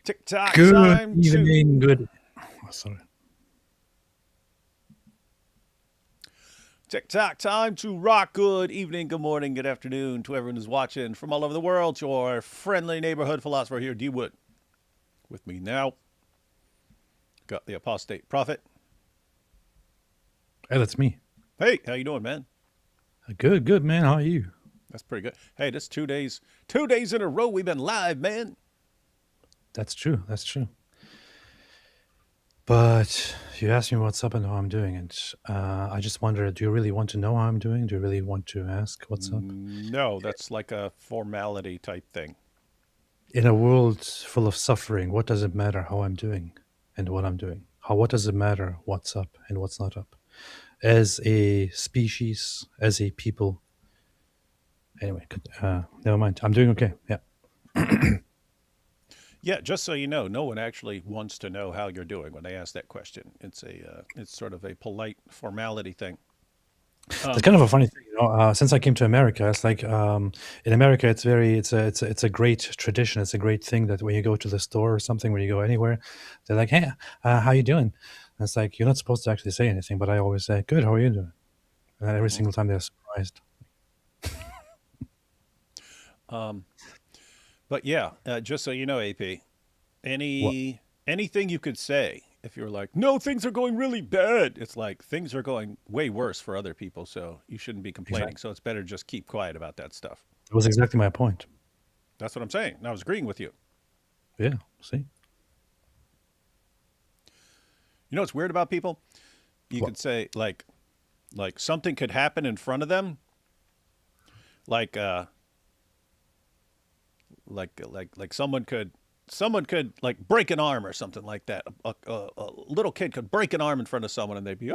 TikTok Good time to evening, good. Oh, sorry. TikTok time to rock. Good evening, good morning, good afternoon to everyone who's watching from all over the world. Your friendly neighborhood philosopher here, D Wood. With me now, got the apostate prophet. Hey, that's me. Hey, how you doing, man? Good, good, man. How are you? That's pretty good. Hey, this 2 days in a row we've been live, man. That's true. That's true. But you asked me what's up and how I'm doing, and I just wonder: do you really want to know how I'm doing? Do you really want to ask what's up? No, that's like a formality type thing. In a world full of suffering, what does it matter how I'm doing and what I'm doing? What does it matter what's up and what's not up? As a species, as a people. Anyway, never mind. I'm doing okay. Yeah. Yeah, just so you know, no one actually wants to know how you're doing when they ask that question. It's sort of a polite formality thing. It's Um, kind of a funny thing, since I came to America, it's like in America, it's a great tradition. It's a great thing that when you go to the store or something, when you go anywhere, they're like, "Hey, how you doing?" And it's like you're not supposed to actually say anything, but I always say, "Good, how are you doing?" And every mhm. single time they're surprised. um, but yeah, just so you know, AP, What? anything you could say if you're like, no, things are going really bad. It's like things are going way worse for other people, so you shouldn't be complaining. Exactly. So it's better just keep quiet about that stuff. It was exactly my point. That's what I'm saying. And I was agreeing with you. Yeah. See You know what's weird about people? You what? could say like something could happen in front of them, like like someone could like break an arm or something like that. A little kid could break an arm in front of someone and they'd be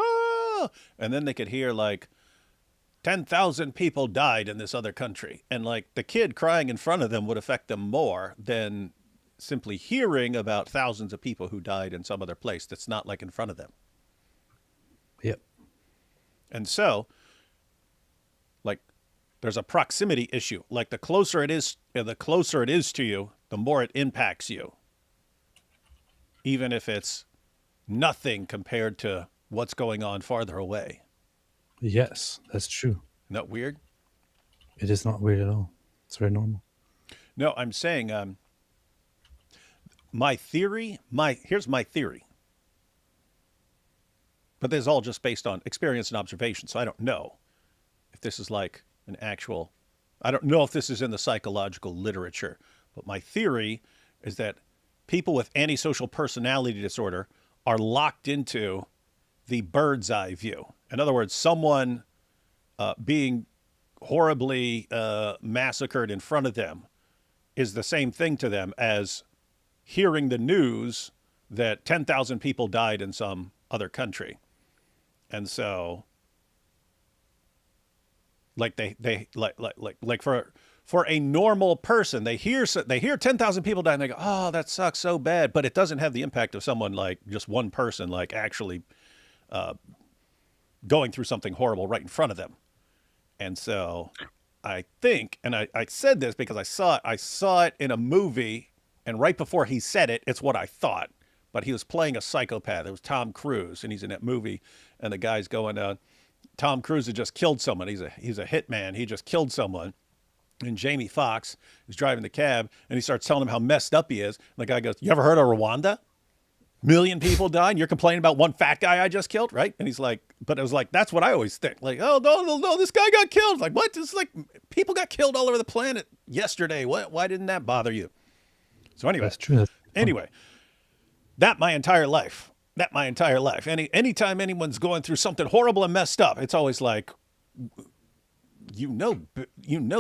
and then they could hear like 10,000 people died in this other country, and like the kid crying in front of them would affect them more than simply hearing about thousands of people who died in some other place that's not like in front of them. Yep. And so like there's a proximity issue. Like the closer it is to you, the more it impacts you, even if it's nothing compared to what's going on farther away. Yes, that's true. Isn't that weird? It is not weird at all. It's very normal. No, I'm saying my theory. My here's my theory, but this is all just based on experience and observation. So I don't know if this is like an actual. I don't know if this is in the psychological literature, but my theory is that people with antisocial personality disorder are locked into the bird's eye view. In other words, someone being horribly massacred in front of them is the same thing to them as hearing the news that 10,000 people died in some other country. And so like they like for a normal person, they hear 10,000 people die and they go, "Oh, that sucks so bad," but it doesn't have the impact of someone like just one person like actually going through something horrible right in front of them. And so I think, and I said this because I saw it in a movie, and right before he said it, it's what I thought. But he was playing a psychopath. It was Tom Cruise, and he's in that movie, and the guy's going, Tom Cruise had just killed someone. He's a hitman. He just killed someone. And Jamie Foxx is driving the cab, and he starts telling him how messed up he is. And the guy goes, "You ever heard of Rwanda? Million people died, and you're complaining about one fat guy I just killed, right?" And he's like, but it was like, that's what I always think. Like, oh, no, no, no, this guy got killed. Like, what? It's like people got killed all over the planet yesterday. Why didn't that bother you? So anyway, That's true. That's fun. anyway, that my entire life. That my entire life. Anytime anyone's going through something horrible and messed up, it's always like,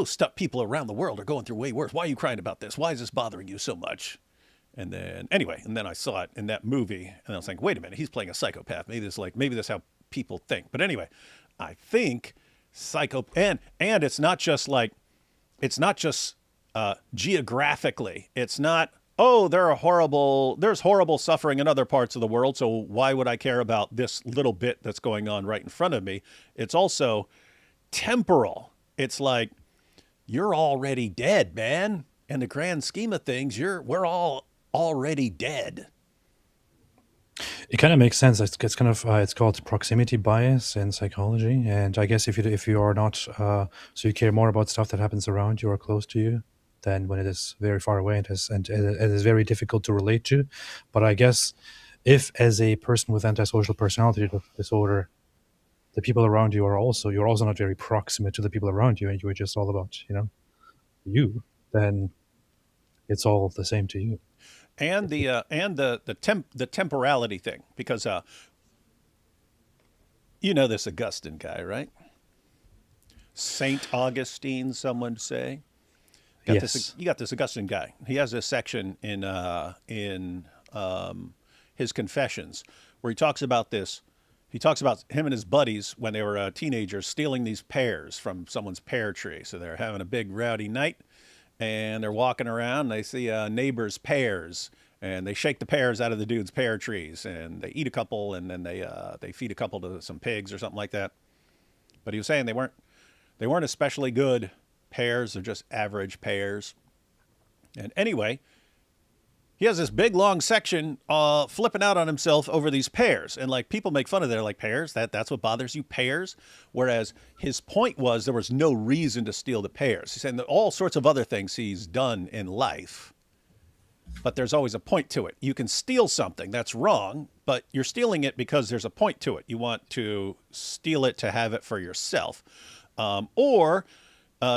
stuff people around the world are going through way worse. Why are you crying about this? Why is this bothering you so much? And then anyway, and then I saw it in that movie, and I was like, wait a minute, he's playing a psychopath. Maybe that's how people think. But anyway, I think and it's not just geographically. It's not, oh, there's horrible suffering in other parts of the world, so why would I care about this little bit that's going on right in front of me? It's also temporal. It's like you're already dead, man. In the grand scheme of things, we're all already dead. It kind of makes sense. It's kind of it's called proximity bias in psychology, and I guess if you are not so you care more about stuff that happens around you or close to you than when it is very far away and it is very difficult to relate to. But I guess if as a person with antisocial personality disorder, the people around you are also you're also not very proximate to the people around you, and you're just all about you, then it's all the same to you. And the temporality thing, because you know this Augustine guy, right? Saint Augustine, some would say. Yes. You got this Augustine guy. He has this section in his Confessions where he talks about this. He talks about him and his buddies when they were teenagers stealing these pears from someone's pear tree. So they're having a big rowdy night, and they're walking around. And they see neighbors' pears, and they shake the pears out of the dude's pear trees, and they eat a couple, and then they feed a couple to some pigs or something like that. But he was saying they weren't especially good pears; they're just average pears. And anyway, he has this big long section flipping out on himself over these pears, and like people make fun of it. They're like, pears, that's what bothers you, pears. Whereas his point was there was no reason to steal the pears. He's saying that all sorts of other things he's done in life, but there's always a point to it. You can steal something that's wrong, but you're stealing it because there's a point to it. You want to steal it to have it for yourself, or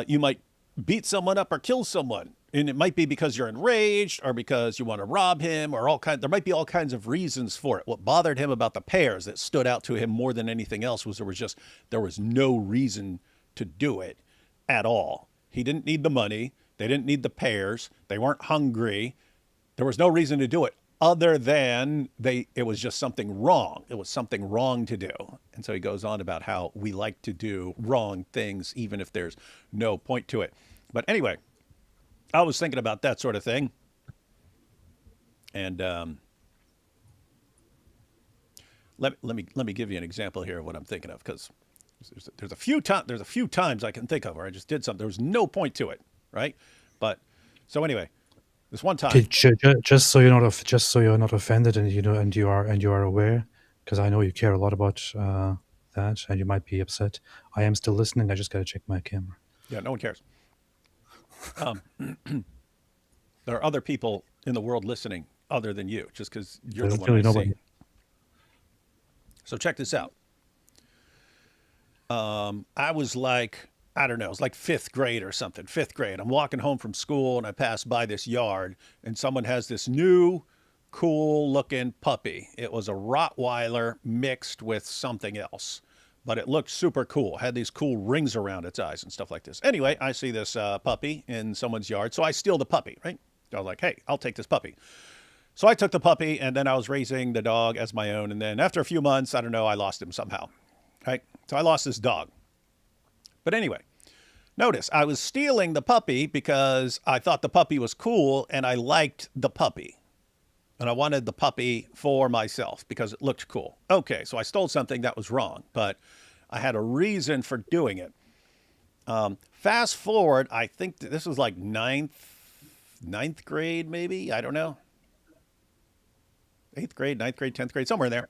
you might beat someone up or kill someone, and it might be because you're enraged or because you want to rob him or all kind. There might be all kinds of reasons for it. What bothered him about the pears that stood out to him more than anything else was there was no reason to do it at all. He didn't need the money. They didn't need the pears. They weren't hungry. There was no reason to do it other than it was just something wrong. It was something wrong to do. And so he goes on about how we like to do wrong things even if there's no point to it. But anyway, I was thinking about that sort of thing. And let me give you an example here of what I'm thinking of, because there's a few times I can think of where I just did something. There was no point to it, right? But so anyway, this one Okay, time, just so you're not offended, and you are aware, because I know you care a lot about that, and you might be upset. I am still listening. I just got to check my camera. yeah, no one cares. There are other people in the world listening other than you, just because you're the There's one I really see. nobody. So check this out. I was like, I don't know, it was like fifth grade or something. Fifth grade. I'm walking home from school and I pass by this yard and someone has this new, cool looking puppy. It was a Rottweiler mixed with something else, but it looked super cool. Had these cool rings around its eyes and stuff like this. Anyway, I see this puppy in someone's yard, so I steal the puppy, right? I was like, hey, I'll take this puppy. So I took the puppy and then I was raising the dog as my own. And then after a few months, I don't know, I lost him somehow, right? So I lost this dog. But anyway, notice I was stealing the puppy because I thought the puppy was cool and I liked the puppy. And I wanted the puppy for myself because it looked cool. Okay, so I stole something that was wrong, but I had a reason for doing it. Fast forward, I think this was like ninth grade, maybe. I don't know. Eighth grade, ninth grade, 10th grade, somewhere in there.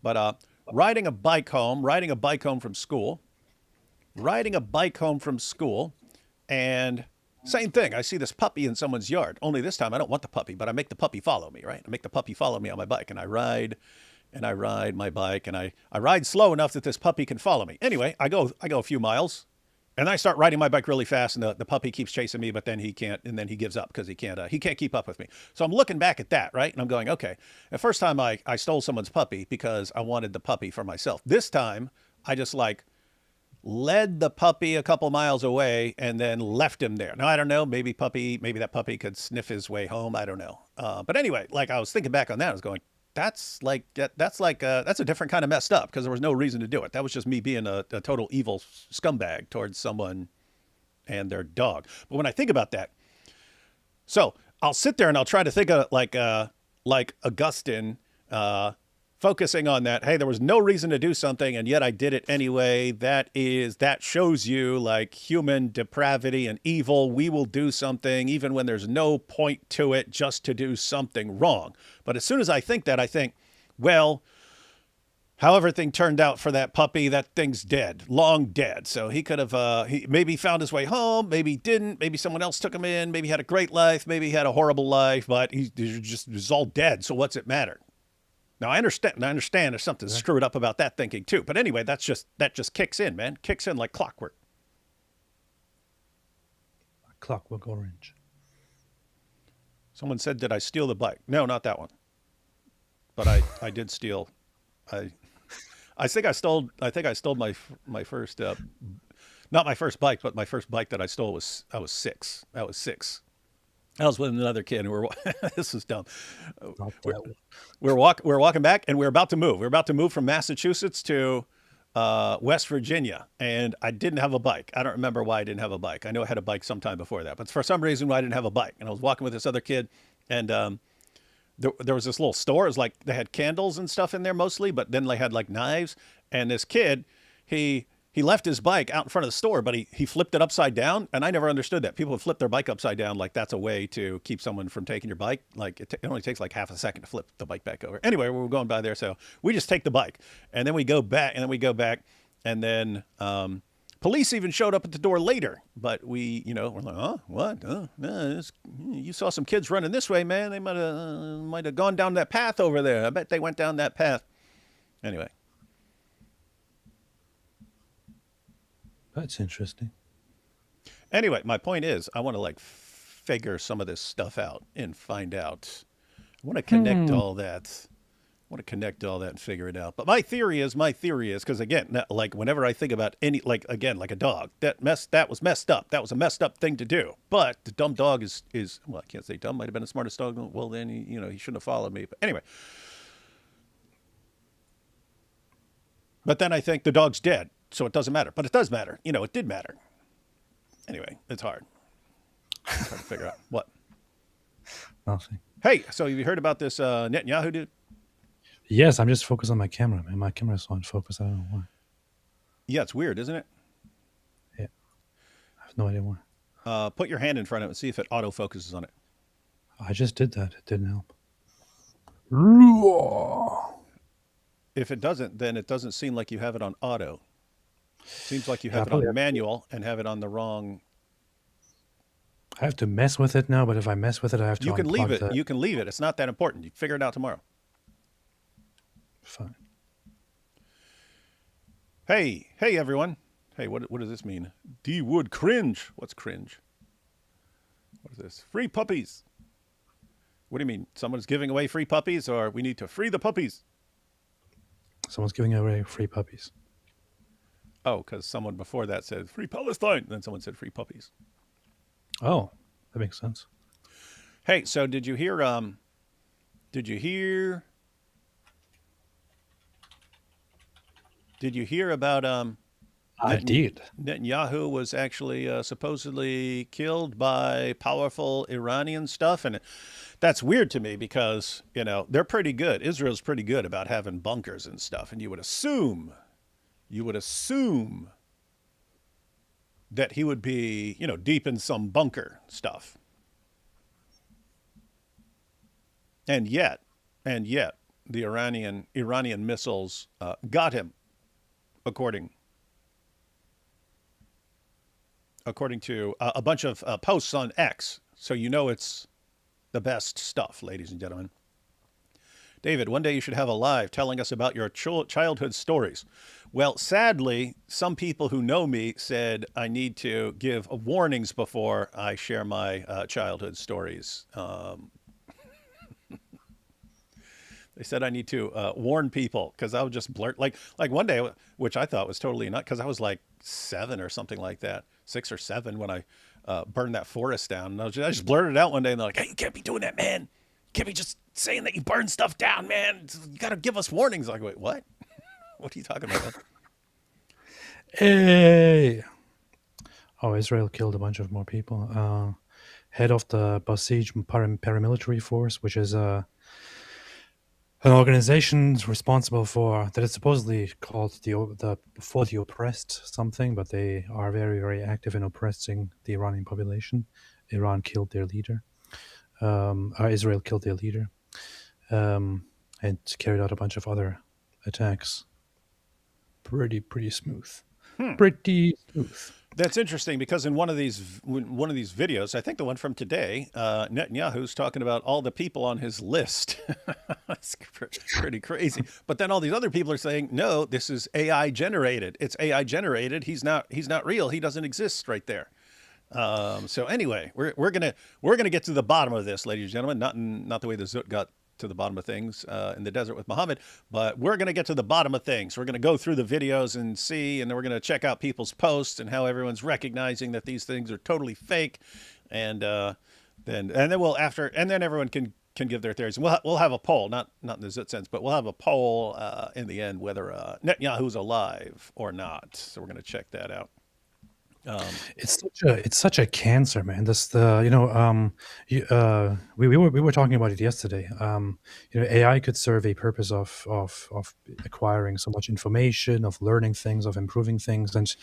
But riding a bike home from school, and same thing. I see this puppy in someone's yard. Only this time I don't want the puppy, but I make the puppy follow me, right? I make the puppy follow me on my bike, and I ride my bike, and I ride slow enough that this puppy can follow me. Anyway, I go a few miles, and I start riding my bike really fast, and the puppy keeps chasing me, but then he can't, and then he gives up because he can't keep up with me. So I'm looking back at that, right? And I'm going, okay, the first time I stole someone's puppy because I wanted the puppy for myself. This time I just like led the puppy a couple miles away and then left him there. Now, I don't know, maybe that puppy could sniff his way home. I don't know. But anyway, like I was thinking back on that, I was going, that's a different kind of messed up because there was no reason to do it. That was just me being a total evil scumbag towards someone and their dog. But when I think about that, so I'll sit there and I'll try to think of like Augustine, focusing on that. Hey, there was no reason to do something, and yet I did it anyway. That shows you like human depravity and evil. We will do something even when there's no point to it, just to do something wrong. But as soon as I think that, I think, well, how everything turned out for that puppy, that thing's dead, long dead. So he could have, he maybe found his way home, maybe he didn't, maybe someone else took him in, maybe he had a great life, maybe he had a horrible life, but he's all dead. So what's it matter? Now I understand. There's something Exactly. screwed up about that thinking too. But anyway, that just kicks in, man. Kicks in like clockwork. Clockwork Orange. Someone said, "Did I steal the bike?" No, not that one. But I did steal. I I think I stole. I think I stole my first. Not my first bike, but my first bike that I stole was I was six. I was six. I was with another kid, and this is dumb. Not We're, that one. we're walking back, and we're about to move. We're about to move from Massachusetts to West Virginia, and I didn't have a bike. I don't remember why I didn't have a bike. I know I had a bike sometime before that, but for some reason I didn't have a bike. And I was walking with this other kid, and there was this little store. It was like they had candles and stuff in there mostly, but then they had like knives. And this kid, he left his bike out in front of the store, but he flipped it upside down. And I never understood that. People would flip their bike upside down like that's a way to keep someone from taking your bike. Like it only takes like half a second to flip the bike back over. Anyway, we were going by there, so we just take the bike, and then we go back, and then police even showed up at the door later. But we're like, oh, what? You saw some kids running this way, man. They might have gone down that path over there. I bet they went down that path. Anyway. That's interesting. Anyway, my point is, I want to like figure some of this stuff out and find out. I want to connect Hmm. all that. I want to connect all that and figure it out. But my theory is, because again, like whenever I think about any, like again, like a dog, that was messed up. That was a messed up thing to do. But the dumb dog is well, I can't say dumb. Might have been the smartest dog. Well, then he shouldn't have followed me. But anyway, but then I think the dog's dead, so it doesn't matter. But it does matter. It did matter. Anyway, it's hard. It's hard to figure out what. Nothing. Hey, so you heard about this Netanyahu dude? Yes, I'm just focused on my camera, man. My camera's on focus. I don't know why. Yeah, it's weird, isn't it? Yeah, I have no idea why. Put your hand in front of it and see if it auto focuses on it. I just did that. It didn't help. If it doesn't, then it doesn't seem like you have it on auto. Seems like you Yeah, have it on manual and have it on the wrong. I have to mess with it now, but if I mess with it, I have to You can leave unplug it. the. You can leave it. It's not that important. You figure it out tomorrow. Fine. Hey, everyone. Hey, what does this mean? D Wood cringe. What's cringe? What is this? Free puppies. What do you mean? Someone's giving away free puppies, or we need to free the puppies? Someone's giving away free puppies. Oh, because someone before that said free Palestine. Then someone said free puppies. Oh, that makes sense. Hey, so did you hear? Did you hear? Did you hear about I did. Netanyahu was actually supposedly killed by powerful Iranian stuff, and that's weird to me because they're pretty good. Israel's pretty good about having bunkers and stuff, and you would assume that he would be deep in some bunker stuff, and yet the Iranian missiles got him, according to a bunch of posts on X. So it's the best stuff, ladies and gentlemen. David, one day you should have a live telling us about your childhood stories. Well, sadly, some people who know me said I need to give warnings before I share my childhood stories. They said I need to warn people because I would just blurt like one day, which I thought was totally not, because I was like 7 or something like that, 6 or 7 when I burned that forest down. And I just blurted it out one day, and they're like, "Hey, you can't be doing that, man. You can't be just saying that you burn stuff down, man. You got to give us warnings." Like, wait, what? What are you talking about? Hey! Oh, Israel killed a bunch of more people. Head of the Basij paramilitary force, which is An organization responsible for that is supposedly called the for the oppressed something, but they are very very active in oppressing the Iranian population. Iran killed their leader. Israel killed their leader, um, and carried out a bunch of other attacks. Pretty smooth. Hmm. Pretty smooth. That's interesting because in one of these videos, I think the one from today, Netanyahu's talking about all the people on his list. That's pretty crazy. But then all these other people are saying, "No, this is AI generated. It's AI generated. He's not real. He doesn't exist right there." So anyway, we're gonna get to the bottom of this, ladies and gentlemen. Not the way the Zut got to the bottom of things in the desert with Muhammad, but we're gonna get to the bottom of things. We're gonna go through the videos and see, and then we're gonna check out people's posts and how everyone's recognizing that these things are totally fake, and then everyone can give their theories. And we'll have a poll, not in the Zut sense, but we'll have a poll in the end whether Netanyahu's alive or not. So we're gonna check that out. Um, It's such a cancer, man. This the we were talking about it yesterday. AI could serve a purpose of acquiring so much information, of learning things, of improving things, and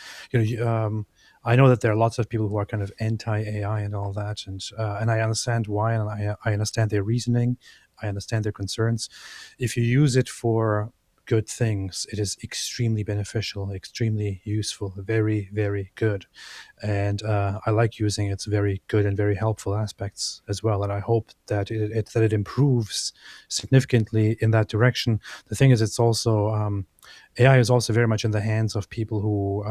I know that there are lots of people who are kind of anti AI and all that, and I understand why, and I understand their reasoning, I understand their concerns. If you use it for good things, it is extremely beneficial, extremely useful, very, very good. And I like using its very good and very helpful aspects as well. And I hope that it improves significantly in that direction. The thing is, it's also AI is also very much in the hands of people who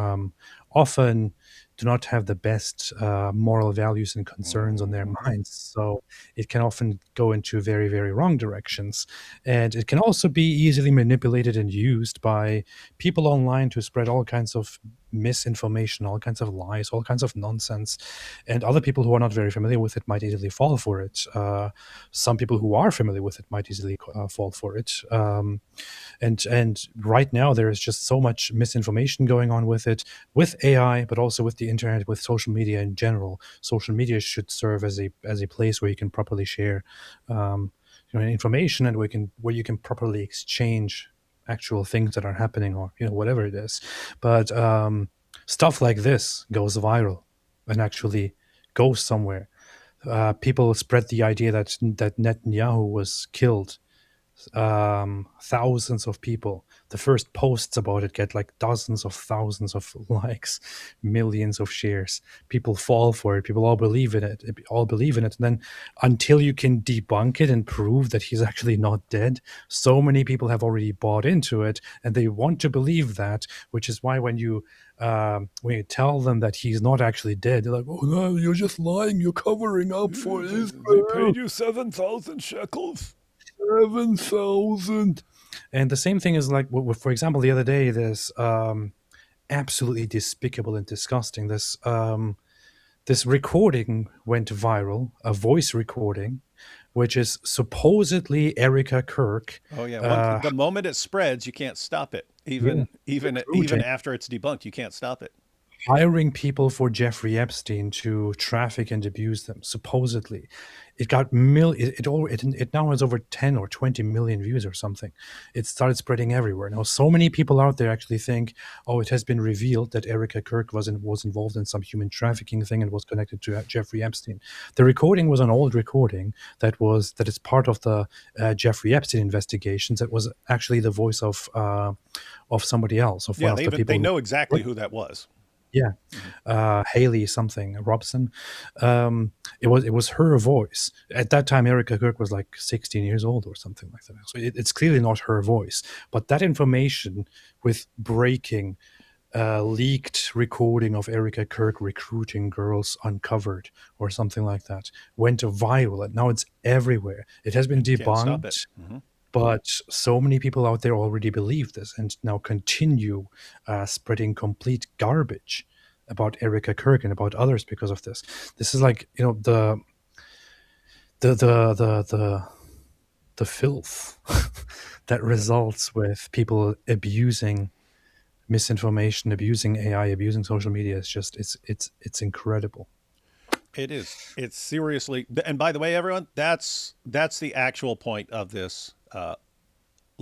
often do not have the best moral values and concerns on their mhm. minds. So it can often go into very, very wrong directions. And it can also be easily manipulated and used by people online to spread all kinds of misinformation, all kinds of lies, all kinds of nonsense. And other people who are not very familiar with it might easily fall for it. Some people who are familiar with it might easily fall for it. And right now there is just so much misinformation going on with it, with AI, but also with the internet, with social media in general. Social media should serve as a place where you can properly share um, information, and where you can properly exchange actual things that are happening, or whatever it is. But stuff like this goes viral and actually goes somewhere. People spread the idea that Netanyahu was killed. Thousands of people. The first posts about it get like dozens of thousands of likes, millions of shares. People fall for it. People all believe in it. All believe in it. And then until you can debunk it and prove that he's actually not dead, so many people have already bought into it, and they want to believe that. Which is why when you tell them that he's not actually dead, they're like, "Oh no, you're just lying. You're covering up for They Israel." paid you 7,000 shekels. 7,000. And the same thing is like, for example, the other day, there's absolutely despicable and disgusting. This recording went viral, a voice recording, which is supposedly Erica Kirk. Oh yeah, Uh, the moment it spreads, you can't stop it. yeah, Even recruiting, after it's debunked, you can't stop it. hiring people for Jeffrey Epstein to traffic and abuse them. Supposedly, it got it now has over 10 or 20 million views or something. It started spreading everywhere. Now, so many people out there actually think, oh, it has been revealed that Erica Kirk was involved in some human trafficking thing and was connected to Jeffrey Epstein. The recording was an old recording that is part of the Jeffrey Epstein investigations. That was actually the voice of somebody else, of one Yeah, of the they people know who. exactly who that was. Yeah, Mhm. Haley something Robson. It was her voice. At that time, Erica Kirk was like 16 years old or something like that. So it's clearly not her voice. But that information with breaking, leaked recording of Erica Kirk recruiting girls uncovered or something like that went viral, and now it's everywhere. It has been And you can't stop it. debunked, Hmm. but so many people out there already believe this and now continue spreading complete garbage about Erica Kirk and about others because of this. This is like the filth that results with people abusing misinformation, abusing AI, abusing social media. It's incredible. It is. It's seriously. And by the way, everyone, that's the actual point of this.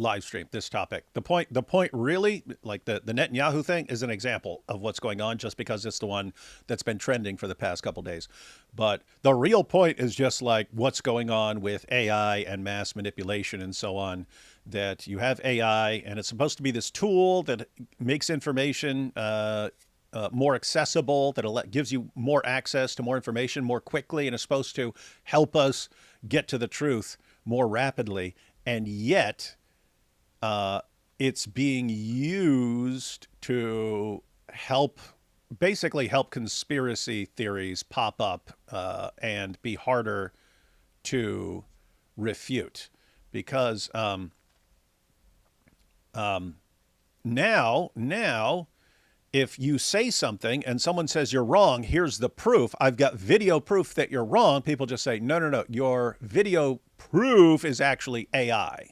live stream, this topic. The point really, like the Netanyahu thing is an example of what's going on just because it's the one that's been trending for the past couple days. But the real point is just like what's going on with AI and mass manipulation and so on, that you have AI and it's supposed to be this tool that makes information more accessible, that gives you more access to more information more quickly, and is supposed to help us get to the truth more rapidly. And yet it's being used to basically help conspiracy theories pop up and be harder to refute. Because now, if you say something and someone says you're wrong, here's the proof. I've got video proof that you're wrong. People just say, no. Your video proof is actually AI.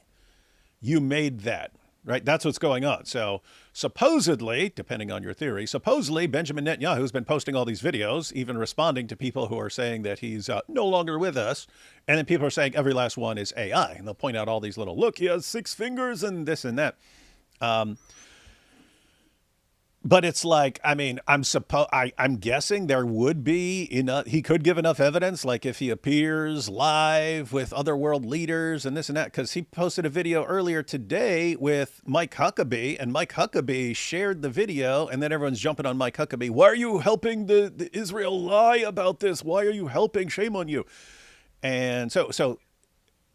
You made that, right? That's what's going on. So supposedly, depending on your theory, Benjamin Netanyahu has been posting all these videos, even responding to people who are saying that he's no longer with us. And then people are saying every last one is AI. And they'll point out all these little, look, he has 6 fingers and this and that. But it's like, I mean, I'm guessing there would be enough. He could give enough evidence, like if he appears live with other world leaders and this and that, because he posted a video earlier today with Mike Huckabee, and Mike Huckabee shared the video, and then everyone's jumping on Mike Huckabee. Why are you helping the Israel lie about this? Why are you helping? Shame on you. And so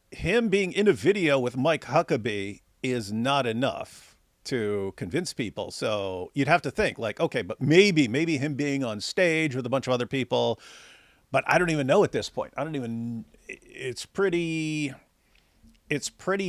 him being in a video with Mike Huckabee is not enough to convince people. So you'd have to think like, okay, but maybe him being on stage with a bunch of other people, but I don't even know at this point. It's pretty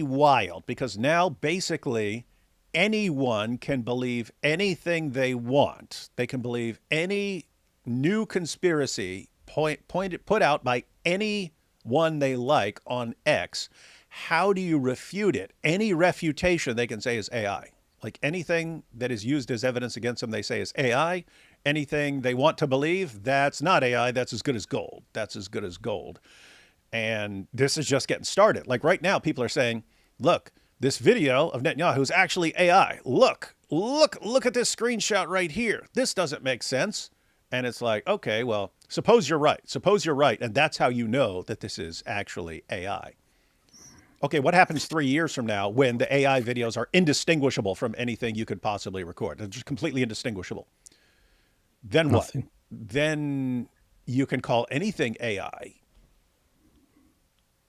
wild, because now basically anyone can believe anything they want. They can believe any new conspiracy put out by anyone they like on X. How do you refute it? Any refutation they can say is AI. Like anything that is used as evidence against them, they say is AI. Anything they want to believe, that's not AI. That's as good as gold. That's as good as gold. And this is just getting started. Like right now, people are saying, look, this video of Netanyahu is actually AI. Look at this screenshot right here. This doesn't make sense. And it's like, okay, well, suppose you're right. And that's how you know that this is actually AI. Okay, what happens 3 years from now when the AI videos are indistinguishable from anything you could possibly record? They're just completely indistinguishable. Then what? Nothing. Then you can call anything AI.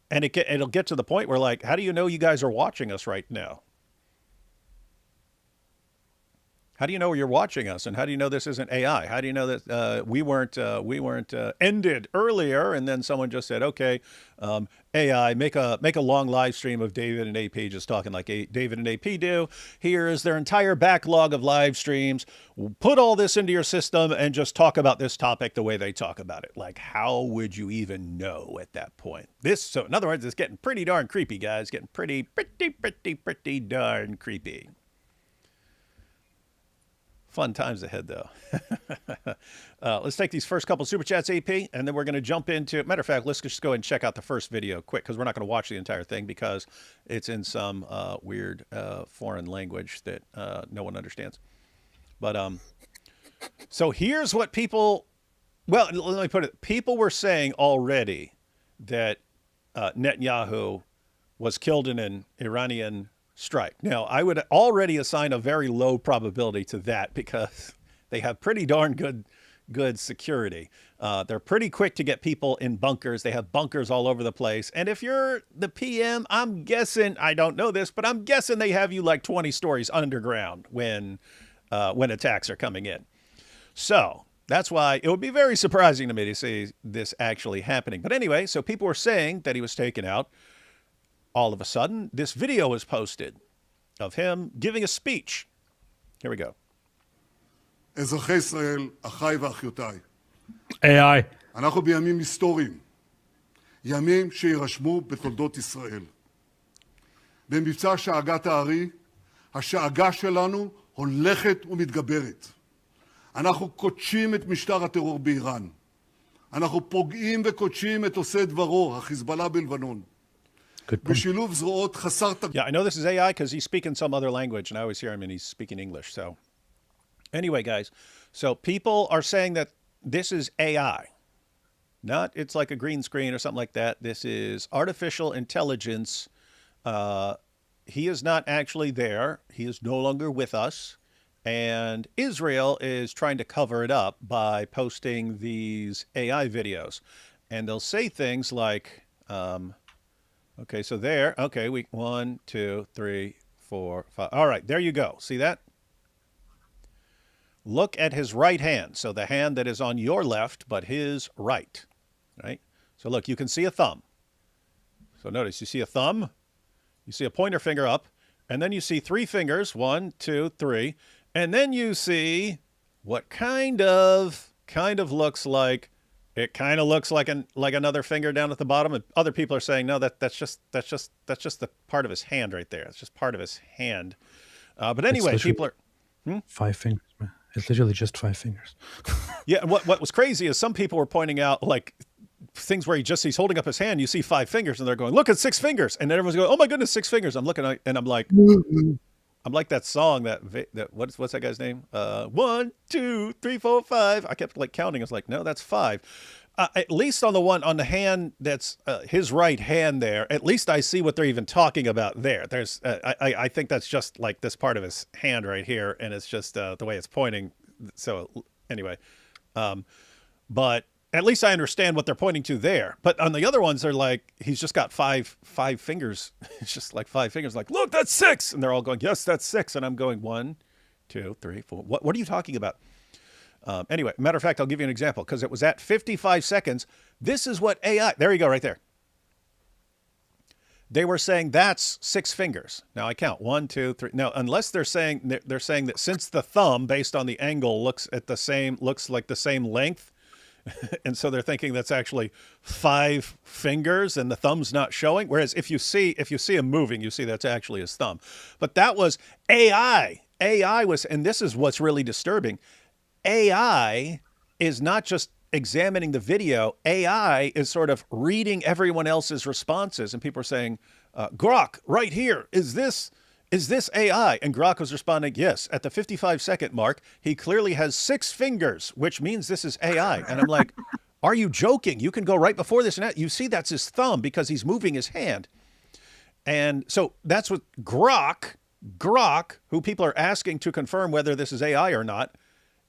And it'll get to the point where, like, how do you know you guys are watching us right now? How do you know you're watching us? And how do you know this isn't AI? How do you know that we weren't ended earlier? And then someone just said, okay, AI, make a long live stream of David and AP just talking like David and AP do. Here is their entire backlog of live streams. Put all this into your system and just talk about this topic the way they talk about it. Like, how would you even know at that point? So in other words, it's getting pretty darn creepy, guys. Getting pretty darn creepy. Fun times ahead, though. Let's take these first couple super chats, AP, and then we're going to jump into. Matter of fact, let's just go ahead and check out the first video quick, because we're not going to watch the entire thing because it's in some weird foreign language that no one understands. But so here's what people. Well, let me put it. People were saying already that Netanyahu was killed in an Iranian strike. Now, I would already assign a very low probability to that because they have pretty darn good security. They're pretty quick to get people in bunkers. They have bunkers all over the place. And if you're the PM, I'm guessing, I don't know this, but I'm guessing they have you like 20 stories underground when attacks are coming in. So that's why it would be very surprising to me to see this actually happening. But anyway, so people were saying that he was taken out. All of a sudden, this video was posted of him giving a speech. Here we go. אזרחי ישראל, אחיי ואחיותיי, AI. אנחנו בימים היסטוריים, ימים שירשמו בתולדות ישראל. במבצע שאגת הארי, השאגה שלנו הולכת ומתגברת. אנחנו קודשים את משטר הטרור באיראן. אנחנו פוגעים וקודשים את עושי דברו, החיזבאללה בלבנון. Good point. בשילוב זרועות חסר Yeah, I know this is AI because he's speaking some other language, and I always hear him and he's speaking English. So, anyway, guys, so people are saying that this is AI. Not it's like a green screen or something like that. This is artificial intelligence. He is not actually there. He is no longer with us. And Israel is trying to cover it up by posting these AI videos. And they'll say things like, okay, so there, okay, we 1, 2, 3, 4, 5. All right, there you go. See that? Look at his right hand. So the hand that is on your left, but his right, right? So look, you can see a thumb. So notice you see a thumb, you see a pointer finger up, and then you see 3 fingers, 1, 2, 3, and then you see what kind of looks like like another finger down at the bottom. And other people are saying no, that's just the part of his hand right there. It's just part of his hand. But anyway, people are 5 fingers, man. It's literally just 5 fingers. Yeah, and what was crazy is some people were pointing out like things where he's holding up his hand. You see 5 fingers, and they're going, "Look at 6 fingers," and then everyone's going, "Oh my goodness, 6 fingers!" I'm looking at, and I'm like that song that what's that guy's name? 1, 2, 3, 4, 5. I kept like counting. I was like, no, that's 5. At least on the hand that's his right hand there. At least I see what they're even talking about there. There's I think that's just like this part of his hand right here, and it's just the way it's pointing. So anyway, but at least I understand what they're pointing to there. But on the other ones, they're like, he's just got five fingers. It's just like 5 fingers. Like, look, that's 6. And they're all going, yes, that's 6. And I'm going 1, 2, 3, 4. What are you talking about? Anyway, matter of fact, I'll give you an example because it was at 55 seconds. This is what AI, there you go, right there. They were saying that's 6 fingers. Now I count 1, 2, 3. Now, unless they're saying that since the thumb, based on the angle, looks like the same length, and so they're thinking that's actually 5 fingers and the thumb's not showing. Whereas if you see him moving, you see that's actually his thumb. But that was AI. AI was, and this is what's really disturbing. AI is not just examining the video. AI is sort of reading everyone else's responses. And people are saying, Grok, right here, is this AI? And Grok was responding, yes. At the 55-second mark, he clearly has 6 fingers, which means this is AI. And I'm like, are you joking? You can go right before this and that. You see that's his thumb because he's moving his hand. And so that's what Grok, who people are asking to confirm whether this is AI or not,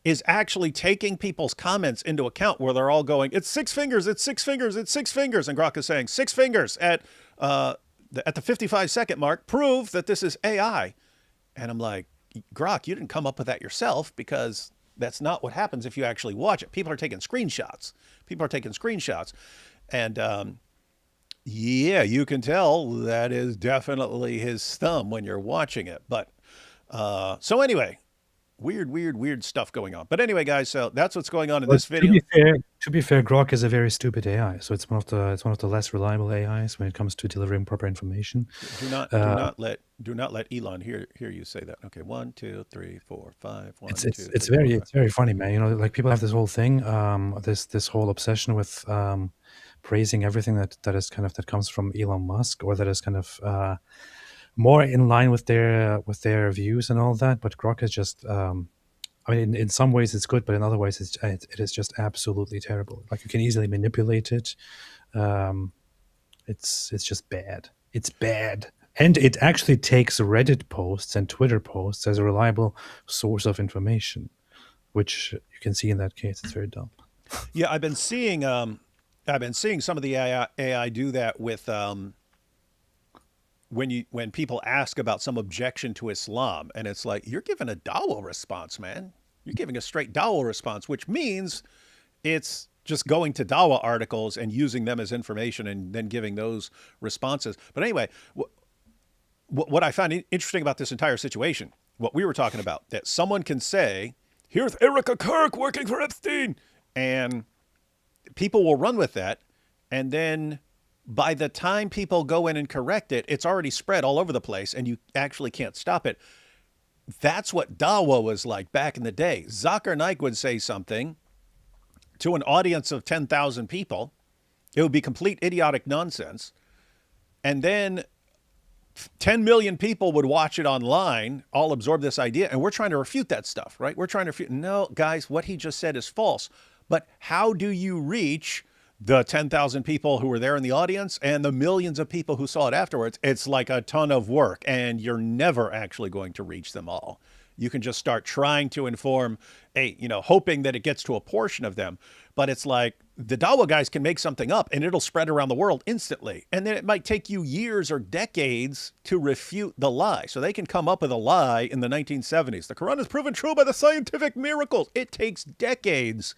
is actually taking people's comments into account where they're all going, it's 6 fingers, it's 6 fingers, it's 6 fingers. And Grok is saying 6 fingers at the 55-second mark, prove that this is AI. And I'm like, Grok, you didn't come up with that yourself because that's not what happens if you actually watch it. People are taking screenshots. And yeah, you can tell that is definitely his thumb when you're watching it. But so anyway, weird stuff going on. But anyway, guys, so that's what's going on in this video. To be fair, Grok is a very stupid AI, so it's one of the less reliable AIs when it comes to delivering proper information. Do not let Elon hear you say that. Okay, 1, 2, 3, 4, 5. It's very funny, man. You know, like people have this whole thing, this whole obsession with praising everything that comes from Elon Musk, or that is kind of more in line with their views and all that. But Grok is just, I mean, in some ways it's good, but in other ways it is just absolutely terrible. Like you can easily manipulate it. It's just bad. It's bad. And it actually takes Reddit posts and Twitter posts as a reliable source of information, which you can see in that case. It's very dumb. Yeah, I've been seeing some of the AI do that with when people ask about some objection to Islam, and it's like, you're giving a dawah response, man. You're giving a straight dawah response, which means it's just going to dawah articles and using them as information and then giving those responses. But anyway, what I find interesting about this entire situation, what we were talking about, that someone can say, here's Erica Kirk working for Epstein, and people will run with that, and then by the time people go in and correct it, it's already spread all over the place and you actually can't stop it. That's what dawah was like back in the day. Zakir Naik would say something to an audience of 10,000 people. It would be complete idiotic nonsense. And then 10 million people would watch it online, all absorb this idea, and we're trying to refute that stuff, right? We're trying to refute, no, guys, what he just said is false. But how do you reach the 10,000 people who were there in the audience and the millions of people who saw it afterwards? It's like a ton of work, and you're never actually going to reach them all. You can just start trying to inform, hoping that it gets to a portion of them. But it's like the Dawa guys can make something up and it'll spread around the world instantly. And then it might take you years or decades to refute the lie. So they can come up with a lie in the 1970s. The Quran is proven true by the scientific miracles. It takes decades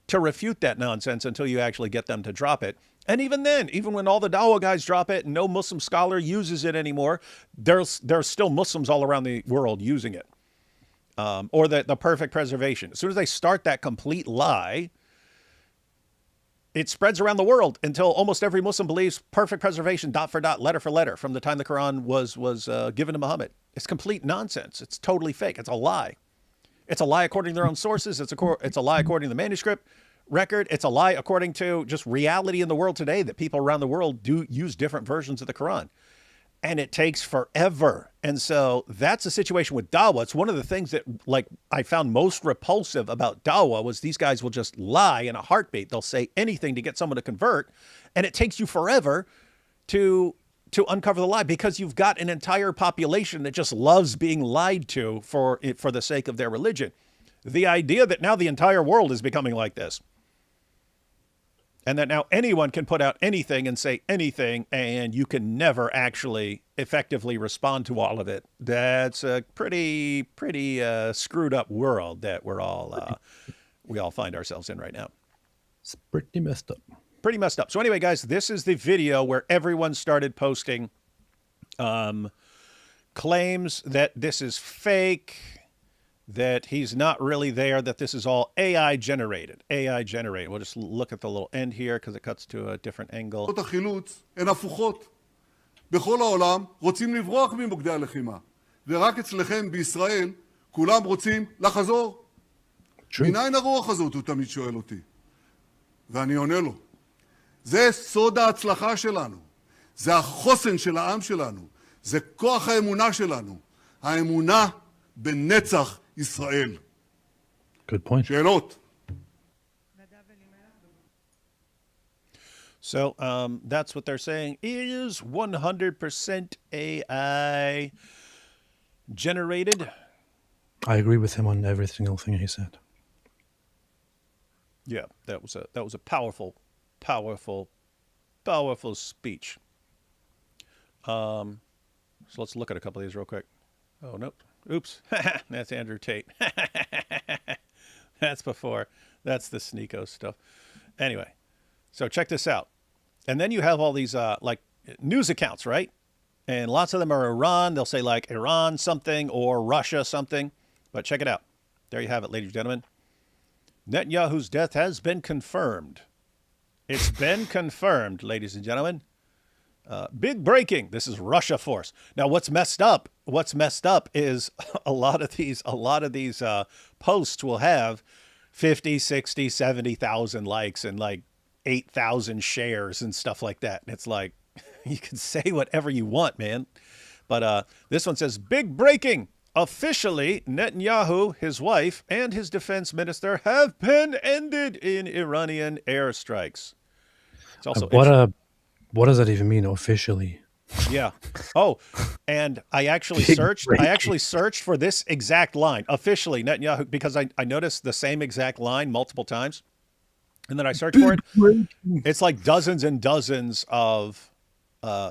to refute that nonsense until you actually get them to drop it. And even then, even when all the Dawa guys drop it and no Muslim scholar uses it anymore, there's still Muslims all around the world using it. Or the perfect preservation. As soon as they start that complete lie, it spreads around the world until almost every Muslim believes perfect preservation, dot for dot, letter for letter, from the time the Quran was given to Muhammad. It's complete nonsense. It's totally fake. It's a lie. It's a lie according to their own sources. It's a lie according to the manuscript record. It's a lie according to just reality in the world today, that people around the world do use different versions of the Quran. And it takes forever. And so that's the situation with Dawa. It's one of the things that I found most repulsive about Dawa was these guys will just lie in a heartbeat. They'll say anything to get someone to convert. And it takes you forever to uncover the lie, because you've got an entire population that just loves being lied to for the sake of their religion. The idea that now the entire world is becoming like this, and that now anyone can put out anything and say anything, and you can never actually effectively respond to all of it. That's a pretty screwed up world that we all find ourselves in right now. It's pretty messed up. Pretty messed up. So anyway, guys, this is the video where everyone started posting claims that this is fake, that he's not really there, that this is all AI generated. AI generated. We'll just look at the little end here because it cuts to a different angle. החילוץ הן הפוכות. בכל העולם רוצים לברוח ממוקדי הלחימה, ורק אצלכם בישראל כולם רוצים לחזור. מניין הרוח הזאת, הוא תמיד שואל אותי. ואני עונה לו, זה סוד ההצלחה שלנו. זה החוסן של העם שלנו. זה כוח האמונה שלנו. האמונה בנצח ישראל. Good point. שאלות. So that's what they're saying. It is 100% AI generated. I agree with him on every single thing he said. Yeah, that was a powerful speech. So let's look at a couple of these real quick. Oh, nope. Oops. That's Andrew Tate. That's before. That's the Sneeko stuff. Anyway, so check this out. And then you have all these news accounts, right? And lots of them are Iran. They'll say like Iran something or Russia something. But check it out. There you have it, ladies and gentlemen. Netanyahu's death has been confirmed. It's been confirmed, ladies and gentlemen. Big breaking. This is Russia Force. Now, what's messed up is a lot of these posts will have 50, 60, 70,000 likes and like 8,000 shares and stuff like that. And it's like, you can say whatever you want, man. But this one says, big breaking. Officially, Netanyahu, his wife, and his defense minister have been ended in Iranian airstrikes. It's also what does that even mean officially? Yeah. Oh, and I actually searched for this exact line, officially Netanyahu, because I noticed the same exact line multiple times. And then I searched for it. It's like dozens and dozens of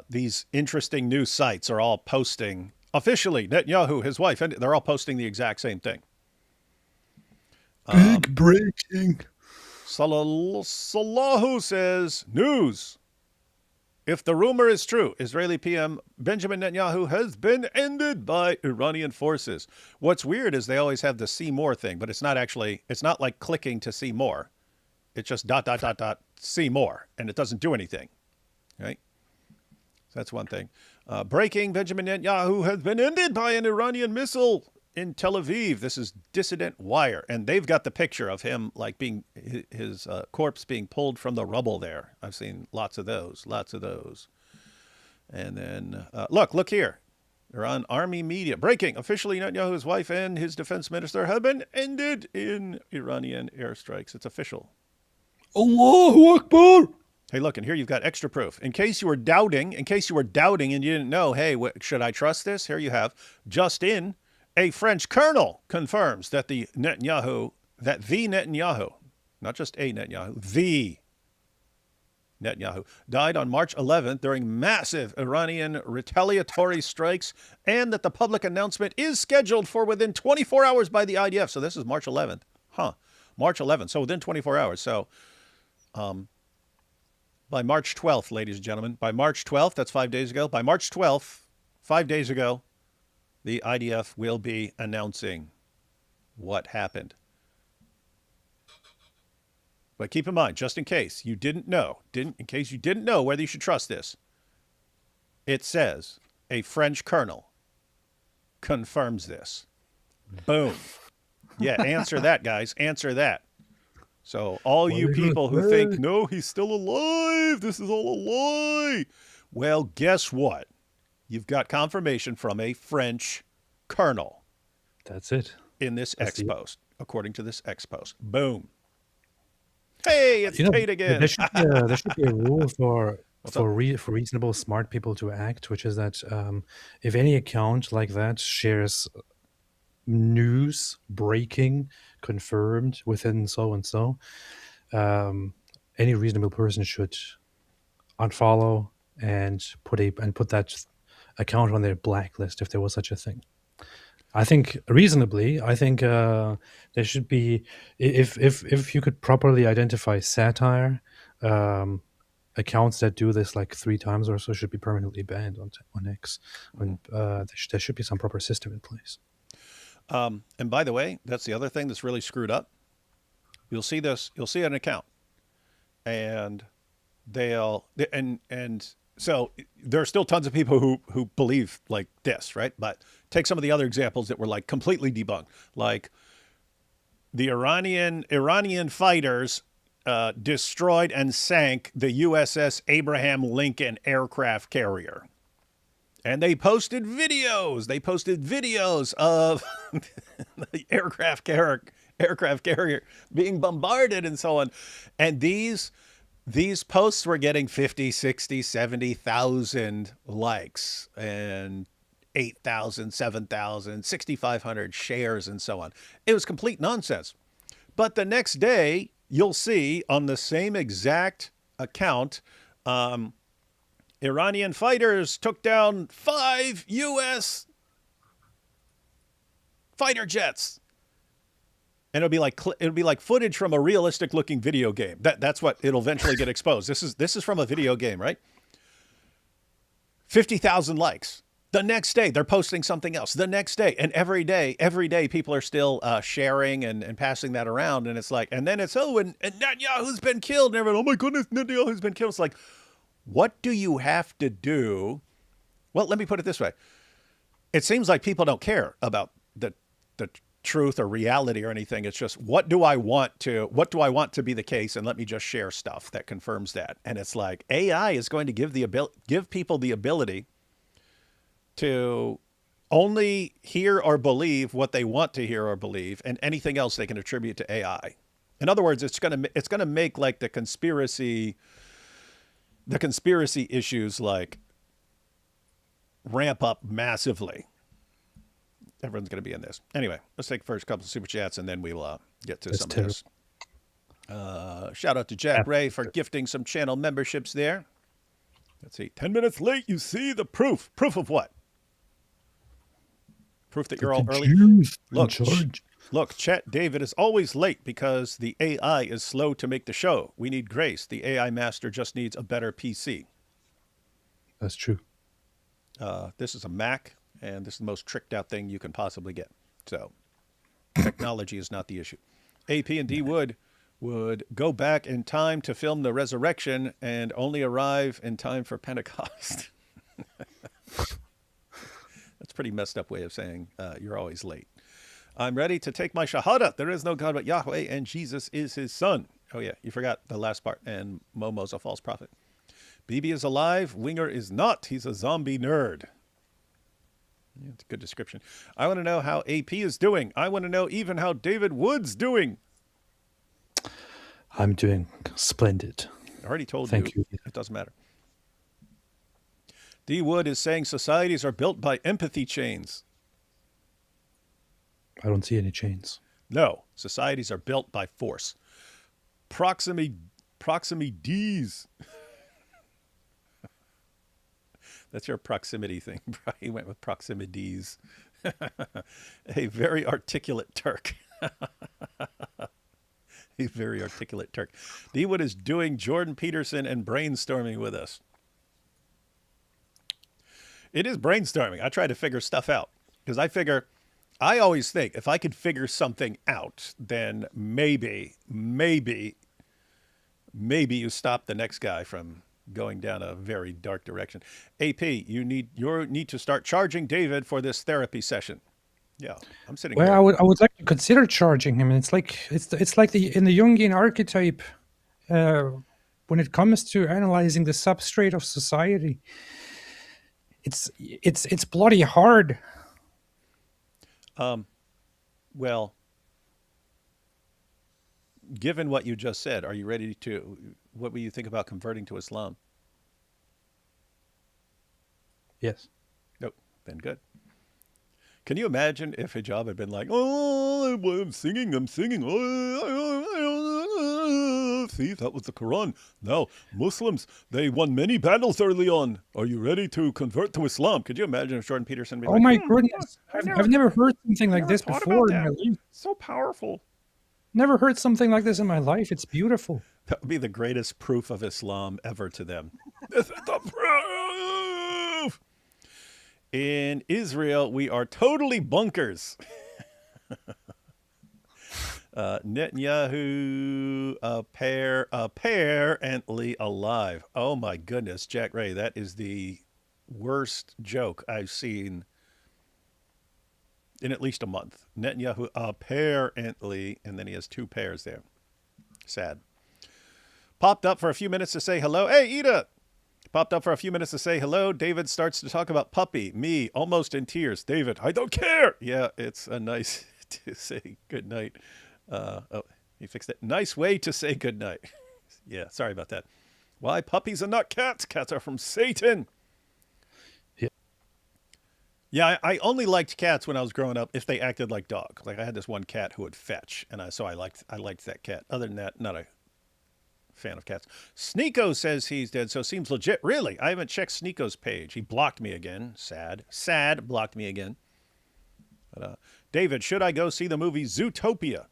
these interesting news sites are all posting officially Netanyahu, his wife, and they're all posting the exact same thing. Big breaking. Salahu says, news. If the rumor is true, Israeli PM Benjamin Netanyahu has been ended by Iranian forces. What's weird is they always have the see more thing, but it's not like clicking to see more. It's just ... see more, and it doesn't do anything, right? So that's one thing. Breaking, Benjamin Netanyahu has been ended by an Iranian missile in Tel Aviv. This is Dissident Wire, and they've got the picture of him like being his corpse being pulled from the rubble there. I've seen lots of those. And then, look here. They're on Army media. Breaking. Officially, Netanyahu's wife and his defense minister have been ended in Iranian airstrikes. It's official. Allahu Akbar. Hey, look, and here you've got extra proof. In case you were doubting and you didn't know, hey, should I trust this? Here you have. Just in, a French colonel confirms that the Netanyahu, not just a Netanyahu, the Netanyahu, died on March 11th during massive Iranian retaliatory strikes, and that the public announcement is scheduled for within 24 hours by the IDF. So this is March 11th. March 11th. So within 24 hours. So by March 12th, ladies and gentlemen, by March 12th, that's 5 days ago. By March 12th, 5 days ago, the IDF will be announcing what happened. But keep in mind, just in case you didn't know whether you should trust this, it says a French colonel confirms this. Boom. Yeah, answer that, guys. Answer that. So all you people who think, no, he's still alive, this is all a lie. Well, guess what? You've got confirmation from a French colonel. That's it. In this X post, according to this X post. Boom. Hey, it's Tate again. There should be a rule for reasonable, smart people to act, which is that if any account like that shares news, breaking, confirmed within so and so, any reasonable person should unfollow and put that account on their blacklist if there was such a thing. I think reasonably, there should be, if you could properly identify satire, accounts that do this like 3 times or so should be permanently banned on X. And there should be some proper system in place. And by the way, that's the other thing that's really screwed up. You'll see an account, and so there are still tons of people who believe like this, right? But take some of the other examples that were like completely debunked, like the Iranian fighters destroyed and sank the USS Abraham Lincoln aircraft carrier. And they posted videos. Of the aircraft carrier being bombarded and so on. And these posts were getting 50, 60, 70,000 likes and 8,000, 7,000, 6,500 shares and so on. It was complete nonsense. But the next day, you'll see on the same exact account, Iranian fighters took down 5 U.S. fighter jets. And it'll be like footage from a realistic looking video game. That's what it'll eventually get exposed. This is from a video game, right? 50,000 likes. The next day, they're posting something else. The next day, and every day, people are still sharing and passing that around. And it's like, and then it's, and Netanyahu's been killed. And everyone, oh my goodness, Netanyahu's been killed. It's like, what do you have to do? Well, let me put it this way. It seems like people don't care about the truth or reality or anything. It's just, what do I want to be the case? And let me just share stuff that confirms that. And it's like AI is going to give people the ability to only hear or believe what they want to hear or believe, and anything else they can attribute to AI. In other words, it's going to make like the conspiracy issues like ramp up massively. Everyone's going to be in this. Anyway, let's take the first couple of super chats and then we'll get to some of this. Shout out to Jack Ray for gifting some channel memberships there. Let's see. 10 minutes late, you see the proof. Proof of what? Proof that you're all early. Look, Chat David is always late because the AI is slow to make the show. We need grace. The AI master just needs a better PC. That's true. This is a Mac, and this is the most tricked out thing you can possibly get. So technology is not the issue. AP and D would go back in time to film the resurrection and only arrive in time for Pentecost. That's a pretty messed up way of saying you're always late. I'm ready to take my shahada. There is no God but Yahweh, and Jesus is his son. Oh, yeah, you forgot the last part. And Momo's a false prophet. Bibi is alive. Winger is not. He's a zombie nerd. Yeah, it's a good description. I want to know how AP is doing. I want to know even how David Wood's doing. I'm doing splendid. I already told Thank you. It doesn't matter. D. Wood is saying societies are built by empathy chains. I don't see any chains. No, societies are built by force. Proximities. That's your proximity thing. He went with proximities. A very articulate Turk. A very articulate Turk. D. Wood is doing Jordan Peterson and brainstorming with us. It is brainstorming. I try to figure stuff out because I always think if I could figure something out, then maybe you stop the next guy from going down a very dark direction. AP, you need to start charging David for this therapy session. Yeah, I'm sitting Well, here. I would like to consider charging him. It's like in the Jungian archetype, when it comes to analyzing the substrate of society, it's bloody hard. Well, given what you just said, are you ready to? What will you think about converting to Islam? Yes. Nope. Then good. Can you imagine if hijab had been like, oh, I'm singing. See, that was the Quran. Now, Muslims, they won many battles early on. Are you ready to convert to Islam? Could you imagine if Jordan Peterson be Oh like, my goodness! I've never heard something like this before in my life. so powerful. Never heard something like this in my life. It's beautiful. That would be the greatest proof of Islam ever to them. This is the proof. In Israel, we are totally bunkers. Netanyahu apparently alive. Oh my goodness, Jack Ray, that is the worst joke I've seen in at least a month. Netanyahu apparently, and then he has two pairs there. Sad. Popped up for a few minutes to say hello. Hey, Ida! Popped up for a few minutes to say hello. David starts to talk about puppy. Me, almost in tears. David, I don't care. Yeah, it's a nice to say goodnight. Oh, he fixed it. Nice way to say goodnight. Yeah, sorry about that. Why puppies are not cats? Cats are from Satan. Yeah. Yeah, I only liked cats when I was growing up if they acted like dogs. Like I had this one cat who would fetch, and so I liked that cat. Other than that, not a fan of cats. Sneeko says he's dead, so seems legit. Really? I haven't checked Sneeko's page. He blocked me again. Sad blocked me again. But, David, should I go see the movie Zootopia?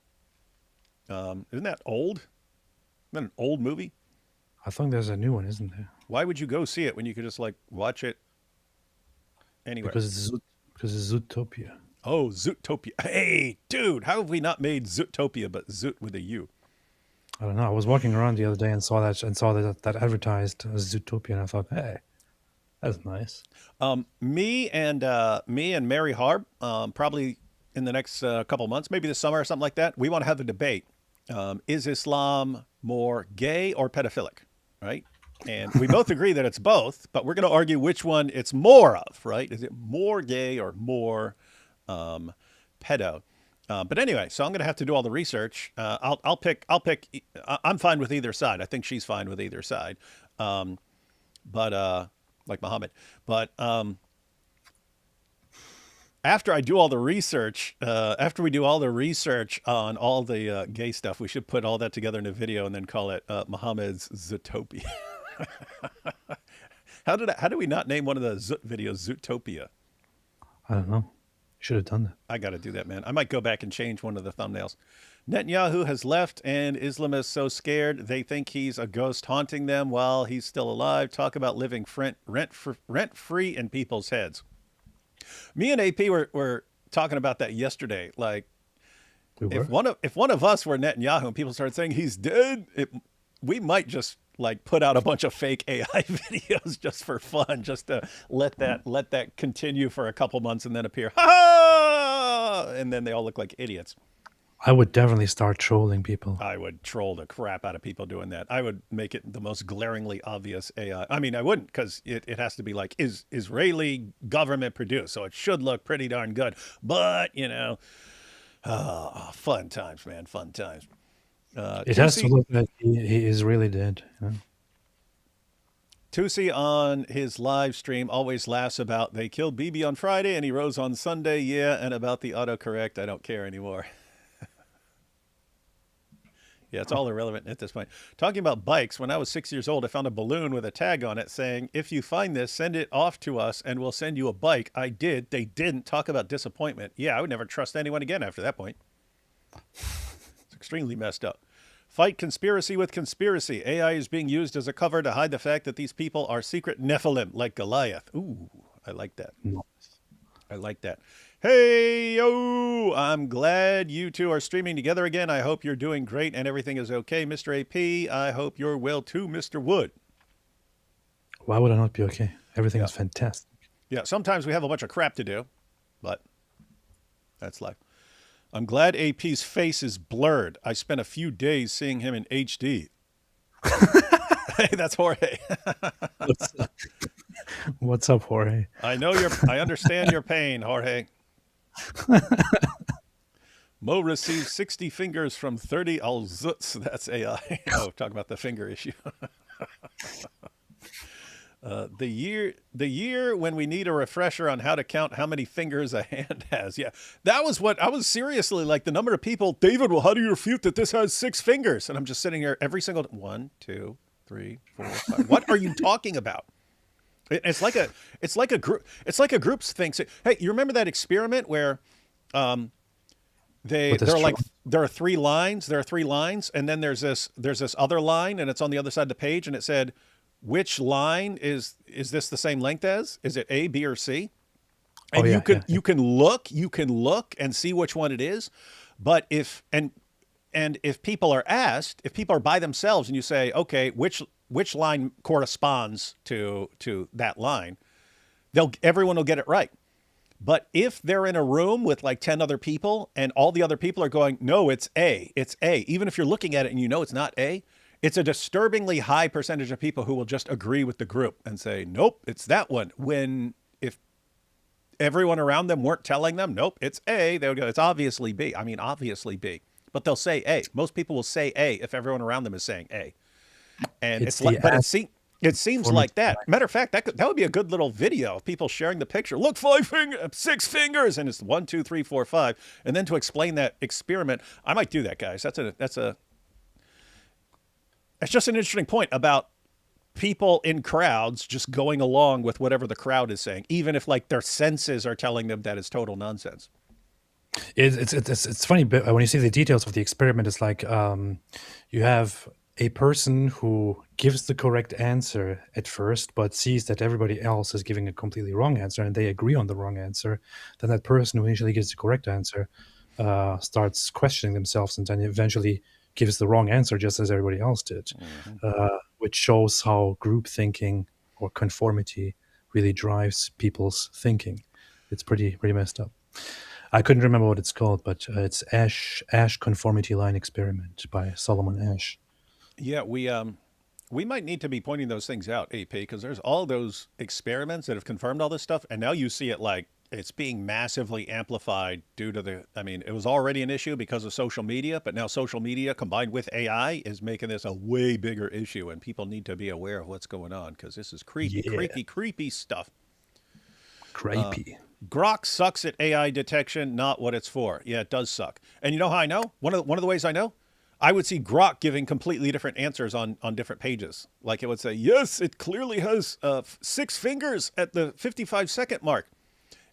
Isn't that old? Isn't that an old movie? I think there's a new one, isn't there? Why would you go see it when you could just like watch it anywhere? Because it's Zootopia. Oh, Zootopia. Hey, dude, how have we not made Zootopia but Zoot with a U? I don't know. I was walking around the other day and saw that advertised as Zootopia, and I thought, hey, that's nice. Me and Mary Harb, probably in the next couple months, maybe this summer or something like that, we want to have a debate. Is Islam more gay or pedophilic, right? And we both agree that it's both, but we're going to argue which one it's more of, right? Is it more gay or more pedo? But anyway, so I'm going to have to do all the research. I'll pick. I'm fine with either side. I think she's fine with either side. But like Muhammad. But after I do all the research, after we do all the research on all the gay stuff, we should put all that together in a video and then call it Muhammad's Zootopia. How do we not name one of the Zoot videos Zootopia? I don't know. Should have done that. I got to do that, man. I might go back and change one of the thumbnails. Netanyahu has left, and Islamists so scared they think he's a ghost haunting them while he's still alive. Talk about living rent-free in people's heads. Me and AP were talking about that yesterday. Like, if one of us were Netanyahu and people started saying he's dead, we might just like put out a bunch of fake AI videos just for fun, just to let that continue for a couple months and then appear, ha! And then they all look like idiots. I would definitely start trolling people. I would troll the crap out of people doing that. I would make it the most glaringly obvious AI. I mean, I wouldn't, because it has to be like, is Israeli government produced, so it should look pretty darn good. But, fun times, man, fun times. It has to look like he is really dead. Tusi on his live stream always laughs about they killed Bibi on Friday and he rose on Sunday. Yeah, and about the autocorrect, I don't care anymore. Yeah, it's all irrelevant at this point. Talking about bikes, when I was 6 years old, I found a balloon with a tag on it saying, if you find this, send it off to us and we'll send you a bike. I did. They didn't. Talk about disappointment. Yeah, I would never trust anyone again after that point. It's extremely messed up. Fight conspiracy with conspiracy. AI is being used as a cover to hide the fact that these people are secret Nephilim, like Goliath. Ooh, I like that. Nice. I like that. Hey, yo, I'm glad you two are streaming together again. I hope you're doing great and everything is okay, Mr. AP. I hope you're well too, Mr. Wood. Why would I not be okay? Everything is fantastic. Yeah, sometimes we have a bunch of crap to do, but that's life. I'm glad AP's face is blurred. I spent a few days seeing him in HD. Hey, that's Jorge. What's up, Jorge? I understand your pain, Jorge. Mo receives 60 fingers from 30 al-Zutz. That's AI. Oh, talking about the finger issue. The year when we need a refresher on how to count how many fingers a hand has. Yeah, that was what I was seriously like. The number of people, David, well, how do you refute that this has 6 fingers? And I'm just sitting here every single 1, 2, 3, 4, 5. What are you talking about? It's like a group thinks. Hey, you remember that experiment where there are 3 lines, and then there's this other line, and it's on the other side of the page, and it said, which line is this the same length as? Is it A, B, or C? And you can look and see which one it is. But if people are asked, if people are by themselves and you say, okay, which line corresponds to that line, everyone will get it right. But if they're in a room with like 10 other people and all the other people are going, no, it's A, even if you're looking at it and you know it's not A, it's a disturbingly high percentage of people who will just agree with the group and say, nope, it's that one. When if everyone around them weren't telling them, nope, it's A, they would go, it's obviously B. I mean, obviously B. But they'll say A. Most people will say A if everyone around them is saying A. And it seems like that. Matter of fact, that would be a good little video of people sharing the picture. Look, 6 fingers, and it's 1, 2, 3, 4, 5. And then to explain that experiment, I might do that, guys. It's just an interesting point about people in crowds just going along with whatever the crowd is saying, even if like their senses are telling them that it's total nonsense. It's funny, but when you see the details of the experiment, it's like you have a person who gives the correct answer at first, but sees that everybody else is giving a completely wrong answer, and they agree on the wrong answer. Then that person who initially gives the correct answer starts questioning themselves, and then eventually gives the wrong answer just as everybody else did, which shows how group thinking or conformity really drives people's thinking. It's pretty messed up. I couldn't remember what it's called, but it's Ash Conformity Line Experiment by Solomon Asch. Yeah, we might need to be pointing those things out, AP, because there's all those experiments that have confirmed all this stuff, and now you see it like it's being massively amplified due to it was already an issue because of social media, but now social media combined with AI is making this a way bigger issue, and people need to be aware of what's going on because this is creepy stuff. Creepy. Grok sucks at AI detection, not what it's for. Yeah, it does suck. And you know how I know? One of the ways I know? I would see Grok giving completely different answers on different pages. Like it would say, yes, it clearly has 6 fingers at the 55-second mark.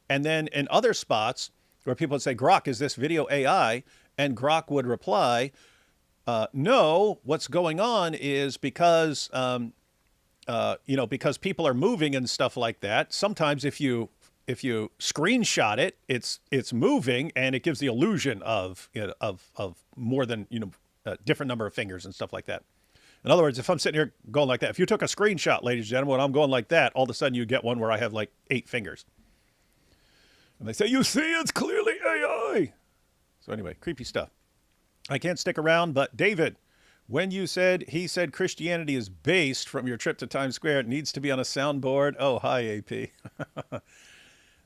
And then in other spots where people would say, Grok, is this video AI? And Grok would reply, no, what's going on is because, because people are moving and stuff like that. Sometimes if you screenshot it, it's moving and it gives the illusion of more than, a different number of fingers and stuff like that. In other words, if I'm sitting here going like that, if you took a screenshot, ladies and gentlemen, I'm going like that, all of a sudden you get one where I have like 8 fingers. And they say, you see, it's clearly AI. So anyway, creepy stuff. I can't stick around, but David, when you said he said Christianity is based from your trip to Times Square, it needs to be on a soundboard. Oh, hi, AP.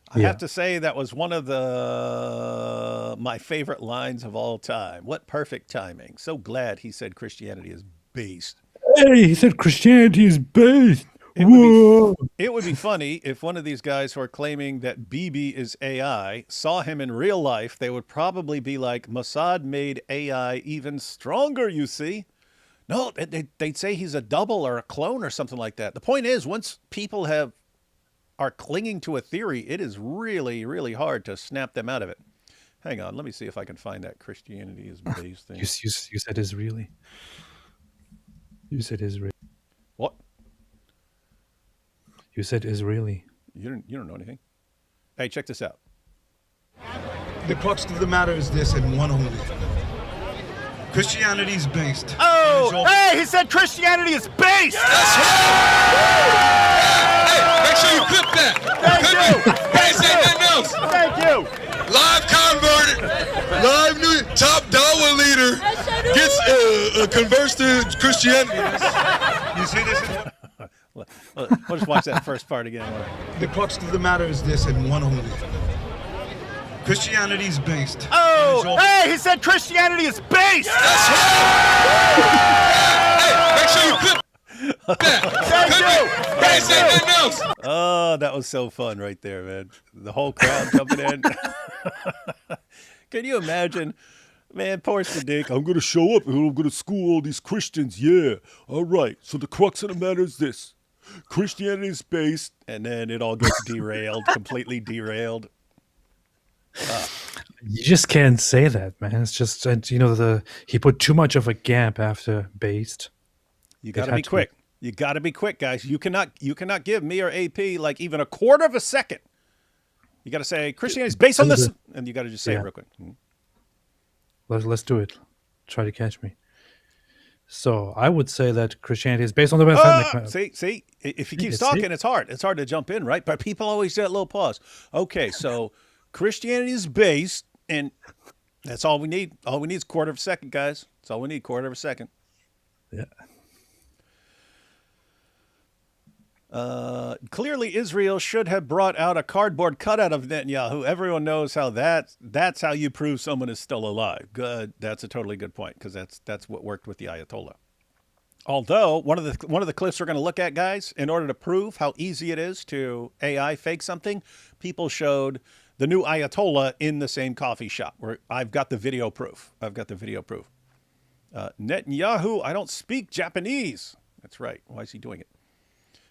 I have Yeah. to say that was one of the my favorite lines of all time. What perfect timing. So glad he said Christianity is based. Hey, he said Christianity is based. It would be Whoa. it would be funny if one of these guys who are claiming that Bibi is AI saw him in real life. They would probably be like, Mossad made AI even stronger, you see. No, they'd say he's a double or a clone or something like that. The point is, once people are clinging to a theory, it is really, really hard to snap them out of it. Hang on, let me see if I can find that Christianity is based thing. You said Israeli. You said Israeli. What? You said Israeli. You don't know anything. Hey, check this out. The crux of the matter is this, and one only. Christianity is based. Oh, hey, he said Christianity is based. Hey, make sure you clip that. Thank you. Can't say nothing else. Thank you. Live converted. Live new top dollar leader gets converts to Christianity. You see this? We'll just watch that first part again. The crux of the matter is this, and one only. Christianity is based. Oh, hey, he said Christianity is based. Hey, make sure you clip that. Thank you. Can't say nothing else. Oh, that was so fun right there, man. The whole crowd jumping in. Can you imagine? Man, poor Sadiq. I'm going to show up and I'm going to school all these Christians. Yeah. All right. So the crux of the matter is this. Christianity is based, and then it all gets derailed, completely derailed. You just can't say that, man. It's just, and he put too much of a gap after based. You got to be quick. You got to be quick, guys. You cannot give me or AP like even a quarter of a second. You got to say Christianity is based on this, and you got to just say it real quick. Let's do it. Try to catch me. So I would say that Christianity is based on the See, if he keeps talking, it's hard. It's hard to jump in, right? But people always do that little pause. Okay, so Christianity is based, and that's all we need. All we need is a quarter of a second, guys. That's all we need, quarter of a second. Yeah. Clearly, Israel should have brought out a cardboard cutout of Netanyahu. Everyone knows how that's how you prove someone is still alive. Good. That's a totally good point, because that's what worked with the Ayatollah. Although one of the clips we're going to look at, guys, in order to prove how easy it is to AI fake something, people showed the new Ayatollah in the same coffee shop. Where I've got the video proof. Netanyahu, I don't speak Japanese. That's right. Why is he doing it?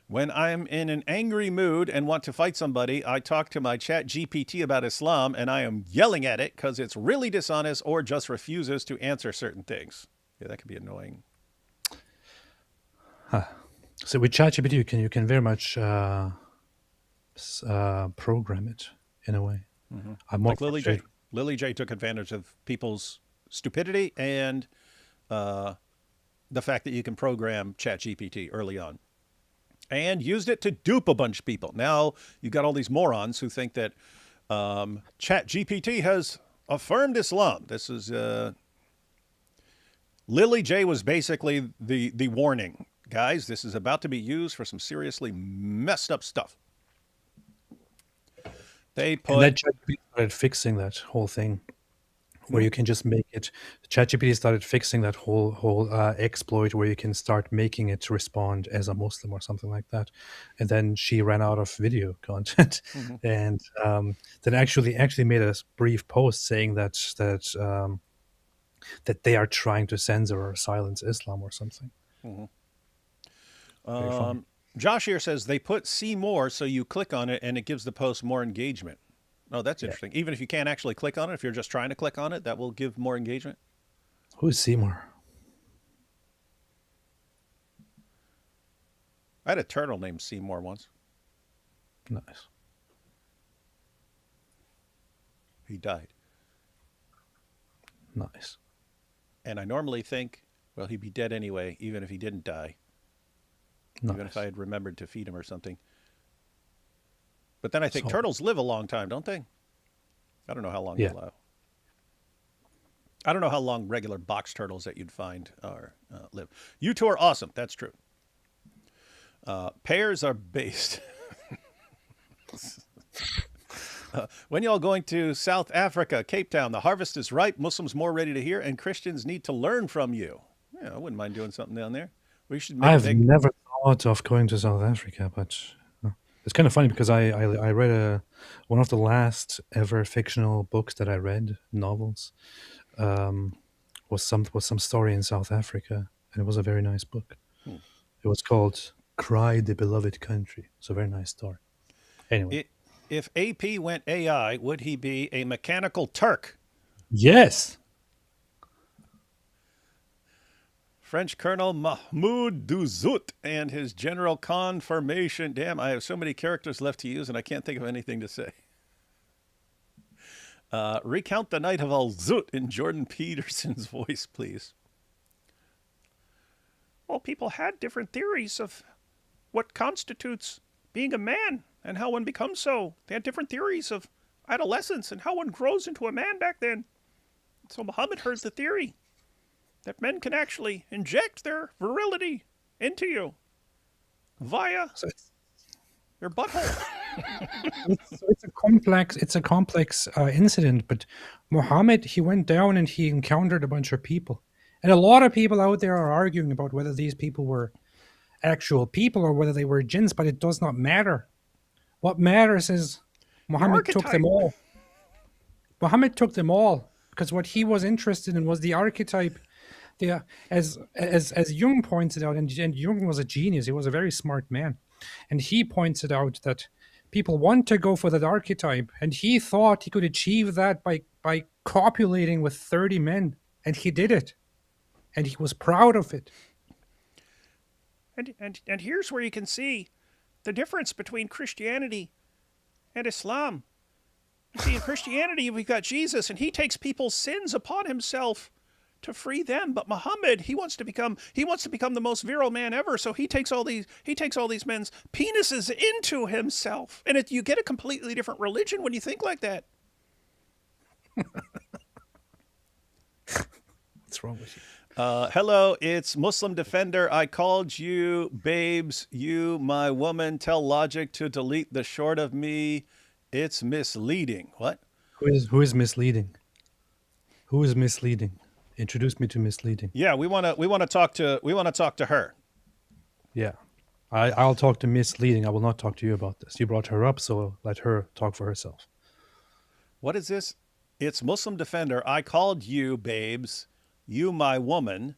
When I'm in an angry mood and want to fight somebody, I talk to my chat GPT about Islam, and I am yelling at it because it's really dishonest or just refuses to answer certain things. Yeah, that can be annoying. So with ChatGPT, you can very much program it in a way. Mm-hmm. I'm more like Lily J. Lily J took advantage of people's stupidity and the fact that you can program ChatGPT early on, and used it to dupe a bunch of people. Now you've got all these morons who think that ChatGPT has affirmed Islam. This is Lily J was basically the warning. Guys, this is about to be used for some seriously messed up stuff. And that ChatGPT started fixing that whole thing, where you can just make it. ChatGPT started fixing that whole exploit where you can start making it respond as a Muslim or something like that. And then she ran out of video content, and then actually made a brief post saying that they are trying to censor or silence Islam or something. Josh here says they put see more, so you click on it and it gives the post more engagement. Oh, that's interesting. Even if you can't actually click on it, if you're just trying to click on it, that will give more engagement. Who's Seymour? I had a turtle named Seymour once. Nice. He died. Nice. And I normally think, well, he'd be dead anyway, even if he didn't die. Nice. Even if I had remembered to feed him or something. But then I think turtles live a long time, don't they? I don't know how long they live. I don't know how long regular box turtles that you'd find are live. You two are awesome. That's true. Pears are based. When y'all going to South Africa, Cape Town? The harvest is ripe. Muslims more ready to hear, and Christians need to learn from you. Yeah, I wouldn't mind doing something down there. We should make I've a big. never thought of going to South Africa, but it's kind of funny because I read one of the last ever fictional books that I read, novels, was some story in South Africa, and it was a very nice book. It was called "Cry the Beloved Country." It's a very nice story. Anyway, If AP went AI, would he be a mechanical Turk? yes. French Colonel Mahmoud Douzout and his general confirmation. Damn, I have so many characters left to use and I can't think of anything to say. Recount the night of Al-Zut in Jordan Peterson's voice, please. Well, people had different theories of what constitutes being a man and how one becomes so. They had different theories of adolescence and how one grows into a man back then. So Muhammad heard the theory that men can actually inject their virility into you via your butthole. So it's a complex incident, but Muhammad, he went down and he encountered a bunch of people. And a lot of people out there are arguing about whether these people were actual people or whether they were jinns, but it does not matter. What matters is Muhammad took them all. Muhammad took them all because what he was interested in was the archetype. As Jung pointed out, and Jung was a genius, he was a very smart man, and he pointed out that people want to go for that archetype, and he thought he could achieve that by copulating with 30 men, and he did it, and he was proud of it. And here's where you can see the difference between Christianity and Islam. You see, in Christianity, we've got Jesus, and he takes people's sins upon himself to free them. But Muhammad, he wants to become the most virile man ever. So he takes all these men's penises into himself, and you get a completely different religion when you think like that. What's wrong with you? Hello, it's Muslim Defender. I called you babes, you my woman. Tell Logic to delete the short of me. It's misleading. What? Who is misleading? Who is misleading? Introduce me to misleading. Yeah, we want to talk to her. Yeah. I'll talk to misleading. I will not talk to you about this. You brought her up, so let her talk for herself. What is this? It's Muslim Defender. I called you babes, you my woman.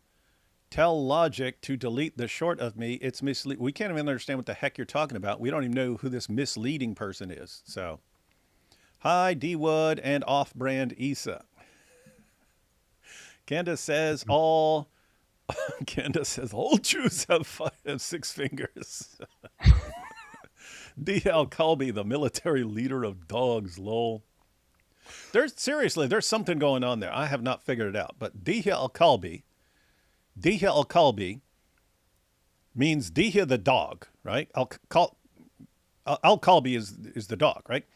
Tell Logic to delete the short of me. It's misleading. We can't even understand what the heck you're talking about. We don't even know who this misleading person is. So, hi, D Wood and off-brand Issa. Candace says all Jews have 6 fingers. D.L. Colby, the military leader of dogs, lol. There's something going on there. I have not figured it out. But D.L. Colby means Dihya the dog, right? Al-Kalbi is the dog, right?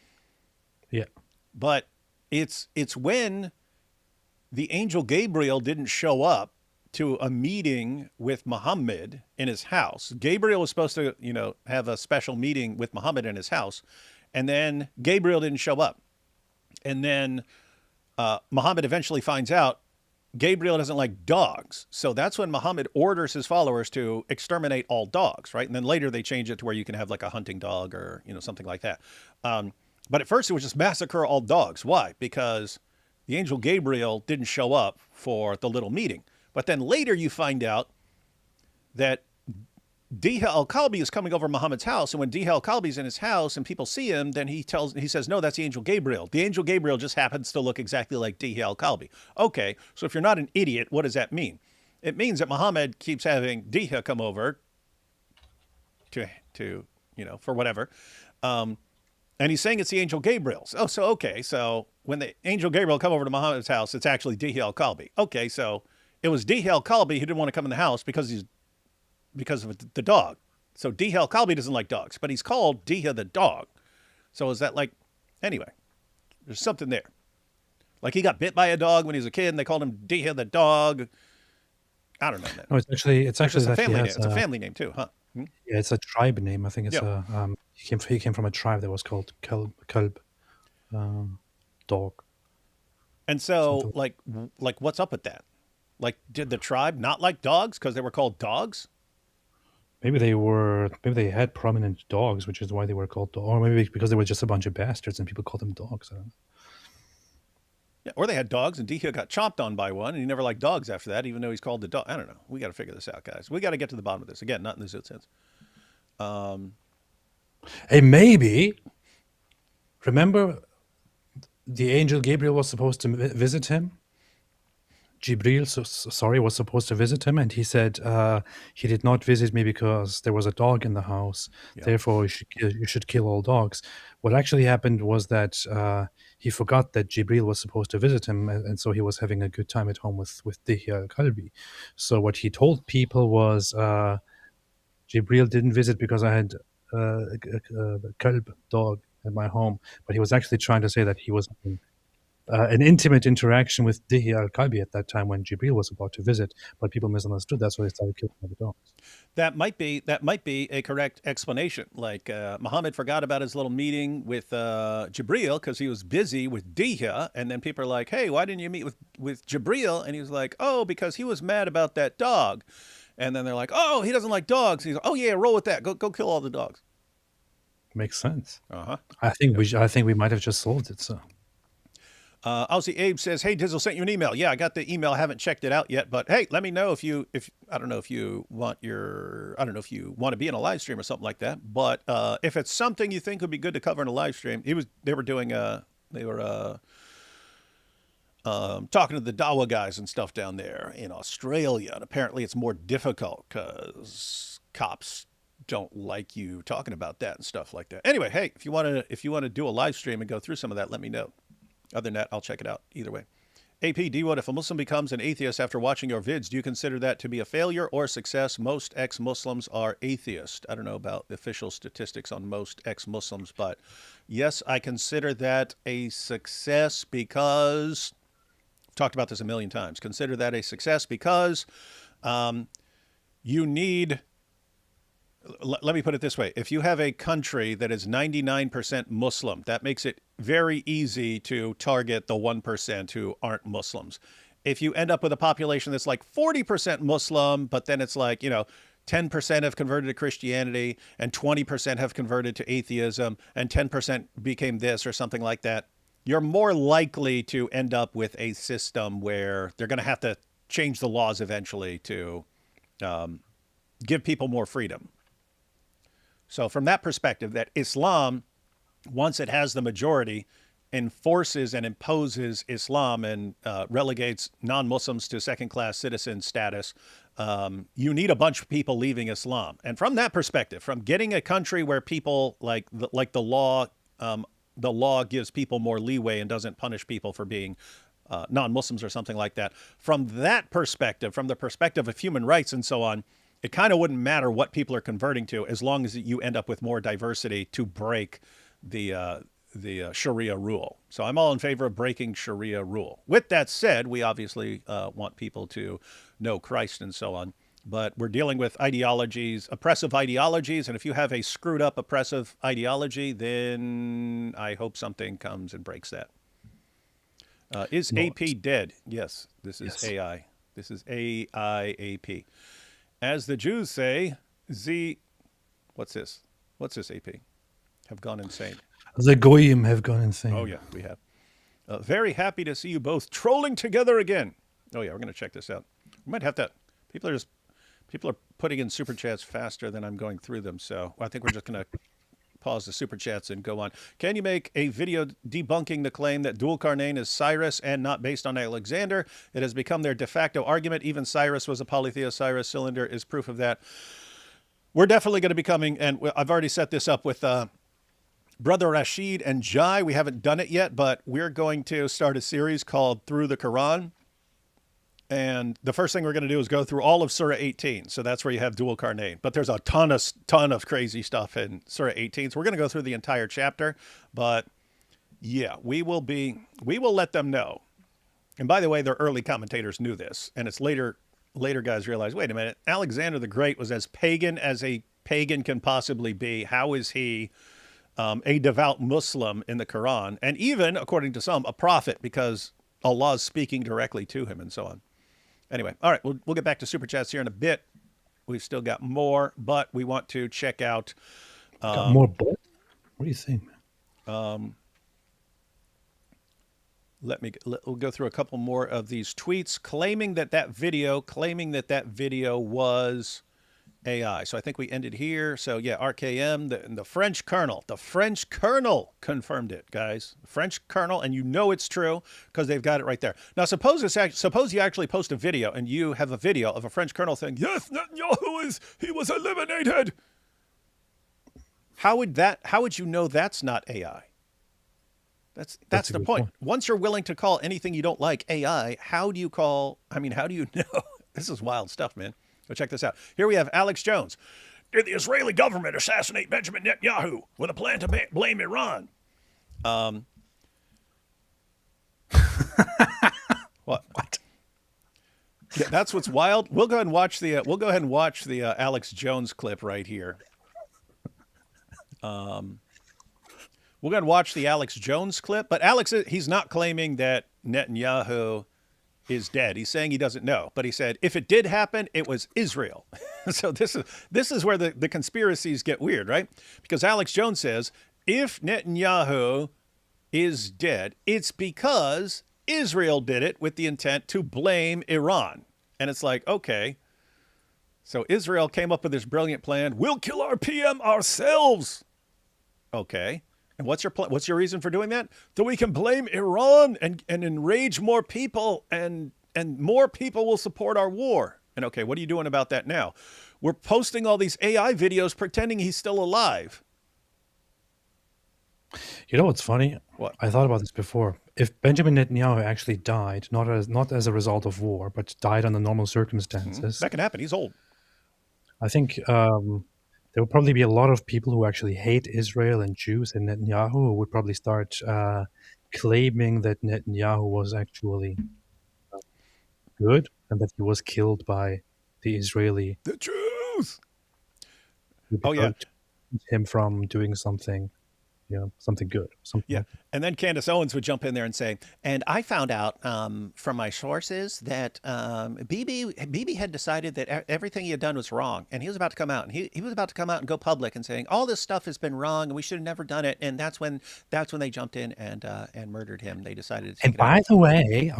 Yeah. But it's when the angel Gabriel didn't show up to a meeting with Muhammad in his house. Gabriel was supposed to, have a special meeting with Muhammad in his house, and then Gabriel didn't show up. And then Muhammad eventually finds out Gabriel doesn't like dogs. So that's when Muhammad orders his followers to exterminate all dogs, right? And then later they change it to where you can have like a hunting dog or, something like that. But at first it was just massacre all dogs. Why? Because the angel Gabriel didn't show up for the little meeting. But then later you find out that Dihya al-Kalbi is coming over Muhammad's house. And when Dihya al-Kalbi is in his house and people see him, then he says, no, that's the angel Gabriel. The angel Gabriel just happens to look exactly like Dihya al-Kalbi. Okay, so if you're not an idiot, what does that mean? It means that Muhammad keeps having Dihya come over to for whatever. And he's saying it's the angel Gabriel. Oh, so okay. So when the angel Gabriel come over to Muhammad's house, it's actually Dihya al-Kalbi. Okay, so it was Dihya al-Kalbi who didn't want to come in the house because of the dog. So Dihya al-Kalbi doesn't like dogs, but he's called Dihya the dog. So is that anyway, there's something there. Like he got bit by a dog when he was a kid, and they called him Dihya the dog. I don't know, man. No, it's actually It's a that he family name. has It's a family name too, huh? Hmm? yeah, it's a tribe name. I think it's Yeah. he came from a tribe that was called Kalb, dog. And so, Something. like, what's up with that? Like, did the tribe not like dogs because they were called dogs? Maybe they had prominent dogs, which is why they were called dogs. Or maybe because they were just a bunch of bastards and people called them dogs. I don't know. Yeah, or they had dogs and Dihya got chomped on by one, and he never liked dogs after that, even though he's called the dog. I don't know. We got to figure this out, guys. We got to get to the bottom of this. Again, not in the Zoot sense. Hey, maybe remember the angel Gabriel was supposed to visit him. Jibril, sorry, was supposed to visit him, and he said he did not visit me because there was a dog in the house. Yeah. Therefore, you should kill all dogs. What actually happened was that he forgot that Jibril was supposed to visit him, and so he was having a good time at home with Dihya al-Kalbi. So what he told people was Jibril didn't visit because I had a kalb dog at my home, but he was actually trying to say that he was having an intimate interaction with Dihya al-Kalbi at that time when Jibril was about to visit, but people misunderstood that, so they started killing all the dogs. That might be a correct explanation. Like Muhammad forgot about his little meeting with Jibril because he was busy with Dihya, and then people are like, "Hey, why didn't you meet with Jibril?" And he was like, "Oh, because he was mad about that dog." And then they're like, "Oh, he doesn't like dogs." He's like, "Oh yeah, roll with that. Go kill all the dogs." Makes sense. Uh-huh. I think we might have just solved it. So. Aussie Abe says, "Hey, Dizzle sent you an email." Yeah, I got the email. I haven't checked it out yet, but hey, let me know if I don't know if you want to be in a live stream or something like that. But if it's something you think would be good to cover in a live stream, they were talking to the Dawa guys and stuff down there in Australia, and apparently it's more difficult because cops don't like you talking about that and stuff like that. Anyway, hey, if you want to do a live stream and go through some of that, let me know. Other than that, I'll check it out either way. AP D1, if a Muslim becomes an atheist after watching your vids, do you consider that to be a failure or success? Most ex-Muslims are atheists. I don't know about the official statistics on most ex-Muslims, but yes, I consider that a success because, I've talked about this a million times, consider that a success because you need... Let me put it this way. If you have a country that is 99% Muslim, that makes it very easy to target the 1% who aren't Muslims. If you end up with a population that's like 40% Muslim, but then it's like, 10% have converted to Christianity and 20% have converted to atheism and 10% became this or something like that, you're more likely to end up with a system where they're going to have to change the laws eventually to give people more freedom. So from that perspective, that Islam, once it has the majority, enforces and imposes Islam and relegates non-Muslims to second-class citizen status, you need a bunch of people leaving Islam. And from that perspective, from getting a country where people like the law gives people more leeway and doesn't punish people for being non-Muslims or something like that. From that perspective, from the perspective of human rights and so on, it kind of wouldn't matter what people are converting to as long as you end up with more diversity to break the Sharia rule. So I'm all in favor of breaking Sharia rule. With that said, we obviously want people to know Christ and so on. But we're dealing with ideologies, oppressive ideologies. And if you have a screwed up oppressive ideology, then I hope something comes and breaks that. Is AP dead? Yes, this is AI. This is AIAP. As the Jews say, what's this? What's this, AP? Have gone insane. The Goyim have gone insane. Oh, yeah, we have. Very happy to see you both trolling together again. Oh, yeah, we're going to check this out. We might have to. People are putting in super chats faster than I'm going through them. So I think we're just going to pause the super chats and go on. Can you make a video debunking the claim that Dul Qarnayn is Cyrus and not based on Alexander? It has become their de facto argument. Even Cyrus was a polytheist. Cyrus cylinder is proof of that. We're definitely going to be coming, and I've already set this up with Brother Rashid and Jai. We haven't done it yet, but we're going to start a series called Through the Quran. And the first thing we're going to do is go through all of Surah 18. So that's where you have Dul Qarnayn. But there's a ton of crazy stuff in Surah 18. So we're going to go through the entire chapter. But yeah, we will let them know And by the way, their early commentators knew this, and it's later guys realized, wait a minute, Alexander the Great was as pagan as a pagan can possibly be. How is he a devout Muslim in the Quran, and even, according to some, a prophet, because Allah is speaking directly to him and so on. Anyway, all right, we'll get back to Super Chats here in a bit. We've still got more, but we want to check out... got more butt? What do you think, man? We'll go through a couple more of these tweets claiming that video was AI. So I think we ended here. So yeah, RKM, the French colonel confirmed it, guys. The French colonel, and you know it's true because they've got it right there. Now suppose you actually post a video and you have a video of a French colonel saying, yes, Netanyahu he was eliminated. How would you know that's not AI? That's the point. Once you're willing to call anything you don't like AI, how do you know? This is wild stuff, man. Go check this out. Here we have Alex Jones. Did the Israeli government assassinate Benjamin Netanyahu with a plan to blame Iran? What? Yeah, that's what's wild. We'll go ahead and watch the Alex Jones clip right here. We'll go ahead and watch the Alex Jones clip, but Alex, he's not claiming that Netanyahu is dead. He's saying he doesn't know, but he said if it did happen, it was Israel. So this is where the conspiracies get weird, right? Because Alex Jones says if Netanyahu is dead, it's because Israel did it with the intent to blame Iran. And it's like, okay, so Israel came up with this brilliant plan. We'll kill our PM ourselves. Okay. And what's your reason for doing that? So we can blame Iran and enrage more people, and more people will support our war. And okay, what are you doing about that now? We're posting all these AI videos pretending he's still alive. You know what's funny? What? I thought about this before. If Benjamin Netanyahu actually died, not as a result of war, but died under normal circumstances, that can happen. He's old. I think there will probably be a lot of people who actually hate Israel and Jews and Netanyahu who would probably start claiming that Netanyahu was actually good and that he was killed by the Jews. Oh yeah, him from doing something. Something good. Yeah. And then Candace Owens would jump in there and say, and I found out from my sources that Bibi had decided that everything he had done was wrong. And he was about to come out. And he was about to come out and go public and saying, all this stuff has been wrong and we should have never done it. And that's when they jumped in and murdered him. They decided to take and by the way,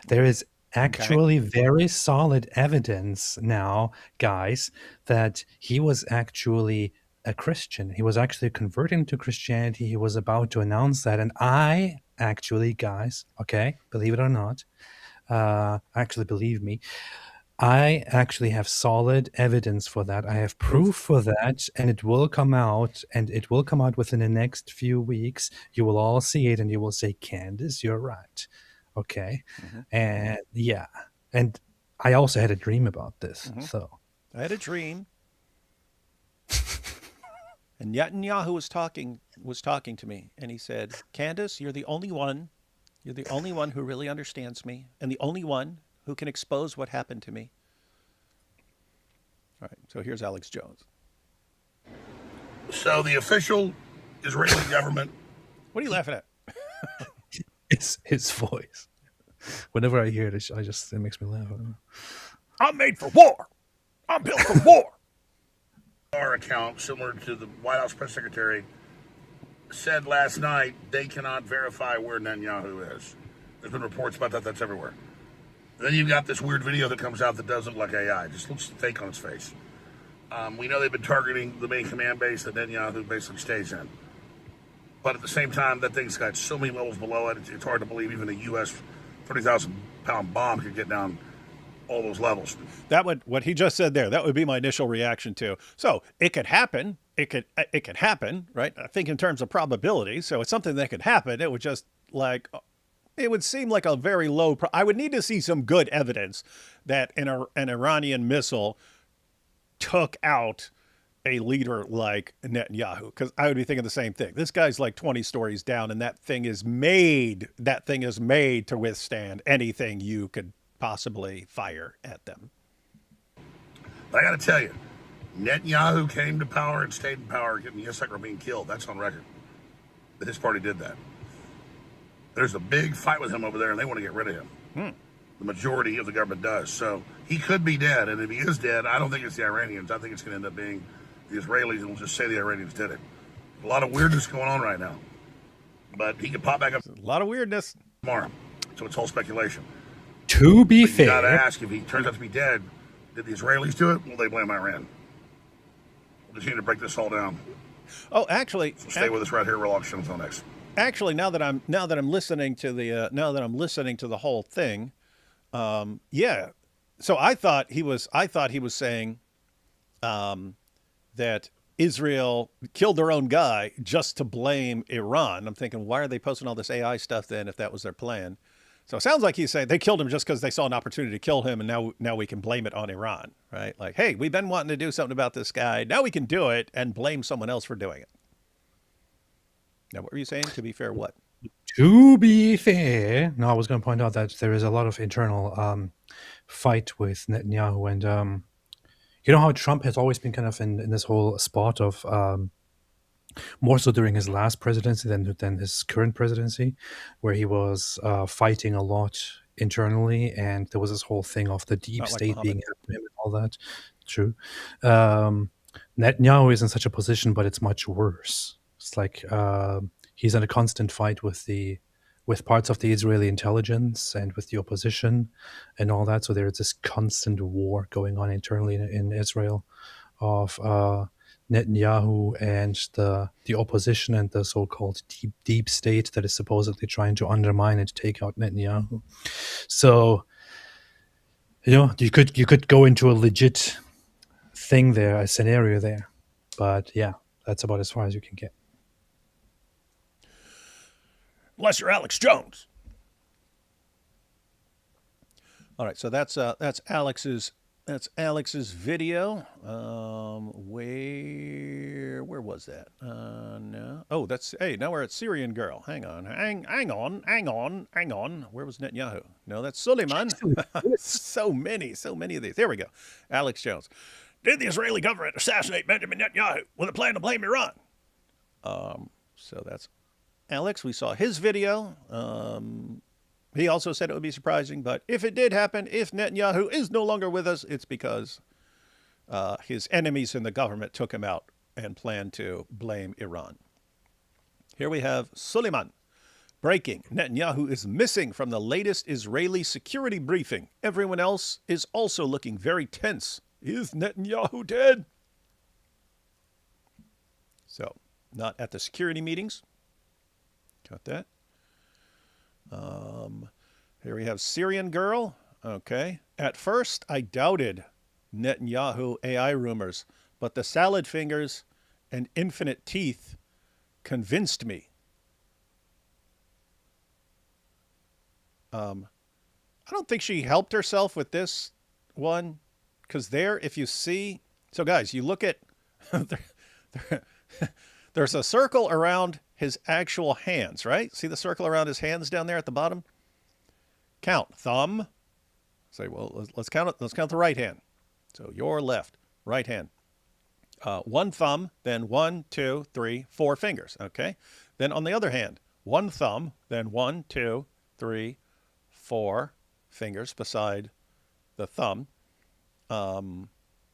there is actually very solid evidence now, guys, that he was actually a Christian. He was actually converting to Christianity. He was about to announce that. And I actually, guys, believe it or not, actually believe me, I actually have solid evidence for that. I have proof for that, and it will come out, within the next few weeks. You will all see it, and you will say, Candace, you're right. Okay. Mm-hmm. And yeah. And I also had a dream about this. Mm-hmm. So I had a dream. And Netanyahu was talking to me, and he said, Candace, you're the only one who really understands me, and the only one who can expose what happened to me. All right, so here's Alex Jones. So the official Israeli government... What are you laughing at? It's his voice. Whenever I hear it, it makes me laugh. I'm made for war. I'm built for war. Our account, similar to the White House press secretary, said last night they cannot verify where Netanyahu is. There's been reports about that. That's everywhere. And then you've got this weird video that comes out that does look like AI. Just looks fake on its face. We know they've been targeting the main command base that Netanyahu basically stays in. But at the same time, that thing's got so many levels below it, it's hard to believe even a U.S. 30,000-pound bomb could get down all those levels. What he just said there, that would be my initial reaction to. So it could happen. It could happen, right? I think in terms of probability. So it's something that could happen. It would seem like a very low. I would need to see some good evidence that an Iranian missile took out a leader like Netanyahu, because I would be thinking the same thing. This guy's like 20 stories down, and that thing is made to withstand anything you could possibly fire at them. But I got to tell you, Netanyahu came to power and stayed in power, getting Yitzhak being killed. That's on record. That his party did that. There's a big fight with him over there, and they want to get rid of him. The majority of the government does. So he could be dead, and if he is dead, I don't think it's the Iranians. I think it's going to end up being the Israelis, and we'll just say the Iranians did it. A lot of weirdness going on right now. But he could pop back up A lot of weirdness tomorrow. So it's all speculation. To be You fair, got to ask, if he turns out to be dead, did the Israelis do it? Will they blame Iran? We'll just need to break this all down. Oh, actually, So stay with us right here. We'll auction until next. actually, now that I'm listening to the whole thing, yeah. So I thought he was saying that Israel killed their own guy just to blame Iran. I'm thinking, why are they posting all this AI stuff then if that was their plan? So it sounds like he's saying they killed him just because they saw an opportunity to kill him, and now we can blame it on Iran, right? Like, hey, we've been wanting to do something about this guy. Now we can do it and blame someone else for doing it. Now, what were you saying? To be fair, what? to be fair, no, I was going to point out that there is a lot of internal fight with Netanyahu, and you know how Trump has always been kind of in this whole spot of more so during his last presidency than his current presidency, where he was fighting a lot internally, and there was this whole thing of the deep Not like state Muhammad. being after him and all that. True. Netanyahu is in such a position, but it's much worse. It's like he's in a constant fight with parts of the Israeli intelligence and with the opposition and all that. So there's this constant war going on internally in Israel of Netanyahu and the opposition and the so-called deep state that is supposedly trying to undermine and take out Netanyahu. So, you know, you could go into a legit thing there, a scenario there, but yeah, that's about as far as you can get. Unless you're Alex Jones. All right, so that's Alex's video. Where was that? No. Oh, now we're at Syrian Girl. Hang on. Where was Netanyahu? No, that's Suleiman. so many of these. There we go. Alex Jones. Did the Israeli government assassinate Benjamin Netanyahu with a plan to blame Iran? So that's Alex. We saw his video. He also said it would be surprising, but if it did happen, if Netanyahu is no longer with us, it's because his enemies in the government took him out and planned to blame Iran. Here we have Suleiman. Breaking. Netanyahu is missing from the latest Israeli security briefing. Everyone else is also looking very tense. Is Netanyahu dead? So, not at the security meetings. Got that. Here we have Syrian Girl. Okay. At first, I doubted Netanyahu AI rumors, but the salad fingers and infinite teeth convinced me. I don't think she helped herself with this one, because if you see, so guys, you look at, there's a circle around his actual hands, right? See the circle around his hands down there at the bottom? Count. Thumb. Say, well, let's count it. Let's count the right hand. So your left, right hand. One thumb, then 1, 2, 3, 4 fingers. Okay. Then on the other hand, one thumb, then 1, 2, 3, 4 fingers beside the thumb. And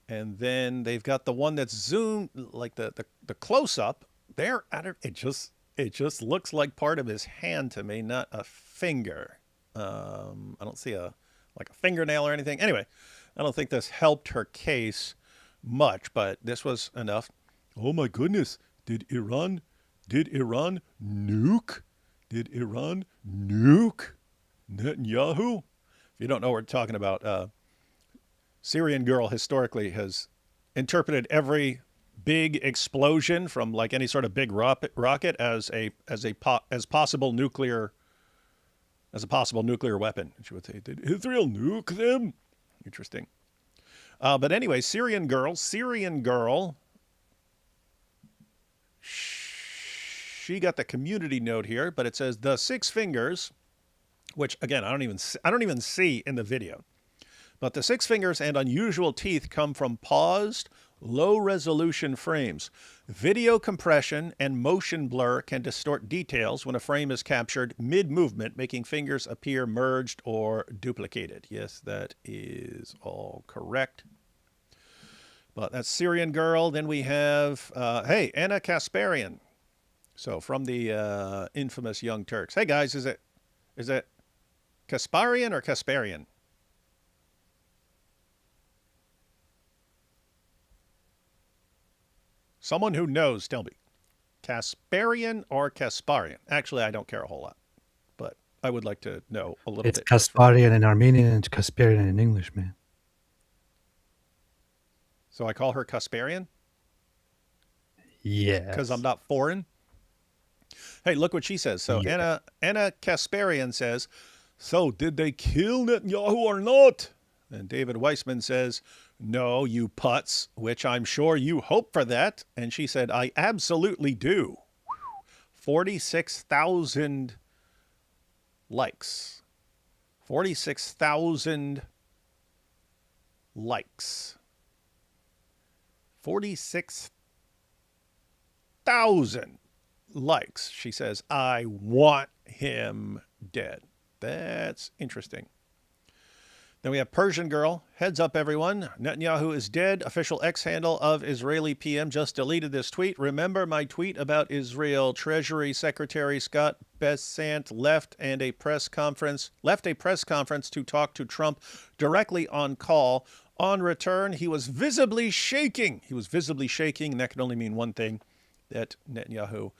then they've got the one that's zoomed, like the close up. There, it just looks like part of his hand to me, not a finger. I don't see a fingernail or anything. Anyway, I don't think this helped her case much, but this was enough. Oh my goodness! Did Iran nuke? Did Iran nuke Netanyahu? If you don't know what we're talking about, Syrian Girl historically has interpreted every big explosion from like any sort of big rocket as a possible nuclear weapon. And she would say, "Did Israel nuke them?" Interesting. But anyway, Syrian Girl she got the community note here, but it says the 6 fingers, which again I don't even see in the video. But the 6 fingers and unusual teeth come from paused, low-resolution frames. Video compression and motion blur can distort details when a frame is captured mid-movement, making fingers appear merged or duplicated. Yes, that is all correct. But that's Syrian girl. Then we have, hey, Anna Kasparian. So from the infamous Young Turks. Hey, guys, is it Kasparian or Kasparian? Someone who knows, tell me. Kasparian or Kasparian? Actually, I don't care a whole lot, but I would like to know a little It's bit. Kasparian in Armenian and Kasparian in English, man. So I call her Kasparian? Yeah. Because I'm not foreign? Hey, look what she says. So Yeah. Anna Kasparian says, so did they kill Netanyahu or not? And David Weissman says, no, you putz, which I'm sure you hope for that. And she said, I absolutely do. 46,000 likes. 46,000 likes. 46,000 likes. She says, I want him dead. That's interesting. Then we have Persian Girl. Heads up, everyone. Netanyahu is dead. Official X handle of Israeli PM just deleted this tweet. Remember my tweet about Israel? Treasury Secretary Scott Bessent left a press conference to talk to Trump directly on call. On return, he was visibly shaking. And that can only mean one thing, that Netanyahu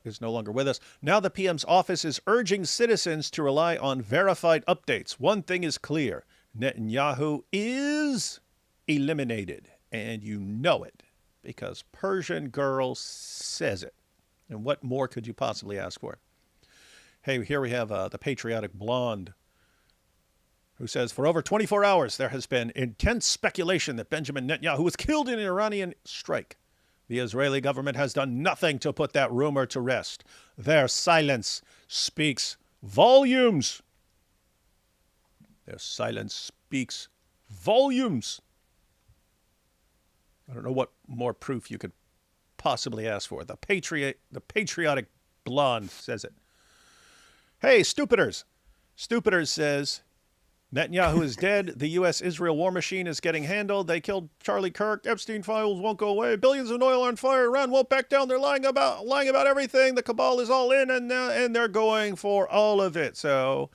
is no longer with us. Now the PM's office is urging citizens to rely on verified updates. One thing is clear. Netanyahu is eliminated. And you know it because Persian Girl says it. And what more could you possibly ask for? Hey, here we have the patriotic blonde who says, for over 24 hours, there has been intense speculation that Benjamin Netanyahu was killed in an Iranian strike. The Israeli government has done nothing to put that rumor to rest. Their silence speaks volumes. Their silence speaks volumes. I don't know what more proof you could possibly ask for. The patriotic blonde says it. Hey, Stupiders. Stupiders says, Netanyahu is dead. The U.S.-Israel war machine is getting handled. They killed Charlie Kirk. Epstein files won't go away. Billions of oil on fire. Iran won't back down. They're lying about everything. The cabal is all in, and they're going for all of it. So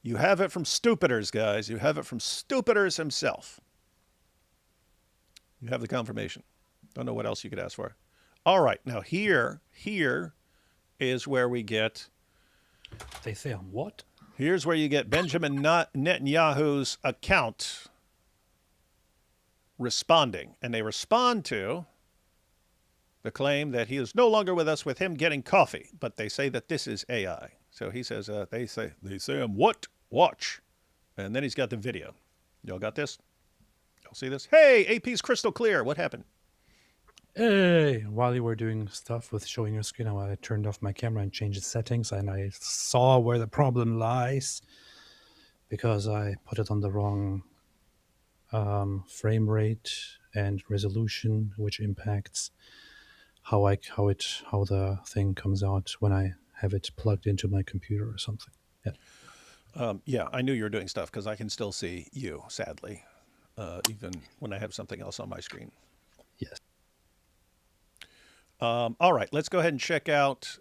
you have it from Stupiders, guys. You have it from Stupiders himself. You have the confirmation. Don't know what else you could ask for. All right. Now here is where we get... They say on what? Here's where you get Benjamin Netanyahu's account responding. And they respond to the claim that he is no longer with us with him getting coffee. But they say that this is AI. So he says, they say I'm what? Watch. And then he's got the video. Y'all got this? Y'all see this? Hey, AP's crystal clear. What happened? Hey, while you were doing stuff with showing your screen, I turned off my camera and changed the settings, and I saw where the problem lies because I put it on the wrong frame rate and resolution, which impacts how the thing comes out when I have it plugged into my computer or something. Yeah. Yeah, I knew you were doing stuff because I can still see you, sadly, even when I have something else on my screen. Yes. All right, let's go ahead and check out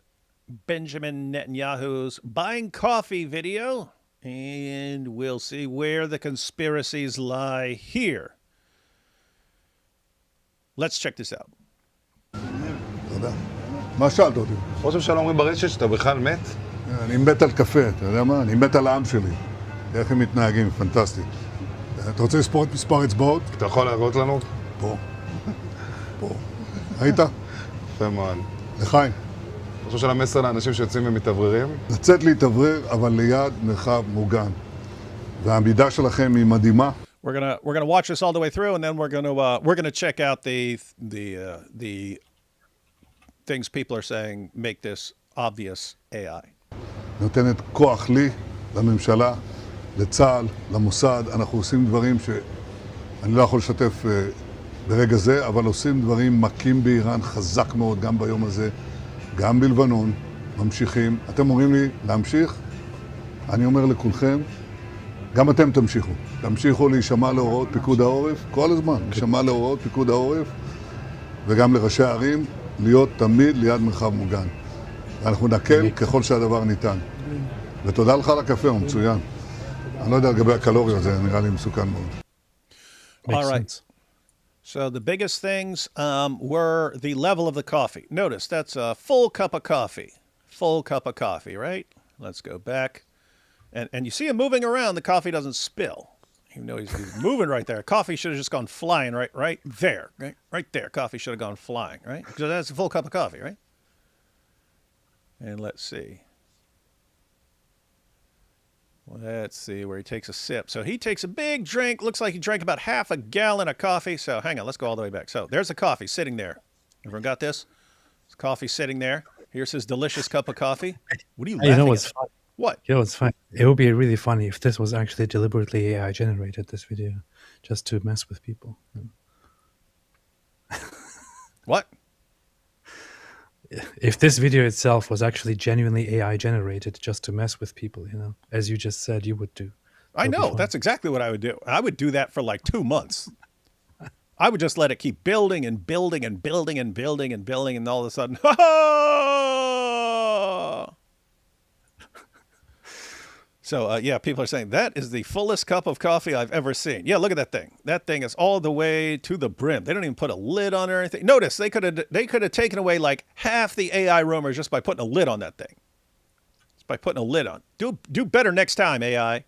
Benjamin Netanyahu's buying coffee video, and we'll see where the conspiracies lie here. Let's check this out. תודה. מה שאלת אותי? ראש הממשלה אומרים ברשת שאתה בכלל מת? אני מת על קפה, אתה יודע מה? אני מת על העם שלי. איך הם מתנהגים, פנטסטי. אתה רוצה לספור את מספר אצבעות? אתה יכול להראות לנו? פה. פה. ראית? יפה מאוד. לחיים. ראש הממשלה מסר לאנשים שיוצאים ומתאווררים? לצאת להתאוורר, אבל ליד מרחב מוגן. והעמידה שלכם היא מדהימה. We're gonna watch this all the way through, and then we're gonna check out the things people are saying make this obvious AI. נותנת כוח לי, לממשלה, לצה"ל, למוסד. אנחנו עושים דברים שאני לא יכול לשתף ברגע זה, אבל עושים דברים מכים באיראן חזק מאוד, גם ביום הזה, גם בלבנון, ממשיכים. אתם אומרים לי להמשיך? אני אומר לכולכם, גם אתם תמשיכו. תמשיכו להישמע להוראות פיקוד העורף, כל הזמן, להישמע להוראות פיקוד העורף, וגם לראשי הערים, להיות תמיד ליד מרחב מוגן. ואנחנו נקל ככל שהדבר ניתן. ותודה לך על הקפה, הוא מצוין. אני לא יודע לגבי הקלוריות, זה נראה לי מסוכן מאוד. All right. So the biggest things were the level of the coffee. Notice that's a full cup of coffee. Full cup of coffee, right? Let's go back. And you see him moving around, the coffee doesn't spill. Even though he's moving right there. Coffee should have just gone flying right there. Right there. Coffee should have gone flying, right? Because that's a full cup of coffee, right? And let's see. Let's see where he takes a sip. So he takes a big drink. Looks like he drank about half a gallon of coffee. So hang on, let's go all the way back. So there's the coffee sitting there. Everyone got this? There's coffee sitting there. Here's his delicious cup of coffee. What are you laughing You know what's at? funny? What? You know what's funny? It would be really funny if this was actually deliberately AI generated, this video, just to mess with people. What? If this video itself was actually genuinely AI generated just to mess with people, you know, as you just said you would do. I That would be know. fun. That's exactly what I would do. I would do that for like 2 months. I would just let it keep building and building and building and building and building, and all of a sudden, ha ha! So, yeah, people are saying that is the fullest cup of coffee I've ever seen. Yeah, look at that thing. That thing is all the way to the brim. They don't even put a lid on it or anything. Notice they could have taken away like half the AI rumors just by putting a lid on that thing. Just by putting a lid on. Do better next time, AI.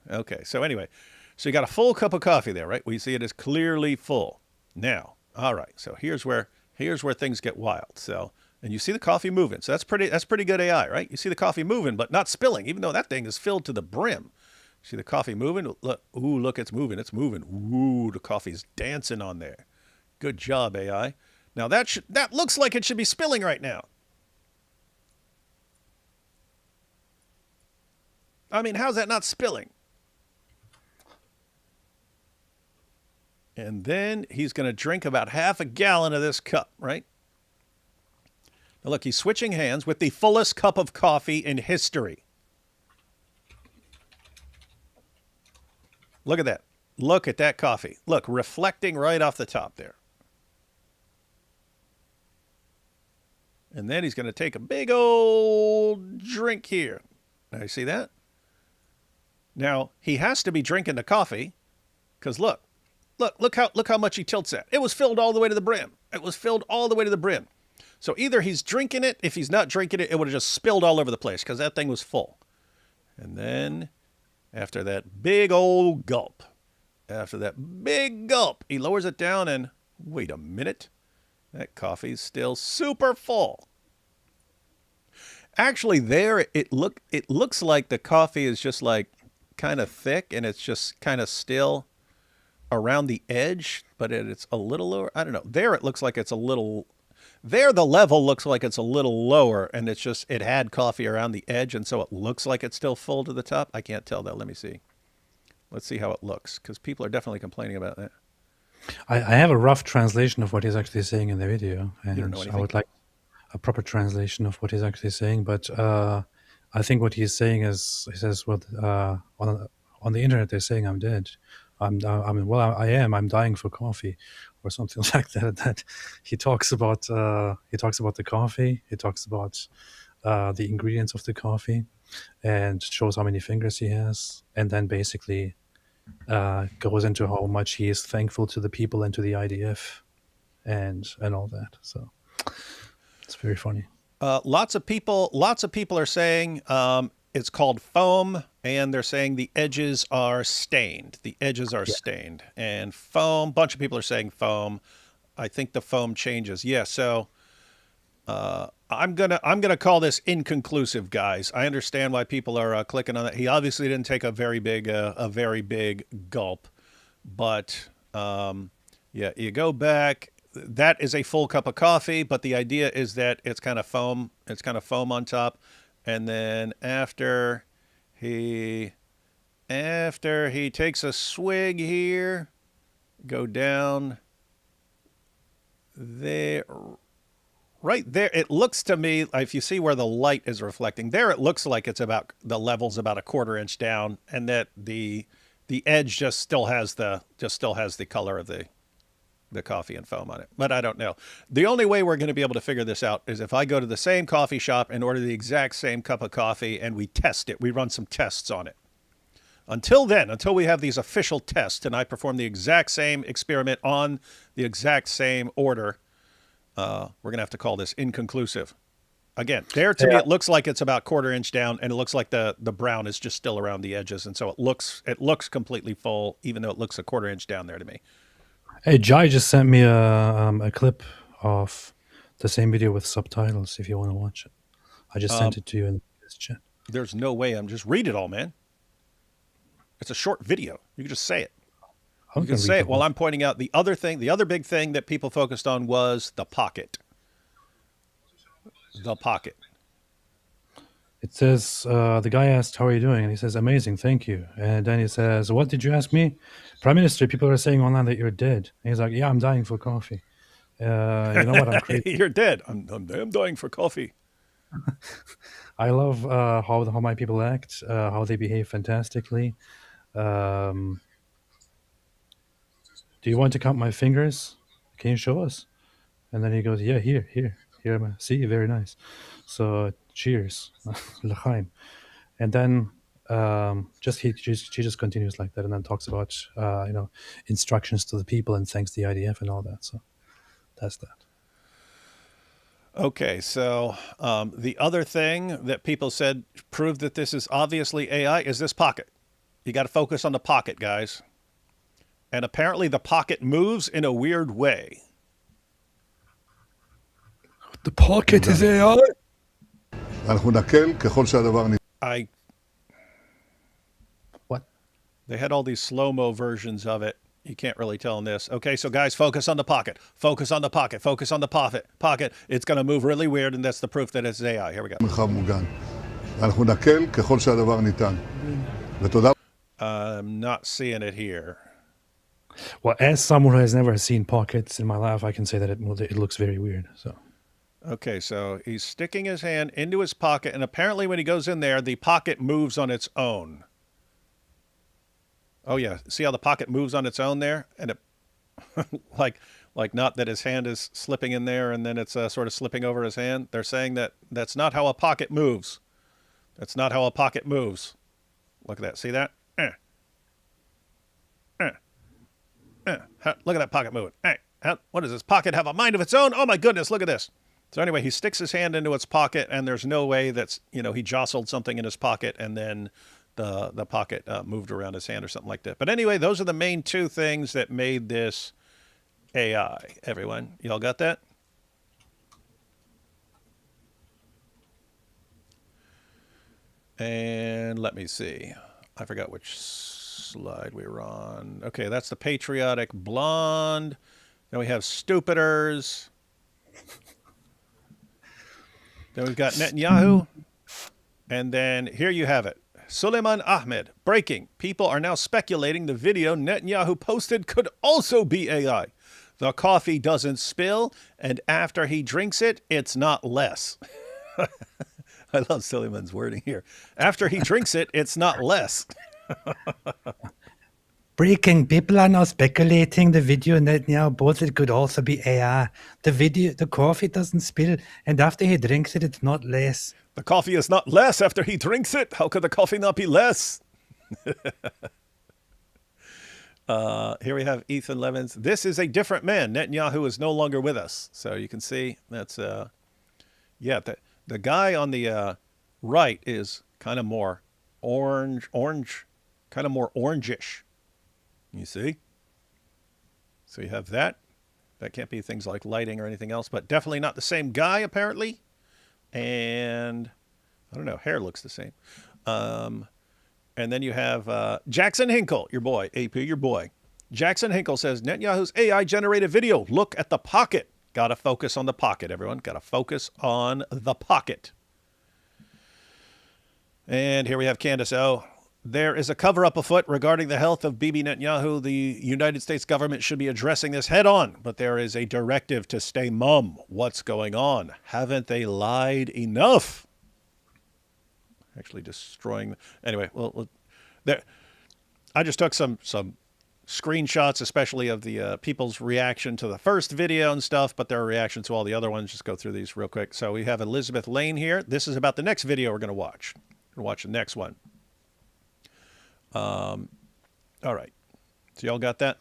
Okay, so anyway. So you got a full cup of coffee there, right? We see it is clearly full. Now, all right. So here's where things get wild. So, and you see the coffee moving. So that's pretty good AI, right? You see the coffee moving, but not spilling, even though that thing is filled to the brim. See the coffee moving? Look, it's moving. It's moving. Ooh, the coffee's dancing on there. Good job, AI. Now that looks like it should be spilling right now. I mean, how's that not spilling? And then he's going to drink about half a gallon of this cup, right? Now look, he's switching hands with the fullest cup of coffee in history. Look at that. Look at that coffee. Look, reflecting right off the top there. And then he's going to take a big old drink here. Now you see that? Now, he has to be drinking the coffee because look how much he tilts that. It was filled all the way to the brim. It was filled all the way to the brim. So either he's drinking it. If he's not drinking it, it would have just spilled all over the place because that thing was full. And then after that big old gulp, he lowers it down and wait a minute. That coffee's still super full. Actually, there it looks like the coffee is just like kind of thick and it's just kind of still around the edge, but it's a little lower. I don't know. There it looks like it's a little. There the level looks like it's a little lower, and it's just it had coffee around the edge, and so it looks like it's still full to the top. I can't tell that. Let me see. Let's see how it looks, because people are definitely complaining about that. I have a rough translation of what he's actually saying in the video, and You don't know I anything? would like a proper translation of what he's actually saying. But I think what he's saying is, he says, "Well, on the internet they're saying I'm dead. I am. I'm dying for coffee," or something like that. That he talks about the coffee. He talks about the ingredients of the coffee, and shows how many fingers he has, and then basically goes into how much he is thankful to the people and to the IDF, and all that. So it's very funny. Lots of people are saying it's called foam, and they're saying the edges are stained. The edges are stained, and foam. Bunch of people are saying foam. I think the foam changes. Yeah. So I'm gonna call this inconclusive, guys. I understand why people are clicking on that. He obviously didn't take a very big gulp, but yeah, you go back. that is a full cup of coffee, but the idea is that it's kind of foam. It's kind of foam on top, and then after he takes a swig here, go down there, right there. It looks to me, if you see where the light is reflecting there, it looks like it's about the level's about a quarter inch down, and that the edge just still has the color of the coffee and foam on it. But I don't know. The only way we're going to be able to figure this out is if I go to the same coffee shop and order the exact same cup of coffee and we test it. We run some tests on it. Until then, until we have these official tests and I perform the exact same experiment on the exact same order, we're going to have to call this inconclusive. Again, there to me, it looks like it's about quarter inch down, and it looks like the brown is just still around the edges. And so it looks completely full, even though it looks a quarter inch down there to me. Hey, Jai just sent me a clip of the same video with subtitles if you want to watch it. I just sent it to you in this chat. There's no way. Just read it all, man. It's a short video. You can just say it. You can say it while I'm pointing out the other thing. The other big thing that people focused on was the pocket. The pocket. It says, the guy asked, how are you doing? And he says, amazing, thank you. And then he says, what did you ask me? Prime Minister, people are saying online that you're dead. And he's like, yeah, I'm dying for coffee. You know what? I'm crazy. You're dead. I'm dying for coffee. I love how my people act, how they behave fantastically. Do you want to count my fingers? Can you show us? And then he goes, yeah, here. See, very nice. So cheers, l'chaim. And then she just continues like that, and then talks about instructions to the people and thanks the IDF and all that. So that's that. Okay, so the other thing that people said proved that this is obviously AI is this pocket. You got to focus on the pocket, guys. And apparently the pocket moves in a weird way. The pocket is AI? What? They had all these slow-mo versions of it. You can't really tell in this. Okay, so guys, focus on the pocket. Focus on the pocket. Focus on the pocket. It's going to move really weird, and that's the proof that it's AI. Here we go. I'm not seeing it here. Well, as someone who has never seen pockets in my life, I can say that it looks very weird. So, okay, so he's sticking his hand into his pocket, and apparently when he goes in there, the pocket moves on its own. Oh yeah, see how the pocket moves on its own there, and it like not that his hand is slipping in there and then it's sort of slipping over his hand. They're saying that that's not how a pocket moves. That's not how a pocket moves. Look at that. See that? Look at that pocket moving. Hey, what does this pocket have a mind of its own? Oh my goodness, look at this. So anyway, he sticks his hand into its pocket, and there's no way that's, he jostled something in his pocket and then the pocket moved around his hand or something like that. But anyway, those are the main two things that made this AI, everyone. Y'all got that? And let me see. I forgot which slide we were on. Okay, that's the patriotic blonde. Then we have stupiders. Then we've got Netanyahu. And then here you have it. Suleiman Ahmed. Breaking. People are now speculating the video Netanyahu posted could also be AI. The coffee doesn't spill, and after he drinks it, it's not less. I love Suleiman's wording here. After he drinks it, it's not less. Breaking. People are now speculating the video Netanyahu posted could also be AI. The coffee doesn't spill, and after he drinks it, it's not less. The coffee is not less after he drinks it. How could the coffee not be less? Here we have Ethan Levins. This is a different man. Netanyahu is no longer with us. So you can see that's, the guy on the right is kind of more orange, kind of more orangish. You see? So you have that. That can't be things like lighting or anything else, but definitely not the same guy, apparently. And I don't know, hair looks the same. And then you have Jackson Hinkle, your boy, AP, your boy. Jackson Hinkle says, Netanyahu's AI-generated video. Look at the pocket. Got to focus on the pocket, everyone. Got to focus on the pocket. And here we have Candace O. There is a cover-up afoot regarding the health of Bibi Netanyahu. The United States government should be addressing this head-on, but there is a directive to stay mum. What's going on? Haven't they lied enough? Actually destroying... Anyway, well, there. I just took some screenshots, especially of the people's reaction to the first video and stuff, but their reaction to all the other ones. Just go through these real quick. So we have Elizabeth Lane here. This is about the next video we're going to watch. We're going to watch the next one. All right. So y'all got that?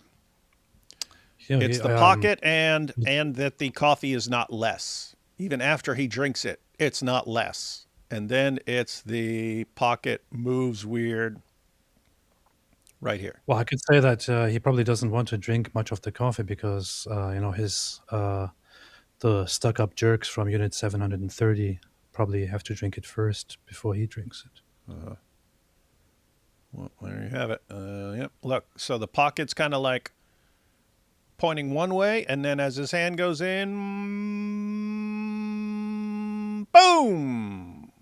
Yeah, It's the pocket and that the coffee is not less. Even after he drinks it, it's not less. And then it's the pocket moves weird right here. Well, I could say that he probably doesn't want to drink much of the coffee because, his the stuck-up jerks from Unit 730 probably have to drink it first before he drinks it. Well, there you have it. Yep. Look, so the pocket's kind of like pointing one way, and then as his hand goes in, boom,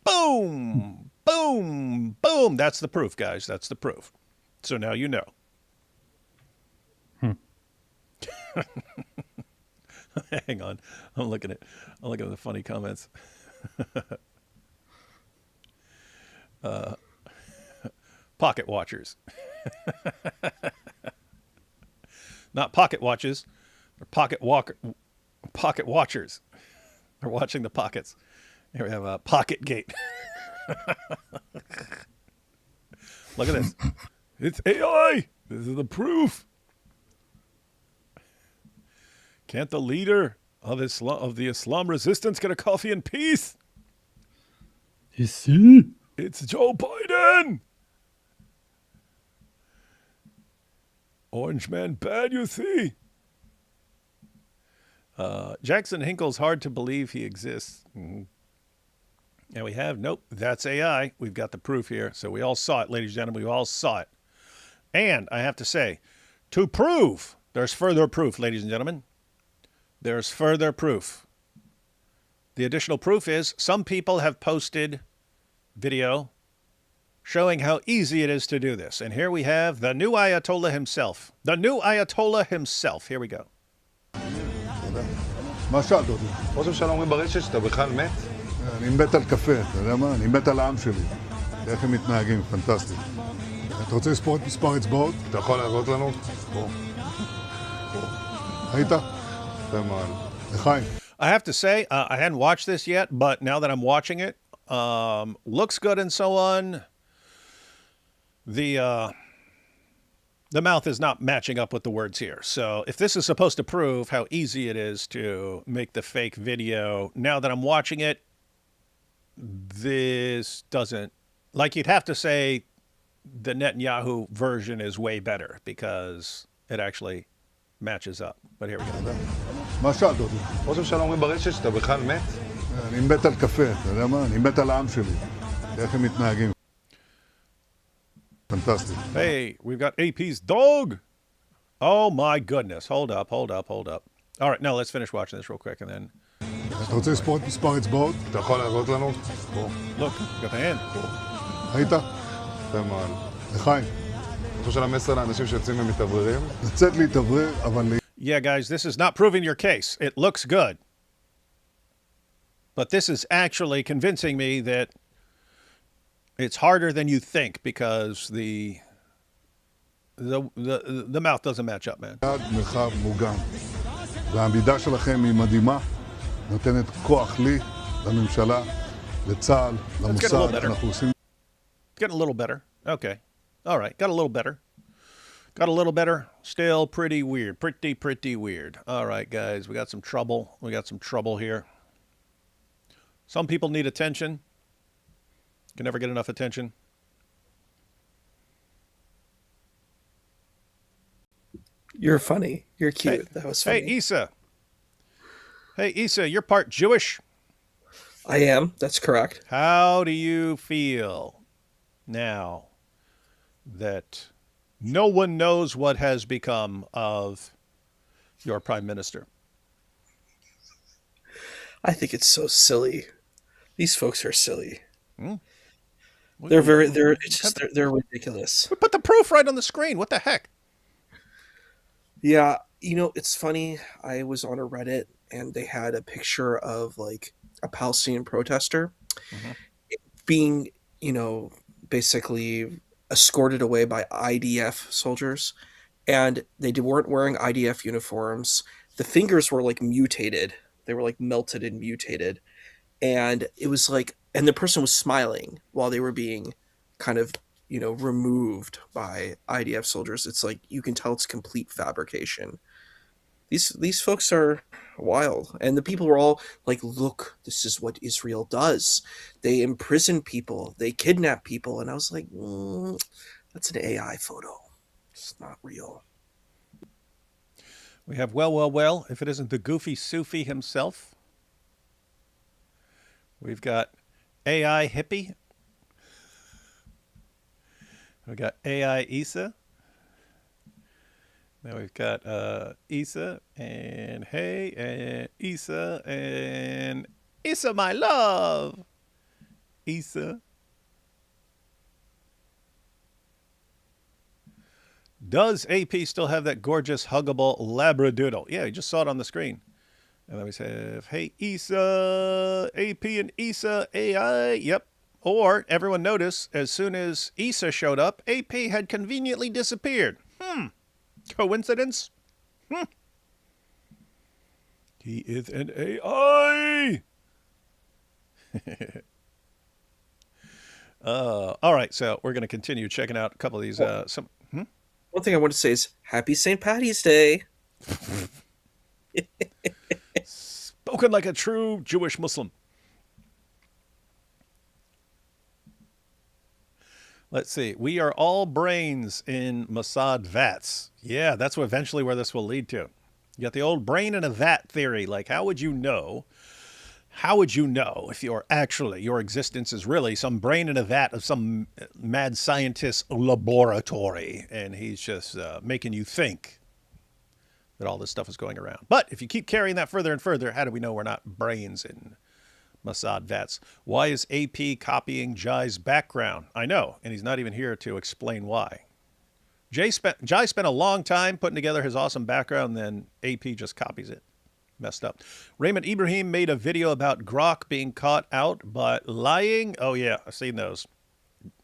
boom, boom, boom. That's the proof, guys. That's the proof. So now you know. Hang on. I'm looking at the funny comments. Pocket watchers. Not pocket watches. They're pocket watchers. They're watching the pockets. Here we have a pocket gate. Look at this. It's AI. This is the proof. Can't the leader of the Islam resistance get a coffee in peace? You see? It's Joe Biden. Orange man bad, you see. Jackson Hinkle's hard to believe he exists. And we have, nope, that's AI. We've got the proof here. So we all saw it, ladies and gentlemen. We all saw it. And I have to say, to prove, there's further proof, ladies and gentlemen. There's further proof. The additional proof is some people have posted video showing how easy it is to do this. And here we have the new Ayatollah himself. The new Ayatollah himself. Here we go. מה שאלת אותי? ראש הממשלה אומרים ברשת שאתה בכלל מת? אני מת על קפה, אתה יודע מה? אני מת על העם שלי. איך הם מתנהגים, פנטסטי. אתה רוצה לספור את מספר אצבעות? אתה יכול להראות לנו? פה. היית? יפה מאוד. לחיים. I have to say, I hadn't watched this yet, but now that I'm watching it, looks good and so on. The mouth is not matching up with the words here. So if this is supposed to prove how easy it is to make the fake video, now that I'm watching it, this doesn't, like you'd have to say the Netanyahu version is way better because it actually matches up. But here we go. מה שאלת אותי? ראש הממשלה אומרים ברשת שאתה בכלל מת? אני מת על קפה, אתה יודע מה? אני מת על העם שלי. איך הם מתנהגים. Fantastic. Hey, we've got AP's dog. Oh my goodness. Hold up. All right, now let's finish watching this real quick and then... אתה רוצה לספור את מספר אצבעות? אתה יכול להראות לנו? פה. Look, got the hand. היית? יפה מאוד. לחיים. אני חושב המסר לאנשים שיוצאים ומתאווררים? לצאת להתאוורר, אבל... Yeah, guys, this is not proving your case. It looks good. But this is actually convincing me that it's harder than you think because the mouth doesn't match up, man. מרחב מוגן. והעמידה שלכם היא מדהימה, נותנת כוח לי, לממשלה, לצה"ל, למוסד, אנחנו עושים... Getting a little better. Okay. All right. Got a little better. Still pretty weird. Pretty weird. All right, guys. We got some trouble. Here. Some people need attention. Can never get enough attention. You're funny. You're cute. That was funny. Hey, Issa, you're part Jewish. I am. That's correct. How do you feel now that No one knows what has become of your prime minister. I think it's so silly. These folks are silly. Hmm? They're ridiculous. We put the proof right on the screen. What the heck? Yeah, it's funny. I was on a Reddit and they had a picture of like a Palestinian protester Mm-hmm. being, basically escorted away by IDF soldiers, and they weren't wearing IDF uniforms. The fingers were like mutated. They were like melted and mutated. And it was like, and the person was smiling while they were being kind of, removed by IDF soldiers. It's like, you can tell it's complete fabrication. These folks are wild, and the people were all like, look, this is what Israel does. They imprison people, they kidnap people. And I was like, that's an AI photo, it's not real. We have well, if it isn't the goofy Sufi himself. We've got AI hippie. We've got AI Isa. Now we've got Isa and Hey and Isa and Isa, my love. Isa. Does AP still have that gorgeous, huggable Labradoodle? Yeah, you just saw it on the screen. And then we have, hey, Isa, AP and Isa, AI. Yep. Or everyone noticed as soon as Isa showed up, AP had conveniently disappeared. Coincidence? He is an AI. All right, so we're going to continue checking out a couple of these. One thing I want to say is Happy St. Patty's Day. Spoken like a true Jewish Muslim. Let's see. We are all brains in Mossad vats. Yeah, that's eventually where this will lead to. You got the old brain in a vat theory. Like, how would you know? How would you know if your existence is really some brain in a vat of some mad scientist laboratory, and he's just making you think that all this stuff is going around. But if you keep carrying that further and further, how do we know we're not brains in Mossad vats? Why is AP copying Jai's background? I know, and he's not even here to explain why. Jai spent a long time putting together his awesome background, and then AP just copies it. Messed up. Raymond Ibrahim made a video about Grok being caught out but lying. Oh yeah, I've seen those.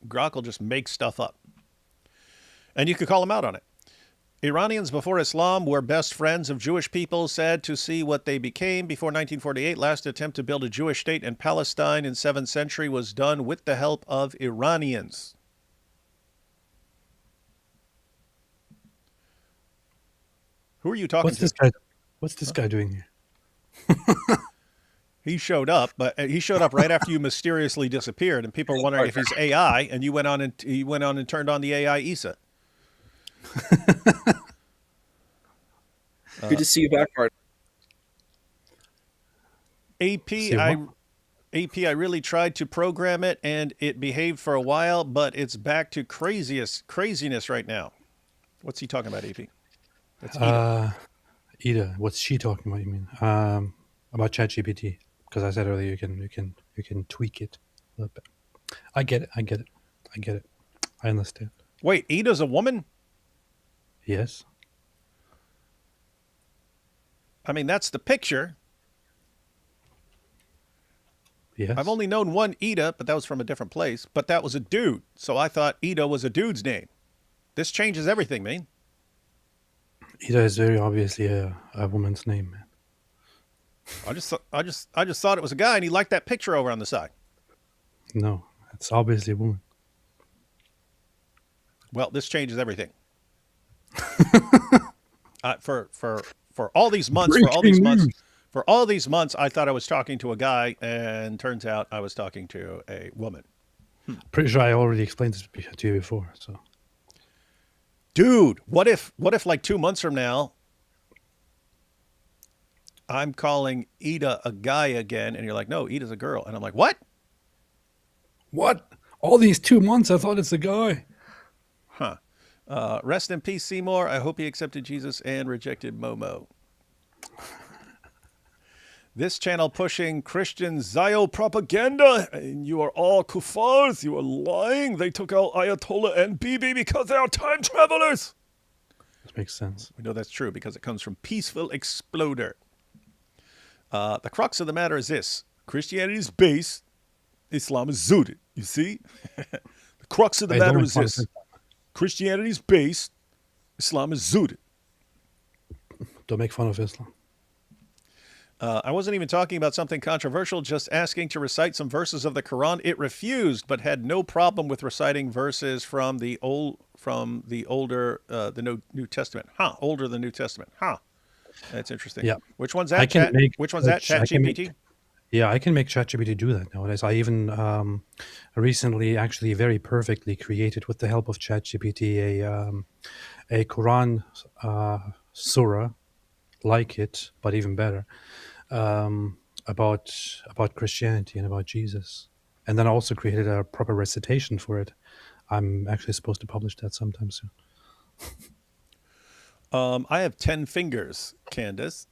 Grok will just make stuff up. And you could call him out on it. Iranians before Islam were best friends of Jewish people, sad to see what they became. Before 1948, last attempt to build a Jewish state in Palestine in 7th century was done with the help of Iranians. Who are you talking to? What's this guy doing here? He showed up, but he showed up right after you mysteriously disappeared, and people are wondering if he's AI. And you went on and turned on the AI Isa. Good to see you back, Martin. AP, I really tried to program it, and it behaved for a while, but it's back to craziness right now. What's he talking about, AP? That's Ida. Ida, what's she talking about? You mean about ChatGPT? Because I said earlier you can tweak it a little bit. I get it. I understand. Wait, Ida's a woman? Yes. I mean, that's the picture. Yes. I've only known one Ida, but that was from a different place. But that was a dude, so I thought Ida was a dude's name. This changes everything, man. Ida is very obviously a woman's name, man. I just thought it was a guy, and he liked that picture over on the side. No, it's obviously a woman. Well, this changes everything. For all these months, I thought I was talking to a guy, and turns out I was talking to a woman. Pretty sure I already explained this to you before. So, dude, what if like 2 months from now, I'm calling Ida a guy again, and you're like, no, Ida's a girl, and I'm like, what? What? All these 2 months, I thought it's a guy. Huh. Rest in peace, Seymour. I hope he accepted Jesus and rejected Momo. This channel pushing Christian Zio propaganda, and you are all kuffars. You are lying. They took out Ayatollah and Bibi because they are time travelers. That makes sense. We know that's true because it comes from Peaceful Exploder. The crux of the matter is this. Christianity is base. Islam is zooted. You see? The crux of the matter is this. Christianity is base. Islam is zooted. Don't make fun of Islam. I wasn't even talking about something controversial, just asking to recite some verses of the Quran. It refused, but had no problem with reciting verses from the older, the New Testament. Older than New Testament. That's interesting. Yeah. Which one's that? ChatGPT? Yeah, I can make ChatGPT do that nowadays. I even recently, actually, very perfectly created with the help of ChatGPT a Quran surah like it, but even better. About Christianity and about Jesus, and then I also created a proper recitation for it. I'm actually supposed to publish that sometime soon. I have 10 fingers, Candace.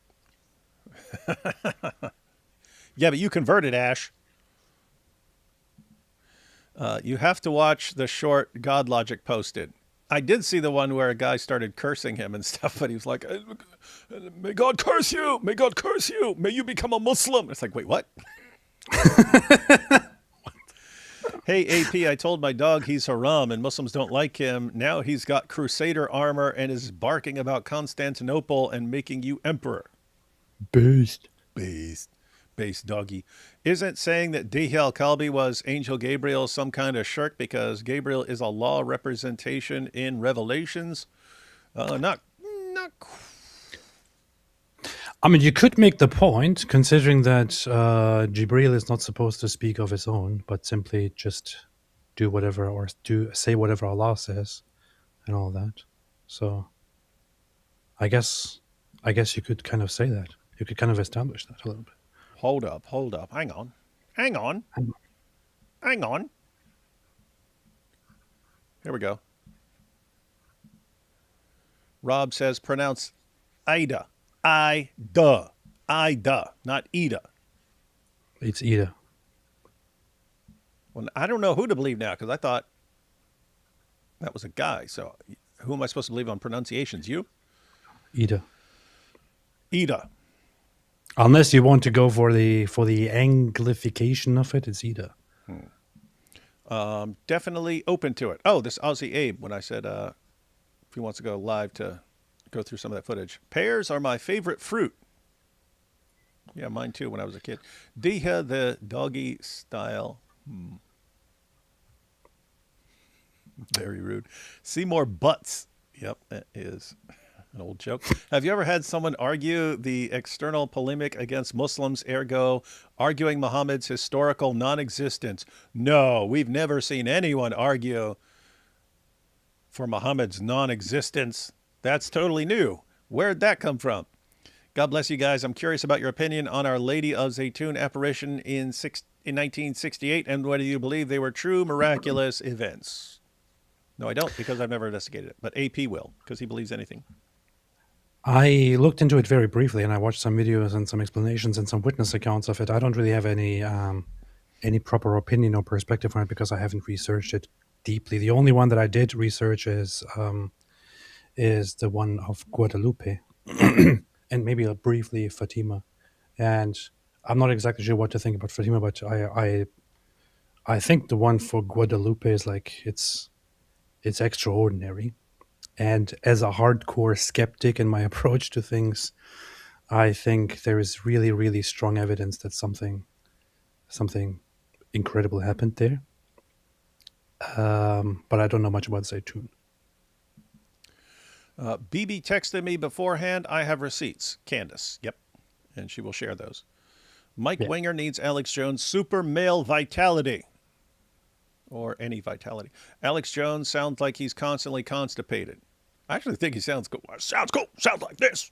Yeah, but you converted, Ash. You have to watch the short God Logic posted. I did see the one where a guy started cursing him and stuff, but he was like, may God curse you. May God curse you. May you become a Muslim. It's like, wait, what? Hey, AP, I told my dog he's haram and Muslims don't like him. Now he's got crusader armor and is barking about Constantinople and making you emperor. Beast. Base doggy. Isn't saying that Dihi al-Kalbi was Angel Gabriel some kind of shirk because Gabriel is a law representation in Revelations? Not. I mean, you could make the point, considering that Jibril is not supposed to speak of his own, but simply just do whatever or say whatever Allah says, and all that. So, I guess you could kind of say that. You could kind of establish that a little bit. Hold up. Hang on. Here we go. Rob says pronounce Ida. Ida, not Ida. It's Ida. Well, I don't know who to believe now because I thought that was a guy. So who am I supposed to believe on pronunciations? You? Ida. Unless you want to go for the Anglification of it, it's Ida. Definitely open to it. Oh, this Aussie Abe, when I said if he wants to go live to go through some of that footage. Pears are my favorite fruit. Yeah, mine too when I was a kid. Diha, the doggy style. Very rude. Seymour Butts. Yep, that is an old joke. Have you ever had someone argue the external polemic against Muslims, ergo arguing Muhammad's historical non-existence? No, we've never seen anyone argue for Muhammad's non-existence. That's totally new. Where'd that come from? God bless you guys. I'm curious about your opinion on Our Lady of Zaytun apparition in 1968 and whether you believe they were true miraculous events. No, I don't, because I've never investigated it. But AP will, because he believes anything. I looked into it very briefly, and I watched some videos and some explanations and some witness accounts of it. I don't really have any proper opinion or perspective on it because I haven't researched it deeply. The only one that I did research is the one of Guadalupe, and maybe briefly Fatima. And I'm not exactly sure what to think about Fatima, but I think the one for Guadalupe is like it's extraordinary. And as a hardcore skeptic in my approach to things, I think there is really, really strong evidence that something incredible happened there. But I don't know much about Zaytun. BB texted me beforehand. I have receipts. Candace. Yep. And she will share those. Mike Winger needs Alex Jones' super male vitality. Or any vitality. Alex Jones sounds like he's constantly constipated. I actually think he sounds cool. Sounds cool. Sounds like this.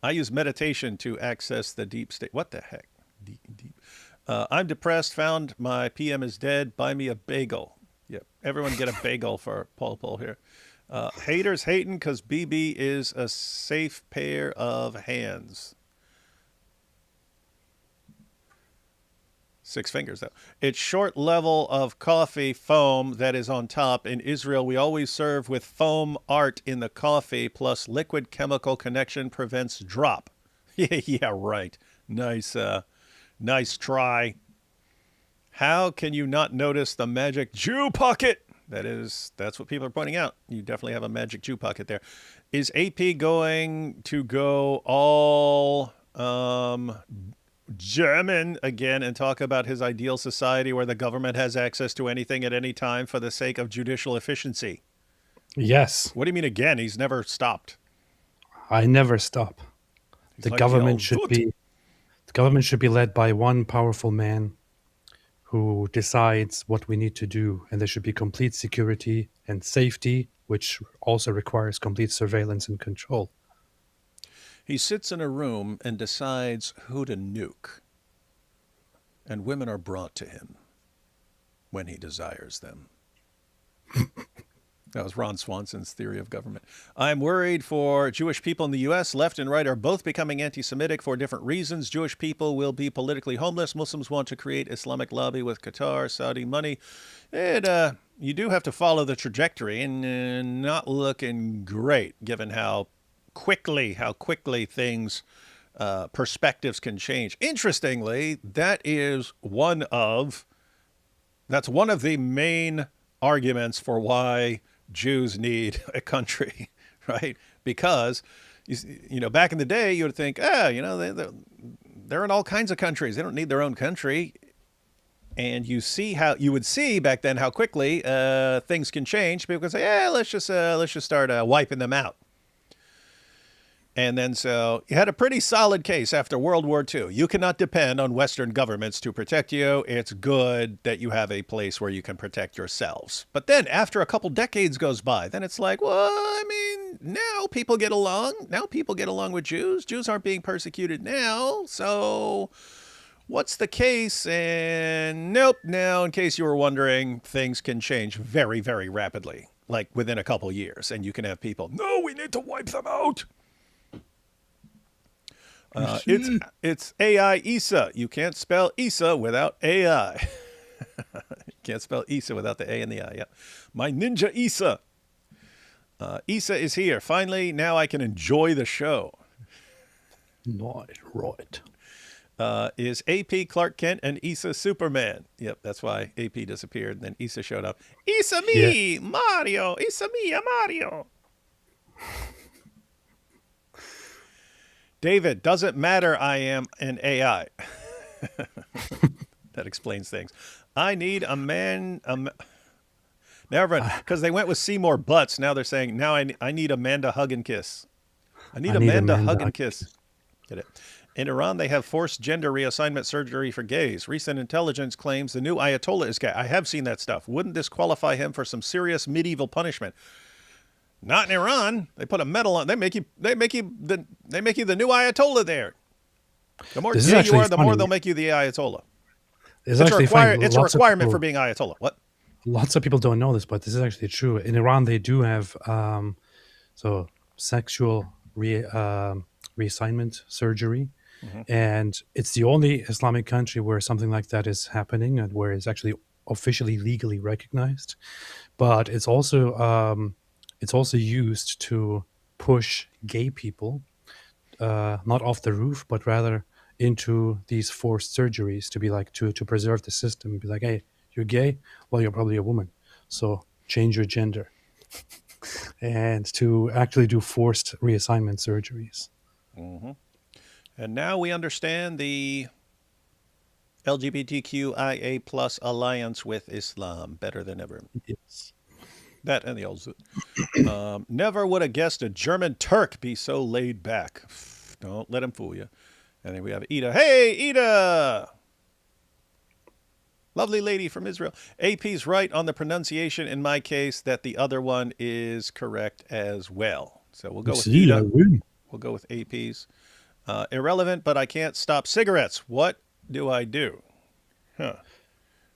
I use meditation to access the deep state. What the heck? Deep. I'm depressed. Found my PM is dead. Buy me a bagel. Yep. Everyone get a bagel for Paul here. Haters hating because BB is a safe pair of hands. 6 fingers, though. It's short level of coffee foam that is on top. In Israel, we always serve with foam art in the coffee, plus liquid chemical connection prevents drop. Yeah, right. Nice try. How can you not notice the magic Jew pocket? That's what people are pointing out. You definitely have a magic Jew pocket there. Is AP going to go all German again and talk about his ideal society where the government has access to anything at any time for the sake of judicial efficiency? Yes. What do you mean again? He's never stopped. I never stop. The like government the should old be the government should be led by one powerful man who decides what we need to do, and there should be complete security and safety, which also requires complete surveillance and control. He sits in a room and decides who to nuke, and women are brought to him when he desires them. That was Ron Swanson's theory of government. I'm worried for Jewish people in the U.S. Left and right are both becoming anti-Semitic for different reasons. Jewish people will be politically homeless. Muslims want to create Islamic lobby with Qatar, Saudi money. And you do have to follow the trajectory, and not looking great given how quickly things, perspectives can change. Interestingly, that's one of the main arguments for why Jews need a country, right? Because, back in the day, you would think, they're in all kinds of countries. They don't need their own country. And you would see back then how quickly things can change. People can say, let's just start wiping them out. And then so you had a pretty solid case after World War II. You cannot depend on Western governments to protect you. It's good that you have a place where you can protect yourselves. But then after a couple decades goes by, then it's like, well, I mean, now people get along. Now people get along with Jews. Jews aren't being persecuted now. So what's the case? And nope. Now, in case you were wondering, things can change very, very rapidly, like within a couple years. And you can have people, no, we need to wipe them out. It's AI Isa. You can't spell Isa without AI. You can't spell Isa without the A and the I. Yep. My ninja Isa. Isa is here. Finally, now I can enjoy the show. Nice, right. Is AP Clark Kent and Isa Superman? Yep, that's why AP disappeared. And then Isa showed up. Isa me, yeah. Mario. Isa me, Mario. David, doesn't matter I am an AI. That explains things. I need a man. Never, because they went with Seymour Butts. Now they're saying, now I need Amanda hug and kiss. I need Amanda hug and kiss. Get it? In Iran, they have forced gender reassignment surgery for gays. Recent intelligence claims the new Ayatollah is gay. I have seen that stuff. Wouldn't this qualify him for some serious medieval punishment? Not in Iran. They put a medal on. They make you the new Ayatollah there. The more gay you are, the more they'll make you the Ayatollah. It's a requirement for being Ayatollah. What? Lots of people don't know this, but this is actually true. In Iran, they do have sexual reassignment surgery, and it's the only Islamic country where something like that is happening and where it's actually officially legally recognized. But it's also used to push gay people not off the roof, but rather into these forced surgeries to be like to preserve the system. Be like, hey, you're gay? Well, you're probably a woman, so change your gender. And to actually do forced reassignment surgeries. Mm-hmm. And now we understand the LGBTQIA plus alliance with Islam better than ever. Yes. That and the old never would have guessed a German Turk be so laid back. Don't let him fool you. And then we have Ida. Hey, Ida! Lovely lady from Israel. AP's right on the pronunciation in my case that the other one is correct as well. So we'll go with Ida. We'll go with AP's. Irrelevant, but I can't stop cigarettes. What do I do?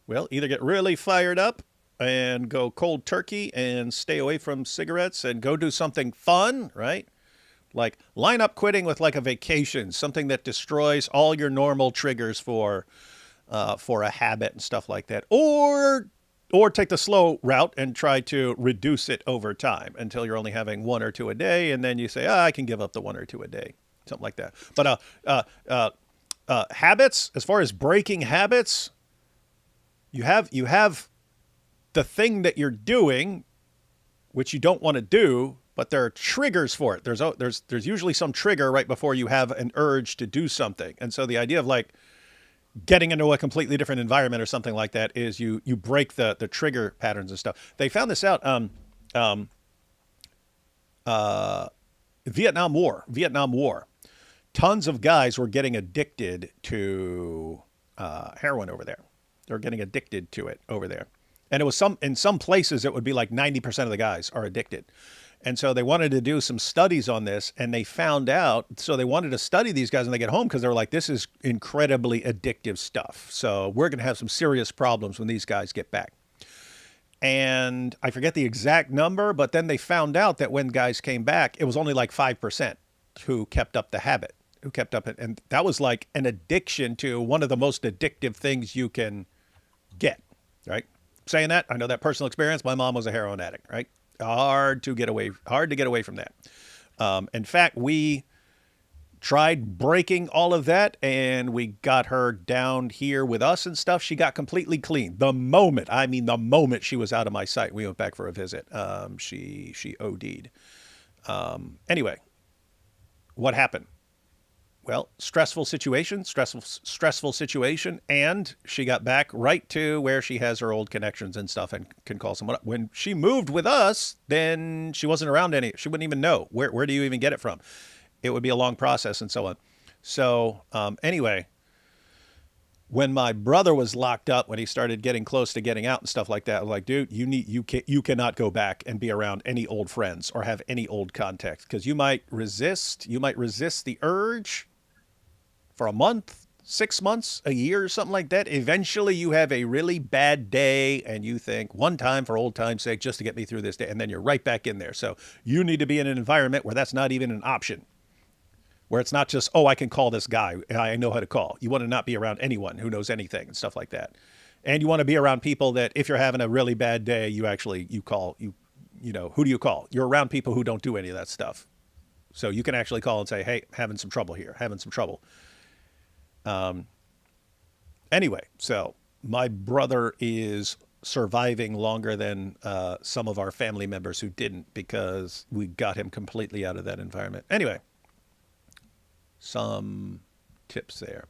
Well, either get really fired up and go cold turkey and stay away from cigarettes and go do something fun, right? Like line up quitting with like a vacation, something that destroys all your normal triggers for a habit and stuff like that, or take the slow route and try to reduce it over time until you're only having one or two a day, and then you say, I can give up the one or two a day, something like that. But habits, as far as breaking habits, you have the thing that you're doing, which you don't want to do, but there are triggers for it. There's usually some trigger right before you have an urge to do something, and so the idea of like getting into a completely different environment or something like that is you break the trigger patterns and stuff. They found this out. Vietnam War. Tons of guys were getting addicted to heroin over there. They were getting addicted to it over there, and it was in some places it would be like 90% of the guys are addicted. And so they wanted to do some studies on this, and they found out. So they wanted to study these guys when they get home because they were like, this is incredibly addictive stuff. So we're going to have some serious problems when these guys get back. And I forget the exact number, but then they found out that when guys came back, it was only like 5% who kept up the habit, who kept up it. And that was like an addiction to one of the most addictive things you can get, right? Saying that, I know that personal experience. My mom was a heroin addict, right? Hard to get away from that. In fact, we tried breaking all of that, and we got her down here with us and stuff. She got completely clean the moment she was out of my sight. We went back for a visit. She OD'd. Anyway, what happened? Well, stressful situation, and she got back right to where she has her old connections and stuff and can call someone up. When she moved with us, then she wasn't around any. She wouldn't even know. Where do you even get it from? It would be a long process and so on. So anyway, when my brother was locked up, when he started getting close to getting out and stuff like that, I was like, dude, you cannot go back and be around any old friends or have any old contacts because you might resist the urge for a month, 6 months, a year, or something like that. Eventually you have a really bad day and you think one time for old time's sake, just to get me through this day. And then you're right back in there. So you need to be in an environment where that's not even an option, where it's not just, oh, I can call this guy. I know how to call. You want to not be around anyone who knows anything and stuff like that. And you want to be around people that if you're having a really bad day, you call, who do you call? You're around people who don't do any of that stuff. So you can actually call and say, hey, having some trouble here, having some trouble. Anyway, so my brother is surviving longer than some of our family members who didn't because we got him completely out of that environment. Anyway, some tips there.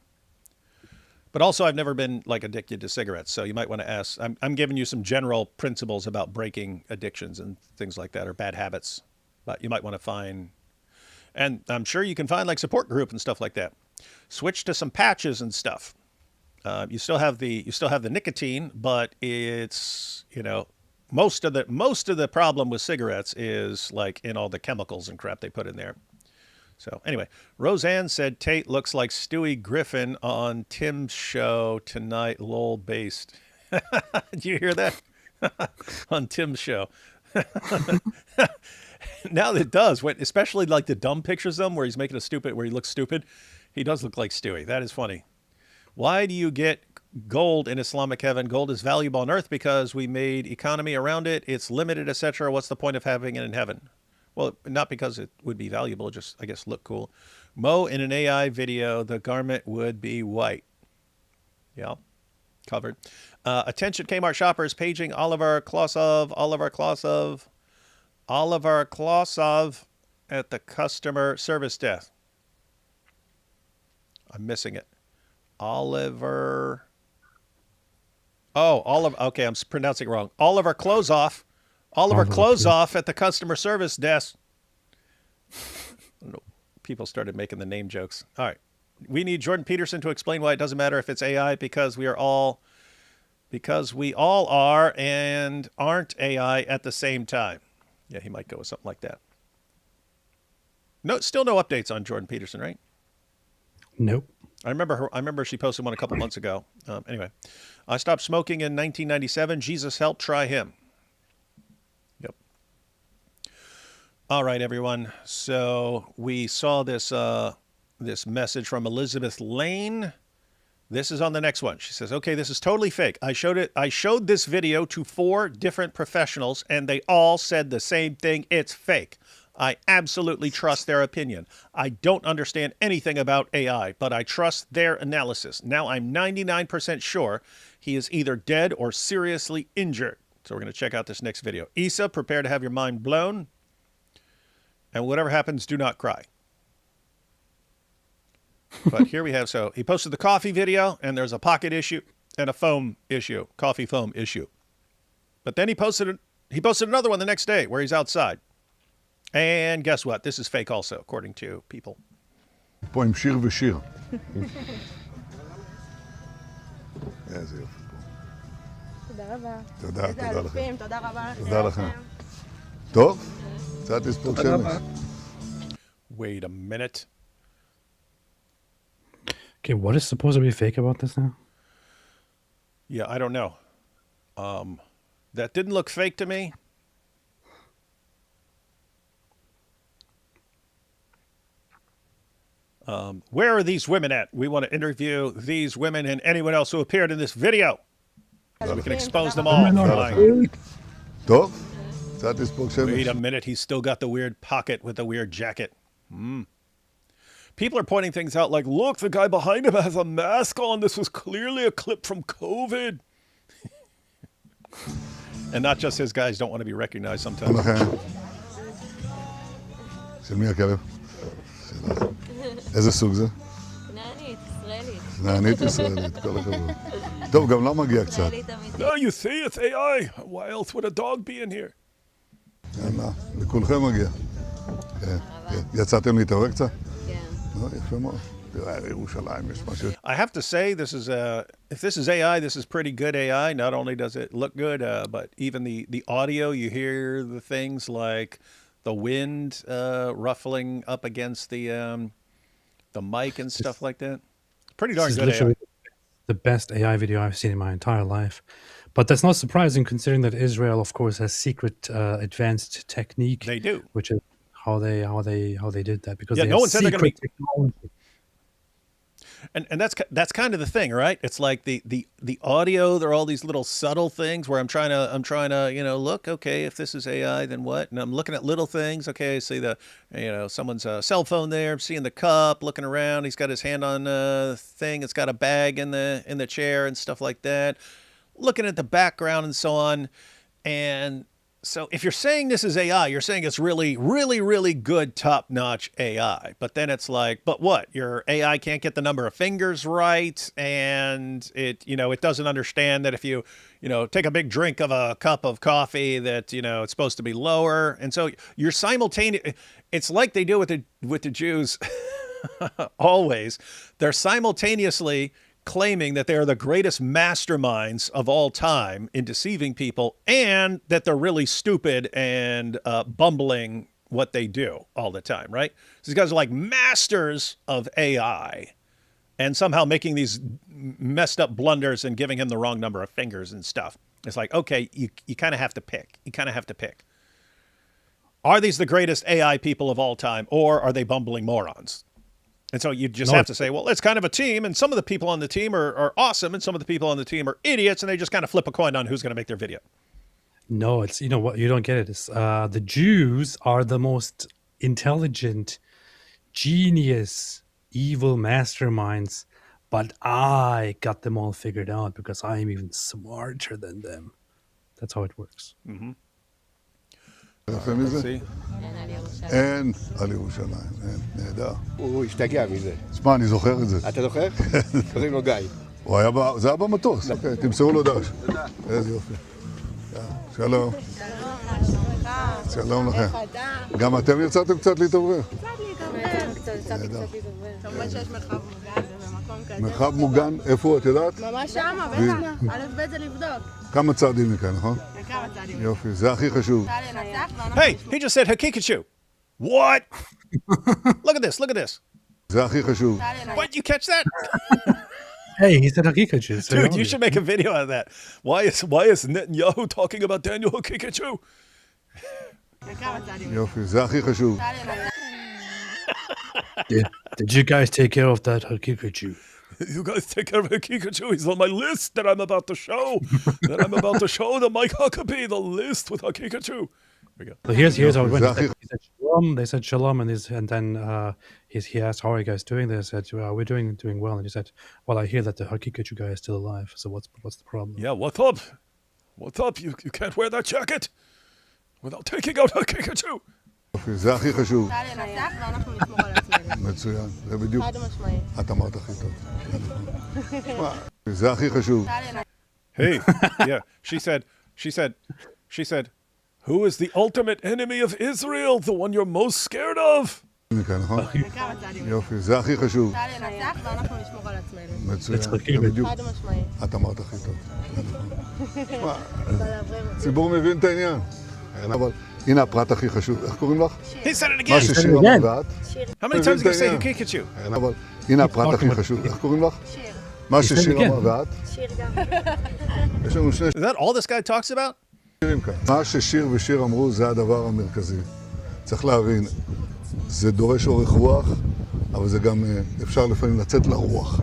But also, I've never been like addicted to cigarettes, so you might want to ask. I'm giving you some general principles about breaking addictions and things like that, or bad habits. But you might want to find, and I'm sure you can find like support group and stuff like that. Switch to some patches and stuff. You still have the nicotine, but it's most of the problem with cigarettes is like in all the chemicals and crap they put in there. So anyway, Roseanne said Tate looks like Stewie Griffin on Tim's show tonight. Lol based. Did you hear that? On Tim's show. Now it does, especially like the dumb pictures of him where he's making where he looks stupid. He does look like Stewie. That is funny. Why do you get gold in Islamic heaven? Gold is valuable on earth because we made economy around it. It's limited, etc. What's the point of having it in heaven? Well, not because it would be valuable, just, I guess, look cool. Mo, in an AI video, the garment would be white. Yeah, covered. Attention Kmart shoppers, paging Oliver Klosov at the customer service desk. I'm missing it. Oliver. Okay, I'm pronouncing it wrong. Oliver Klozoff. Oliver Klozoff at the customer service desk. People started making the name jokes. All right. We need Jordan Peterson to explain why it doesn't matter if it's AI because we all are and aren't AI at the same time. Yeah, he might go with something like that. No, still no updates on Jordan Peterson, right? Nope. I remember she posted one a couple months ago. Anyway, I stopped smoking in 1997. Jesus help, try him. Yep. All right, everyone. So we saw this this message from Elizabeth Lane. This is on the next one. She says, "Okay, this is totally fake. I showed this video to 4 different professionals, and they all said the same thing. It's fake. I absolutely trust their opinion. I don't understand anything about AI, but I trust their analysis. Now I'm 99% sure he is either dead or seriously injured." So we're going to check out this next video. Isa, prepare to have your mind blown. And whatever happens, do not cry. But here we have, so he posted the coffee video, and there's a pocket issue and a foam issue, coffee foam issue. But then he posted another one the next day where he's outside. And guess what? This is fake also, according to people. פה עם שיר ושיר. איזה יופי פה. תודה רבה. תודה, תודה לכם. תודה רבה. תודה לכם. טוב, קצת לספוג שמש. Wait a minute. Okay, what is supposed to be fake about this now? Yeah, I don't know. That didn't look fake to me. Where are these women at? We want to interview these women and anyone else who appeared in this video, so we can expose them all. טוב, קצת לספוג שמש. Wait a minute, he's still got the weird pocket with the weird jacket. People are pointing things out like, look, the guy behind him has a mask on. This was clearly a clip from COVID. And not just his guys don't want to be recognized sometimes. של מי הכלב? שלך. איזה סוג זה? נענית, ישראלית. נענית ישראלית, כל הכבוד. טוב, גם לא מגיע קצת. No, you see, it's AI. Why else would a dog be in here? יאללה, לכולכם מגיע. יצאתם להתעורר קצת? כן. יפה מאוד. תראה, ירושלים יש משהו. I have to say, if this is AI, this is pretty good AI. Not only does it look good, but even the audio, you hear the things like the wind ruffling up against the mic and stuff like that. Pretty darn good AI. The best AI video I've seen in my entire life. But that's not surprising considering that Israel, of course, has secret advanced technique. They do. Which is how they did that, because Yeah, they no have one said they're going to be technology. And that's kind of the thing, right? It's like the audio, there are all these little subtle things where I'm trying to look, okay, if this is AI, then what? And I'm looking at little things. Okay, I see someone's cell phone there. I'm seeing the cup, looking around. He's got his hand on a thing. It's got a bag in the chair and stuff like that. Looking at the background and so on. And so if you're saying this is AI, you're saying it's really, really, really good, top-notch AI. But then it's like, but what? Your AI can't get the number of fingers right, and it doesn't understand that if you take a big drink of a cup of coffee that, it's supposed to be lower. And so you're simultaneous. It's like they do with the Jews always. They're simultaneously claiming that they are the greatest masterminds of all time in deceiving people, and that they're really stupid and bumbling what they do all the time, right? So these guys are like masters of AI, and somehow making these messed up blunders and giving him the wrong number of fingers and stuff. It's like, okay, you kind of have to pick. You kind of have to pick. Are these the greatest AI people of all time, or are they bumbling morons? And so you just have to say, well, it's kind of a team, and some of the people on the team are awesome, and some of the people on the team are idiots, and they just kind of flip a coin on who's going to make their video. No, it's, what you don't get it is the Jews are the most intelligent, genius, evil masterminds, but I got them all figured out because I'm even smarter than them. That's how it works. Mm-hmm. יפה מזה? אין על ירושלים, אין, נהדר. הוא השתגע מזה. תשמע, אני זוכר את זה. אתה זוכר? קוראים לו גיא. זה היה במטוס, אוקיי, תמסרו לו דש. איזה יופי. שלום. שלום לכם. גם אתם יצאתם קצת להתעורר? קצת להתעורר. כמובן שיש מרחב מוגן במקום כזה. מרחב מוגן, איפה את יודעת? ממש שמה, בטח. א' ב' זה לבדוק. כמה צעדים מכאן, נכון? כמה צעדים. יופי, זה הכי חשוב. Hey, he just said Hakikachu. What? Look at this. זה הכי חשוב. What? You catch that? Hey, he said Hakikachu. So Dude, you should make a video out of that. Why is Netanyahu talking about Daniel Hakikachu? יופי, זה הכי חשוב. Did you guys take care of that Hakikachu? You guys take care of Hakikachu. He's on my list that I'm about to show. The Mike Huckabee, the list with Hakikachu. There we go. So here's how it went. He said shalom. They said shalom, and then he asked, "How are you guys doing?" They said, "We're doing well." And he said, "Well, I hear that the Hakikachu guy is still alive. So what's the problem?" Yeah, what's up? What's up? You can't wear that jacket without taking out Hakikachu. יופי, זה הכי חשוב. מצוין, זה בדיוק. את אמרת הכי טוב. זה הכי חשוב. Hey, yeah, she said, who is the ultimate enemy of Israel? The one you're most scared of? נכון? יופי, זה הכי חשוב. מצוין, זה בדיוק. את אמרת הכי טוב. הציבור מבין את העניין. אבל הנה הפרט הכי חשוב. איך קוראים לך? He said it מה again. ששיר אמר ואת? How many times did you say Hakikachu? אבל הנה הפרט הכי חשוב. איך קוראים לך? מה ששיר אמר ואת? יש לנו שני Is that all this guy talks about? שירים כאן. מה ששיר ושיר אמרו זה הדבר המרכזי. צריך להבין, זה דורש אורך רוח, אבל זה גם אפשר לפעמים לצאת לרוח,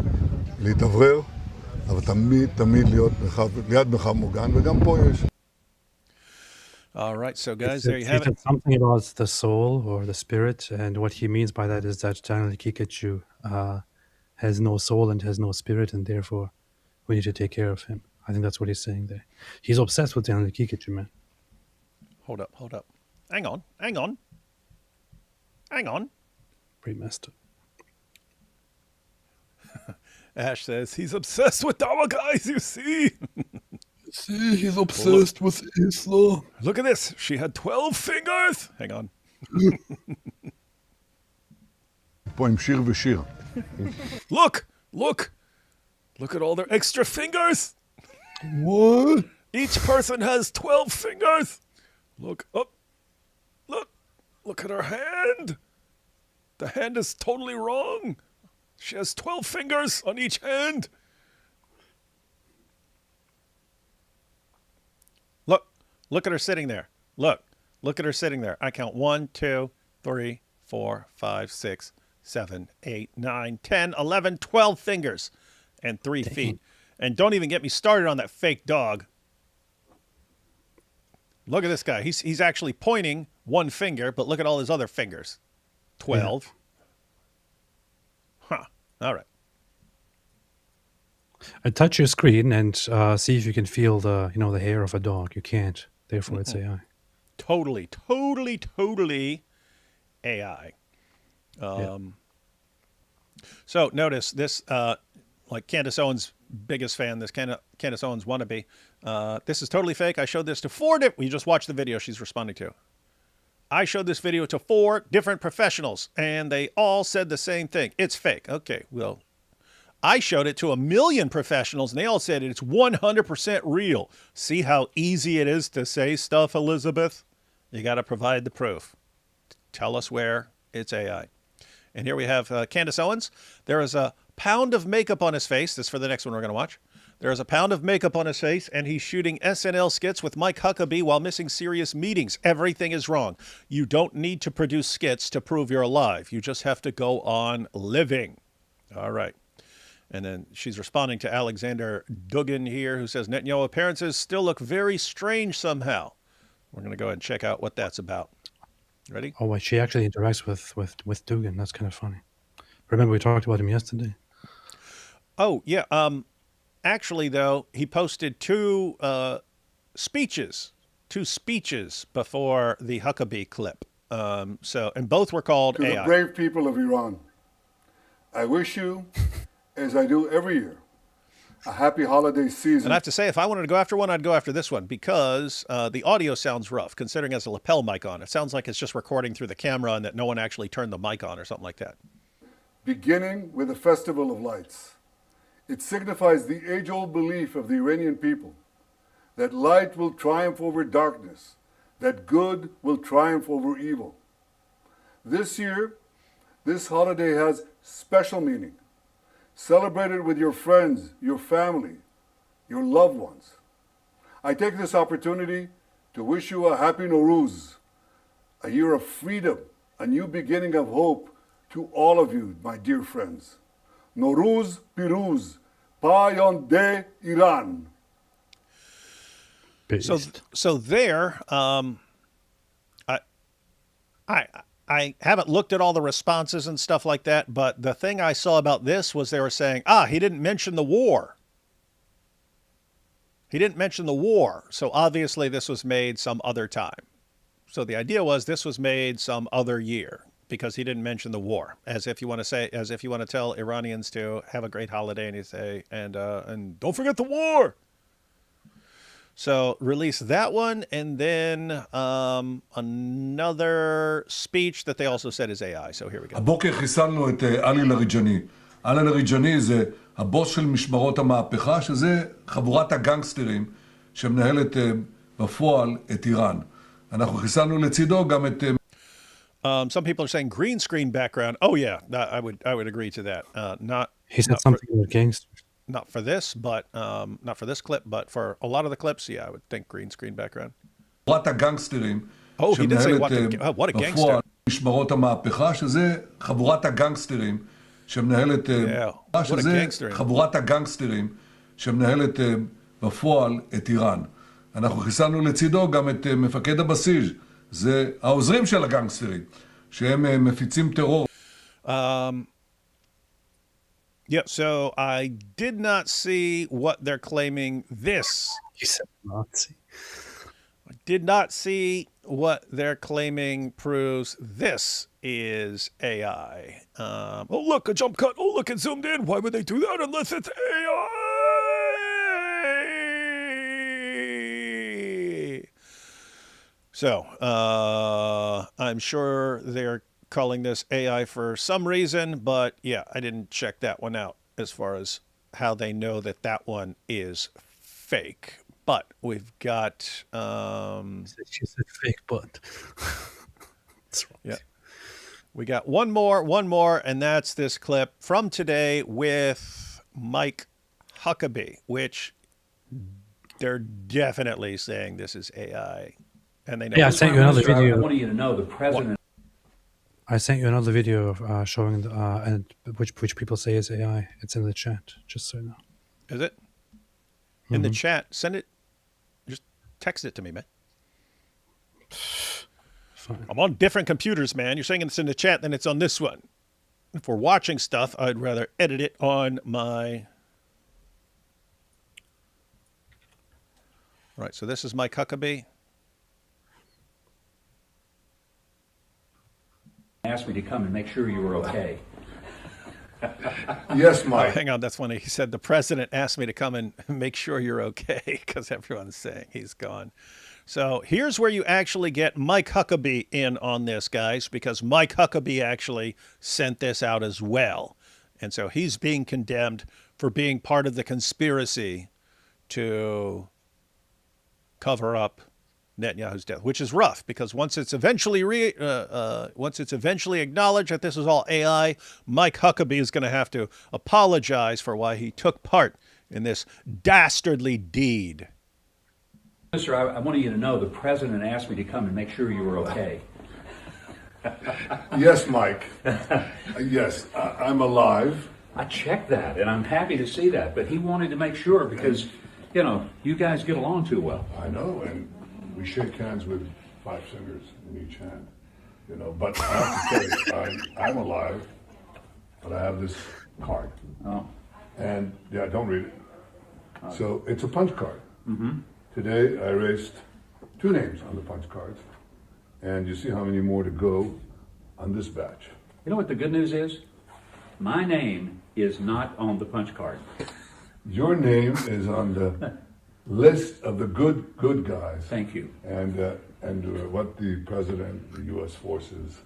להתאוורר, אבל תמיד להיות ליד מרחב מוגן, וגם פה יש. All right, so guys, there you have He it. said something about the soul or the spirit, and what he means by that is that Daniel Hakikachu has no soul and has no spirit, and therefore we need to take care of him. I think that's what he's saying there. He's obsessed with Daniel Hakikachu, man. Hold up. Hang on. Pretty messed up. Ash says he's obsessed with our guys, you see. See, he's obsessed with Islam. Look at this. She had 12 fingers. Hang on. פה עם שיר ושיר. Look at all their extra fingers. What? Each person has 12 fingers. Look up. Look at her hand. The hand is totally wrong. She has 12 fingers on each hand. Look at her sitting there. Look at her sitting there. I count 1, 2, 3, 4, 5, 6, 7, 8, 9, 10, 11, 12 fingers and 3 feet. And don't even get me started on that fake dog. Look at this guy. He's actually pointing one finger, but look at all his other fingers. 12. Yeah. Huh. All right. Touch your screen and see if you can feel the hair of a dog. You can't. Therefore, it's AI. Totally AI. So notice this, like Candace Owens' biggest fan, this Candace Owens wannabe. This is totally fake. I showed this to 4 different. You just watched the video she's responding to. I showed this video to 4 different professionals, and they all said the same thing. It's fake. Okay, well, I showed it to 1 million professionals, and they all said it's 100% real. See how easy it is to say stuff, Elizabeth? You got to provide the proof. Tell us where it's AI. And here we have Candace Owens. There is a pound of makeup on his face. This is for the next one we're going to watch. There is a pound of makeup on his face, and he's shooting SNL skits with Mike Huckabee while missing serious meetings. Everything is wrong. You don't need to produce skits to prove you're alive. You just have to go on living. All right. And then she's responding to Alexander Duggan here, who says, Netanyahu appearances still look very strange somehow. We're going to go ahead and check out what that's about. Ready? Oh, wait, she actually interacts with Duggan. That's kind of funny. Remember we talked about him yesterday? Oh, yeah. Actually, though, he posted 2 speeches before the Huckabee clip. And both were called to AI. the brave people of Iran, I wish you, as I do every year, a happy holiday season. And I have to say, if I wanted to go after one, I'd go after this one because the audio sounds rough, considering it has a lapel mic on. It sounds like it's just recording through the camera and that no one actually turned the mic on or something like that. Beginning with the Festival of Lights. It signifies the age-old belief of the Iranian people that light will triumph over darkness, that good will triumph over evil. This year, This holiday has special meaning. Celebrate it with your friends, your family, your loved ones. I take this opportunity to wish you a happy Nowruz, a year of freedom, a new beginning of hope to all of you, my dear friends. Nowruz Piruz, Pa Yondeh Iran. So there, I haven't looked at all the responses and stuff like that, but the thing I saw about this was they were saying, he didn't mention the war. He didn't mention the war, so obviously this was made some other time. So the idea was this was made some other year because he didn't mention the war, as if you want to tell Iranians to have a great holiday, and you say, and don't forget the war. So release that one, and then another speech that they also said is AI. So here we go. הבוקר חיסלנו את עלי לריג'אני. עלי לריג'אני זה הבוס של משמרות המהפכה, שזה חבורת הגנגסטרים שמנהלת בפועל את איראן. אנחנו חיסלנו לצידו גם את... Some people are saying green screen background. Oh yeah, I would agree to that. He said something about gangsters. Not for this, but not for this clip, but for a lot of the clips, yeah, I would think green screen background. חבורת הגנגסטרים he did say שמנהלת what a gangster. בפועל משמרות המהפכה, שזה חבורת הגנגסטרים שמנהלת חבורת הגנגסטרים שמנהלת בפועל את איראן. אנחנו חיסלנו לצידו גם את מפקד הבסיס, זה העוזרים של הגנגסטרים, שהם מפיצים טרור. Yeah, so I did not see what they're claiming this. You said Nazi. I did not see what they're claiming proves this is AI. Oh, look, a jump cut. Oh, look, it zoomed in. Why would they do that unless it's AI? So, I'm sure they're calling this AI for some reason, but yeah, I didn't check that one out as far as how they know that that one is fake. But we've got she said fake, but that's wrong. Yeah, we got one more, and that's this clip from today with Mike Huckabee, which they're definitely saying this is AI, and they know. Yeah, I sent you another video. I wanted you to know the president. I sent you another video of showing and which people say is AI. It's in the chat, just so you know. Is it? In the chat? Send it. Just text it to me, man. Fine. I'm on different computers, man. You're saying it's in the chat, then it's on this one. If we're watching stuff, I'd rather edit it on my... Right, so this is Mike Huckabee. Asked me to come and make sure you were okay. Yes, Mike. Hang on, that's when he said the president asked me to come and make sure you're okay, because everyone's saying he's gone. So here's where you actually get Mike Huckabee in on this, guys, because Mike Huckabee actually sent this out as well. And so he's being condemned for being part of the conspiracy to cover up Netanyahu's death, which is rough because once it's eventually acknowledged that this is all AI, Mike Huckabee is going to have to apologize for why he took part in this dastardly deed. Mister, I wanted you to know the president asked me to come and make sure you were okay. Yes, Mike. Yes, I'm alive. I checked that, and I'm happy to see that. But he wanted to make sure because, you know, you guys get along too well. I know, and we shake hands with 5 fingers in each hand, you know. But I have to tell you, I'm alive, but I have this card. Oh. And, yeah, don't read it. So it's a punch card. Mm-hmm. Today I erased 2 names on the punch cards, and you see how many more to go on this batch. You know what the good news is? My name is not on the punch card. Your name is on the list of the good guys. Thank you. And what the president, the U.S. forces,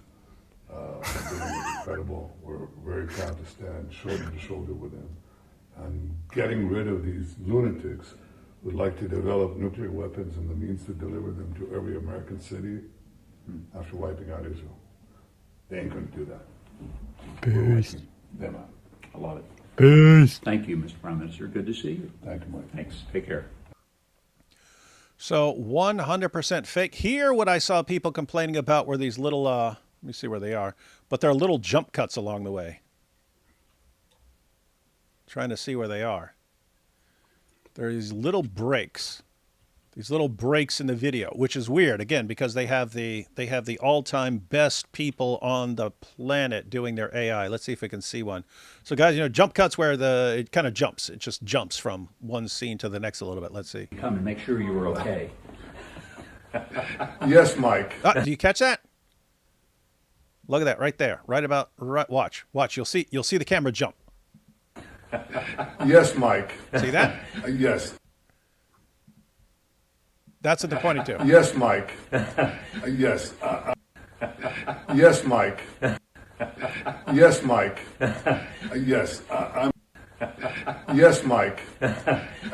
are doing is incredible. We're very proud to stand shoulder to shoulder with them. And getting rid of these lunatics who would like to develop nuclear weapons and the means to deliver them to every American city after wiping out Israel. They ain't going to do that. Peace. Them out. I love it. Peace. Thank you, Mr. Prime Minister. Good to see you. Thank you, Mike. Thanks. Take care. So 100% fake. Here, what I saw people complaining about were these little, let me see where they are, but there are little jump cuts along the way. Trying to see where they are. There are these little breaks in the video, which is weird, again, because they have the all-time best people on the planet doing their AI. Let's see if we can see one. So guys, jump cuts where it kind of jumps. It just jumps from one scene to the next a little bit. Let's see. Come and make sure you were okay. Yes, Mike. Do you catch that? Look at that right there. Right. Watch. You'll see the camera jump. Yes, Mike. See that? Yes. That's what they're pointing to. Yes, Mike. Yes. Yes, Mike. Yes, Mike. Yes. Yes, Mike.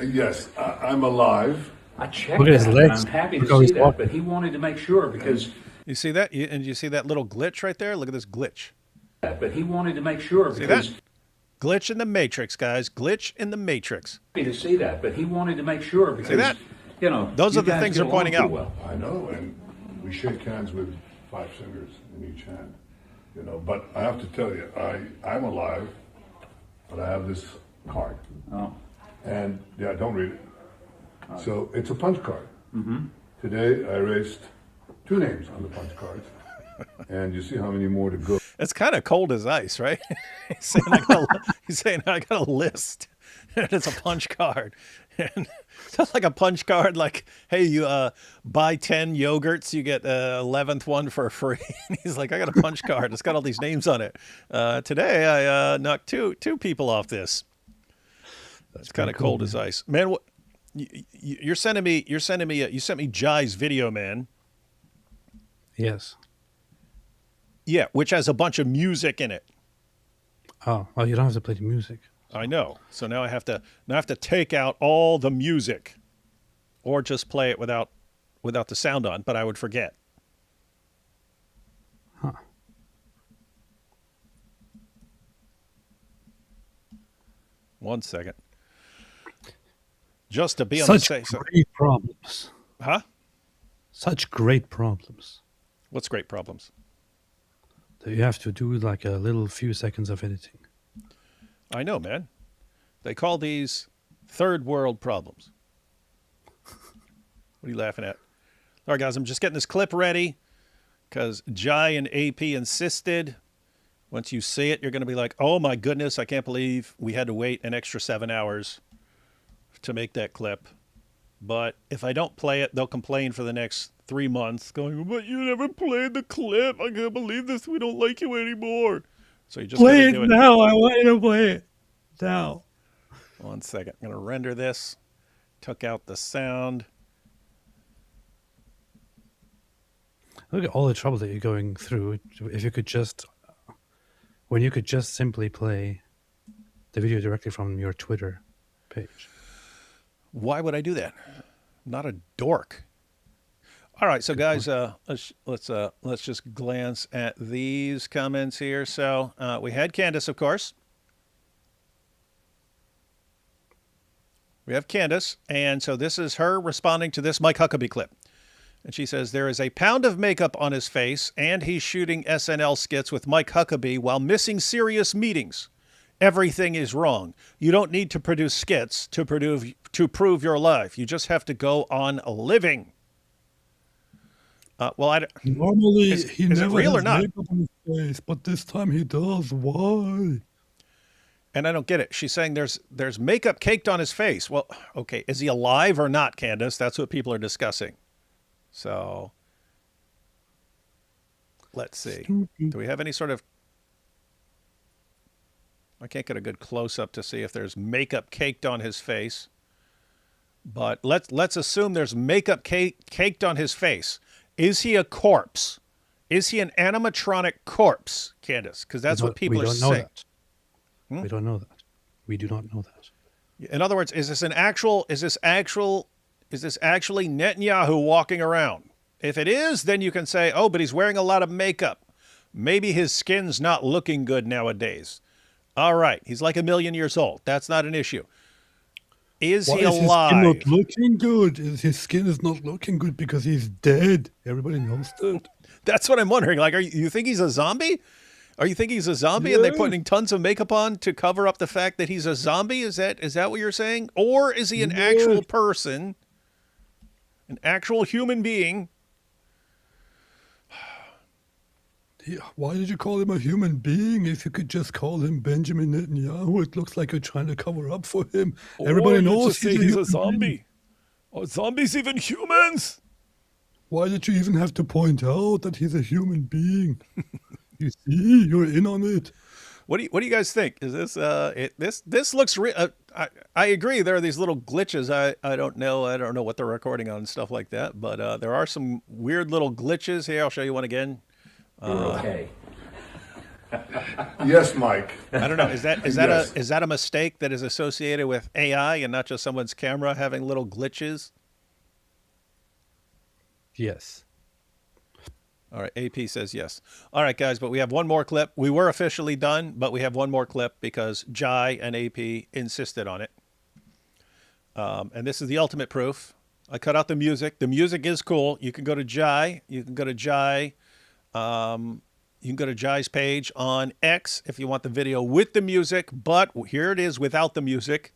Yes. I'm alive. I checked Look at his that, legs. and I'm happy Look to how he's see that, walking. but he wanted to make sure because... You see that? And you see that little glitch right there? Look at this glitch. But he wanted to make sure See because... that? Glitch in the Matrix, guys. Glitch in the Matrix. Happy to see that, but he wanted to make sure because... See that? Those are the things they're pointing out. Well. I know, and we shake hands with 5 fingers in each hand. But I have to tell you, I'm alive, but I have this card. Oh. And, don't read it. So it's a punch card. Mm-hmm. Today I erased 2 names on the punch cards. And you see how many more to go. It's kind of cold as ice, right? He's saying I got a list. And it's a punch card. And it's like a punch card like, hey, you buy 10 yogurts, you get 11th one for free. And he's like, I got a punch card. It's got all these names on it. Today I knocked two people off this. It's kind of cold as ice. Man, what you sent me Jai's video, man. Yes. Yeah, which has a bunch of music in it. Oh, you don't have to play the music. I know. So now I have to take out all the music, or just play it without the sound on. But I would forget. Huh. One second. Just to be on Such the safe. great problems. Huh? Such great problems. What's great problems? That you have to do like a little few seconds of editing. I know, man. They call these third world problems. What are you laughing at? All right, guys, I'm just getting this clip ready because Jai and AP insisted. Once you see it, you're going to be like, oh, my goodness, I can't believe we had to wait an extra 7 hours to make that clip. But if I don't play it, they'll complain for the next 3 months going, but you never played the clip. I can't believe this. We don't like you anymore. So you just play gotta it do it now. I want you to play it now. 1 second. I'm going to render this. Took out the sound. Look at all the trouble that you're going through. If you could just, when you could just simply play the video directly from your Twitter page. Why would I do that? I'm not a dork. All right, so guys, let's just glance at these comments here. So we had Candace, of course. We have Candace, and so this is her responding to this Mike Huckabee clip. And she says, there is a pound of makeup on his face, and he's shooting SNL skits with Mike Huckabee while missing serious meetings. Everything is wrong. You don't need to produce skits to prove your life. You just have to go on living. Normally is he it never real or has not? makeup on his face, but this time he does. Why? And I don't get it. She's saying there's makeup caked on his face. Well, okay, is he alive or not, Candace? That's what people are discussing. So let's see. Do we have any sort of... I can't get a good close-up to see if there's makeup caked on his face. But let's assume there's makeup caked on his face. Is he a corpse? Is he an animatronic corpse, Candace? Because that's what people are saying. We don't know that. We do not know that. In other words, is this actually Netanyahu walking around? If it is, then you can say, oh, but he's wearing a lot of makeup. Maybe his skin's not looking good nowadays. All right, he's like 1,000,000 years old. That's not an issue. Is he Why is his skin alive? not looking good? His skin is not looking good because he's dead. Everybody knows that. That's what I'm wondering. Like, you think he's a zombie? Are you thinking he's a zombie and they're putting tons of makeup on to cover up the fact that he's a zombie? Is that what you're saying? Or is he an actual person, an actual human being? Why did you call him a human being if you could just call him Benjamin Netanyahu? It looks like you're trying to cover up for him. Everybody knows he's a zombie. Are zombies even humans? Why did you even have to point out that he's a human being? You see, you're in on it. What do you guys think? Is this this looks real? I agree. There are these little glitches. I don't know what they're recording on and stuff like that. But there are some weird little glitches here. I'll show you one again. Okay. Yes, Mike. I don't know. Is that Yes. is that a mistake that is associated with AI and not just someone's camera having little glitches? Yes. All right, AP says yes. All right, guys, but we have one more clip. We were officially done, but we have one more clip because Jai and AP insisted on it. And this is the ultimate proof. I cut out the music. The music is cool. You can go to Jai. You can go to Jai. You can go to Jai's page on X if you want the video with the music, but here it is without the music.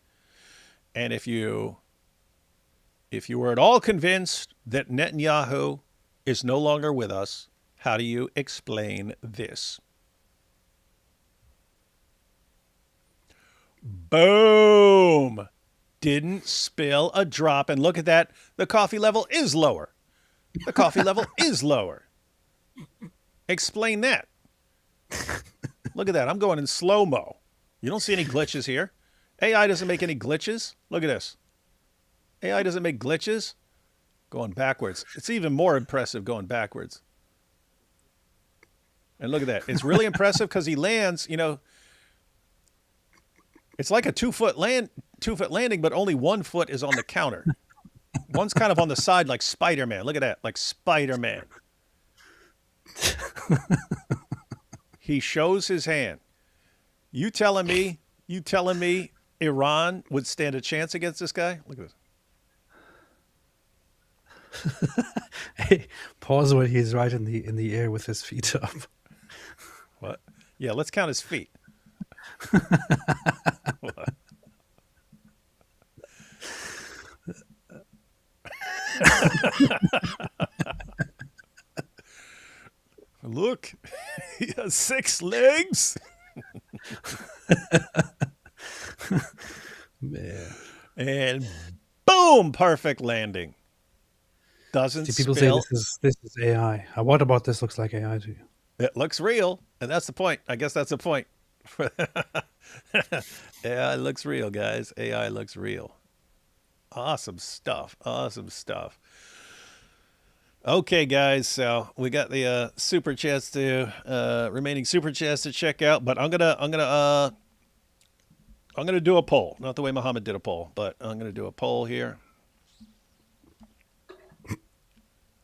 And if you were at all convinced that Netanyahu is no longer with us, how do you explain this? Boom! Didn't spill a drop. And look at that. The coffee level is lower. The coffee level is lower. Explain that. Look at that. I'm going in slow-mo. You don't see any glitches here. AI doesn't make any glitches. Look at this. AI doesn't make glitches. Going backwards. It's even more impressive going backwards. And look at that. It's really impressive because he lands, it's like a 2-foot landing, but only 1 foot is on the counter. One's kind of on the side like Spider-Man. Look at that. Like Spider-Man. He shows his hand. You telling me Iran would stand a chance against this guy? Look at this. Hey, pause when he's right in the air with his feet up. What? Yeah, let's count his feet. What? Look, he has 6 legs. Man. And boom, perfect landing. Doesn't See, people spill. say this is AI. What about this looks like AI to you? It looks real, and that's the point. I guess that's the point. AI looks real, guys. AI looks real. Awesome stuff. Awesome stuff. Okay, guys. So we got the super chats to remaining super chats to check out, but I'm gonna do a poll. Not the way Muhammad did a poll, but I'm gonna do a poll here.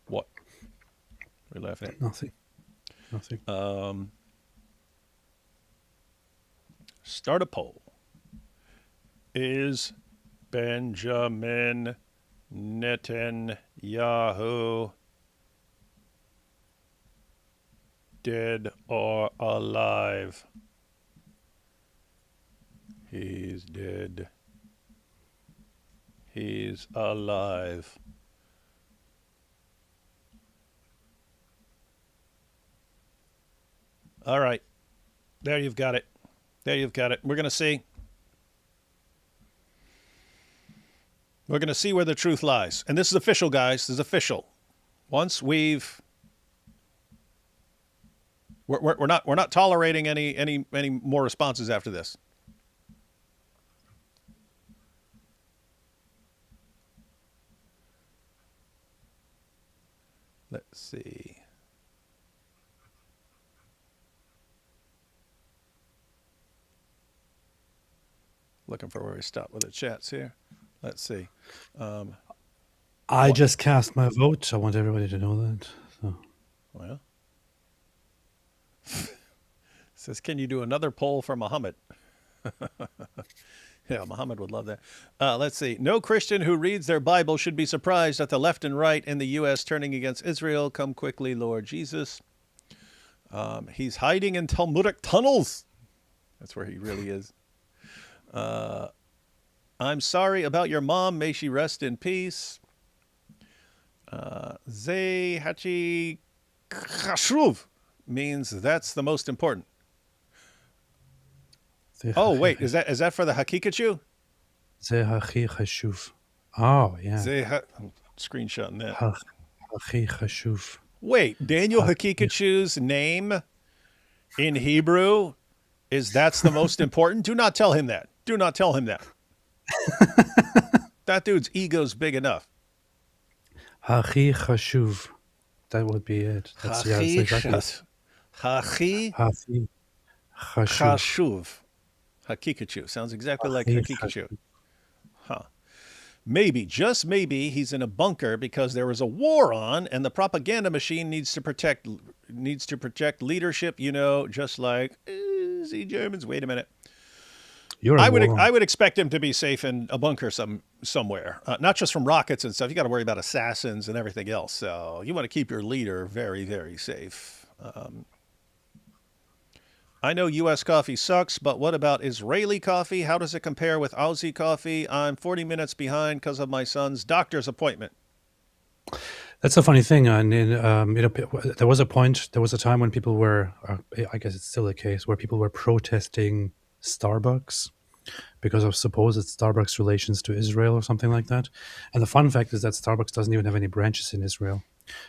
What? We're laughing at Nothing. Start a poll. Is Benjamin Netanyahu dead or alive? He's dead. He's alive. All right. There you've got it. There you've got it. We're going to see. We're going to see where the truth lies. And this is official, guys. This is official. Once we're not tolerating any more responses after this. Let's see. Looking for where we stop with the chats here. Let's see. I just cast my vote. I want everybody to know that. So. Well, Says, can you do another poll for Muhammad? Yeah, Muhammad would love that. Let's see. No Christian who reads their Bible should be surprised at the left and right in the U.S. turning against Israel. Come quickly, Lord Jesus. He's hiding in Talmudic tunnels. That's where he really is. I'm sorry about your mom. May she rest in peace. Zay Hachi Khashruv means that's the most important. Oh, wait. Is that for the Hakikachu? Zay Hachi Khashuv. Oh, yeah. I'm screenshotting that. Hachi Khashuv. Wait, Daniel Hakikachu's name in Hebrew is that's the most important? Do not tell him that. Do not tell him that. That dude's ego's big enough. Hachi Khashuv. That would be it. That's Hachi Khashuv. Hakikachu. Sounds exactly like Hakikachu. Huh. Maybe, just maybe, he's in a bunker because there is a war on, and the propaganda machine needs to project leadership. You know, just like see Germans. Wait a minute. I would expect him to be safe in a bunker somewhere, not just from rockets and stuff. You got to worry about assassins and everything else. So you want to keep your leader very, very safe. I know U.S. coffee sucks, but what about Israeli coffee? How does it compare with Aussie coffee? I'm 40 minutes behind because of my son's doctor's appointment. That's a funny thing. And there was a time when people were, I guess it's still the case, where people were protesting Starbucks because of supposed Starbucks relations to Israel or something like that. And the fun fact is that Starbucks doesn't even have any branches in Israel,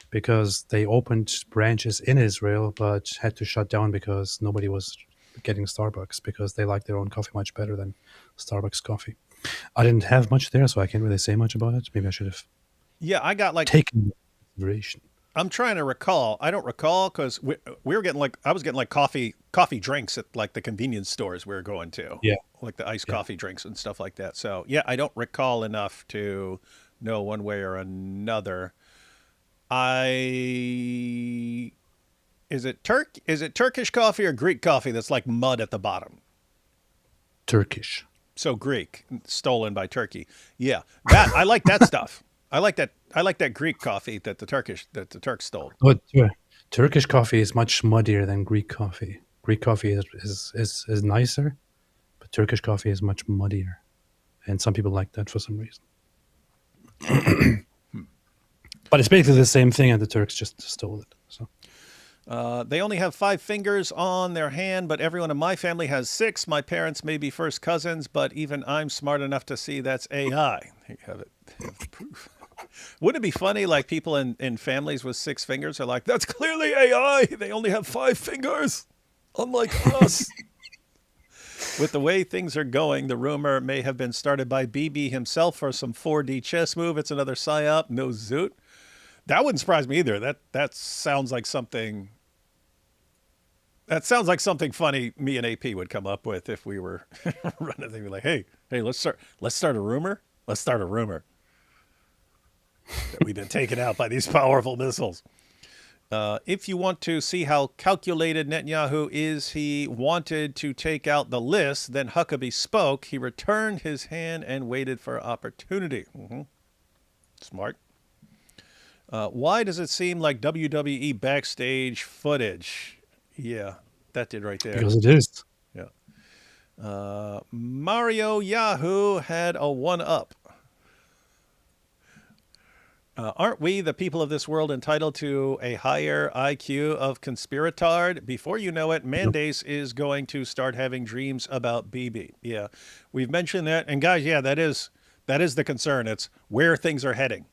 because they opened branches in Israel but had to shut down because nobody was getting Starbucks because they like their own coffee much better than Starbucks coffee. I didn't have much there, so I can't really say much about it. Maybe I should have taken consideration. I'm trying to recall. I don't recall because we were getting I was getting coffee drinks at the convenience stores we were going to. Yeah. Like the iced coffee drinks and stuff like that. So yeah, I don't recall enough to know one way or another. Is it Turkish coffee or Greek coffee that's like mud at the bottom? Turkish. So Greek, stolen by Turkey. Yeah, that I like that stuff. I like that Greek coffee that the Turks stole. But Turkish coffee is much muddier than Greek coffee. Greek coffee is nicer, but Turkish coffee is much muddier, and some people like that for some reason. But it's basically the same thing, and the Turks just stole it. So they only have 5 fingers on their hand, but everyone in my family has 6. My parents may be first cousins, but even I'm smart enough to see that's AI. There you have it. Proof. Wouldn't it be funny, people in families with 6 fingers are like, that's clearly AI. They only have 5 fingers, unlike us. With the way things are going, the rumor may have been started by Bibi himself for some 4D chess move. It's another psyop, no zoot. That wouldn't surprise me either. That sounds like something. That sounds like something funny me and AP would come up with if we were running things like, hey, let's start a rumor. Let's start a rumor that we've been taken out by these powerful missiles. If you want to see how calculated Netanyahu is, he wanted to take out the list. Then Huckabee spoke. He returned his hand and waited for opportunity. Mm-hmm. Smart. Why does it seem like WWE backstage footage? Yeah, that did right there. Because it is. Yeah. Mario Yahoo had a 1-up. Aren't we, the people of this world, entitled to a higher IQ of conspiratard? Before you know it, Mandace is going to start having dreams about BB. Yeah, we've mentioned that. And guys, yeah, that is the concern. It's where things are heading.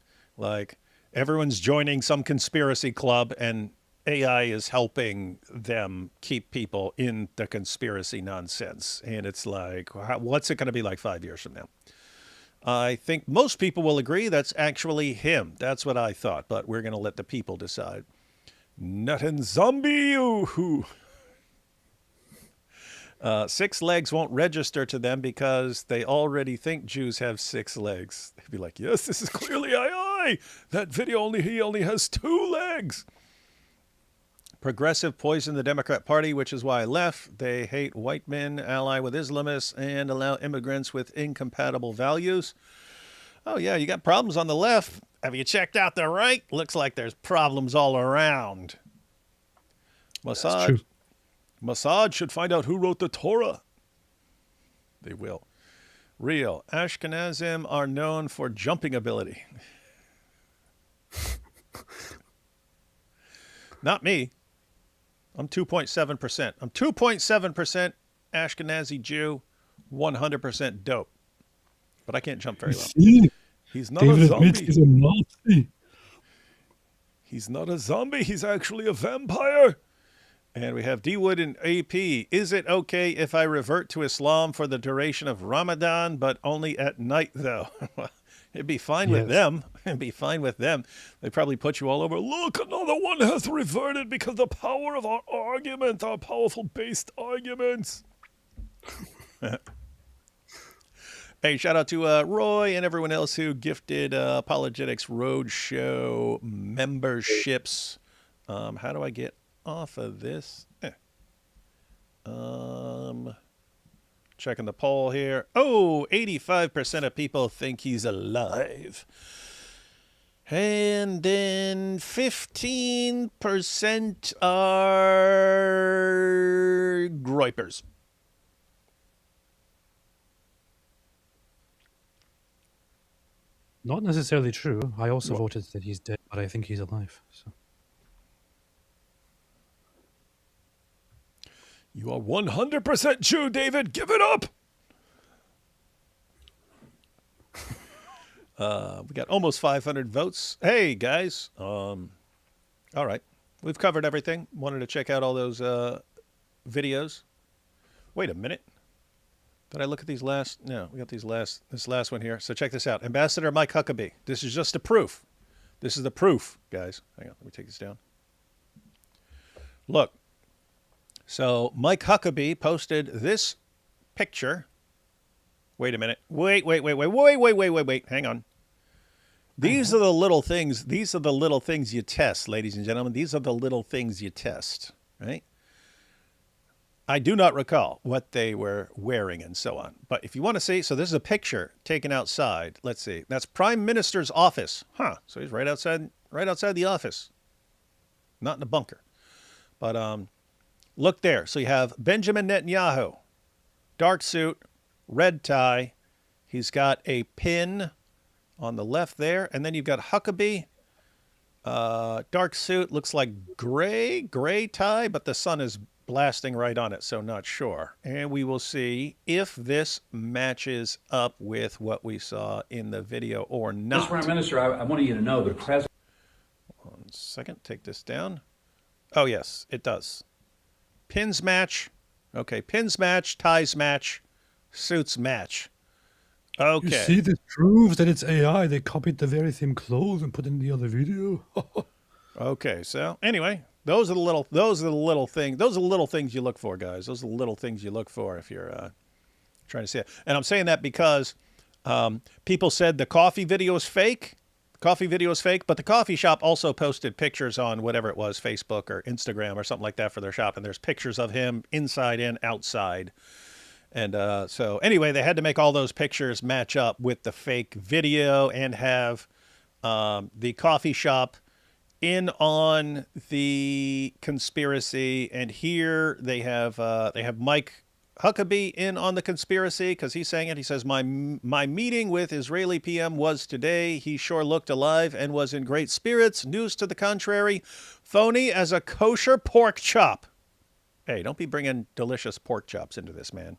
Everyone's joining some conspiracy club, and AI is helping them keep people in the conspiracy nonsense. And it's what's it going to be like 5 years from now? I think most people will agree that's actually him. That's what I thought, but we're going to let the people decide. Nut and zombie. 6 legs won't register to them because they already think Jews have 6 legs. They'd be like, yes, this is clearly AI. That video he only has 2 legs. Progressive poisoned the Democrat Party, which is why I left. They hate white men, ally with Islamists, and allow immigrants with incompatible values. Oh, yeah, you got problems on the left. Have you checked out the right? Looks like there's problems all around. Mossad should find out who wrote the Torah. They will. Real. Ashkenazim are known for jumping ability. Not me. I'm 2.7%. I'm 2.7% Ashkenazi Jew, 100% dope. But I can't jump very well. He's not a zombie. He's a Nazi. He's not a zombie. He's actually a vampire. And we have D. Wood in AP. Is it okay if I revert to Islam for the duration of Ramadan, but only at night, though? It'd be fine with them. It'd be fine with them. They probably put you all over. Look, another one has reverted because the power of our argument, our powerful based arguments. Hey, shout out to Roy and everyone else who gifted Apologetics Roadshow memberships. How do I get off of this? Checking the poll here. Oh, 85% of people think he's alive. And then 15% are groypers. Not necessarily true. I also voted that he's dead, but I think he's alive. So. You are 100% Jew, David. Give it up. We got almost 500 votes. Hey, guys. All right. We've covered everything. Wanted to check out all those videos. Wait a minute. Did I look at these last? No, we got this last one here. So check this out. Ambassador Mike Huckabee. This is just a proof. This is the proof, guys. Hang on. Let me take this down. Look. So Mike Huckabee posted this picture. Wait a minute. Wait. Hang on. These are the little things. These are the little things you test, ladies and gentlemen. These are the little things you test, right? I do not recall what they were wearing and so on. But if you want to see, so this is a picture taken outside. Let's see. That's Prime Minister's office. Huh. So he's right outside the office. Not in a bunker. But look there. So you have Benjamin Netanyahu, dark suit, red tie. He's got a pin on the left there. And then you've got Huckabee, dark suit, looks like gray tie, but the sun is blasting right on it, so not sure. And we will see if this matches up with what we saw in the video or not. Mr. Prime Minister, I wanted you to know the president... 1 second, take this down. Oh, yes, it does. Pins match. Okay, pins match, ties match, suits match. Okay. You see, this proves that it's AI. They copied the very same clothes and put in the other video. Okay, so anyway, those are the little things you look for, guys. Those are the little things you look for if you're trying to see it. And I'm saying that because people said the coffee video is fake. But the coffee shop also posted pictures on whatever it was, Facebook or Instagram or something like that for their shop. And there's pictures of him inside and outside. And so anyway, they had to make all those pictures match up with the fake video and have the coffee shop in on the conspiracy. And here they have Mike Huckabee in on the conspiracy because he's saying it. He says, my meeting with Israeli PM was today. He sure looked alive and was in great spirits. News to the contrary. Phony as a kosher pork chop. Hey, don't be bringing delicious pork chops into this, man.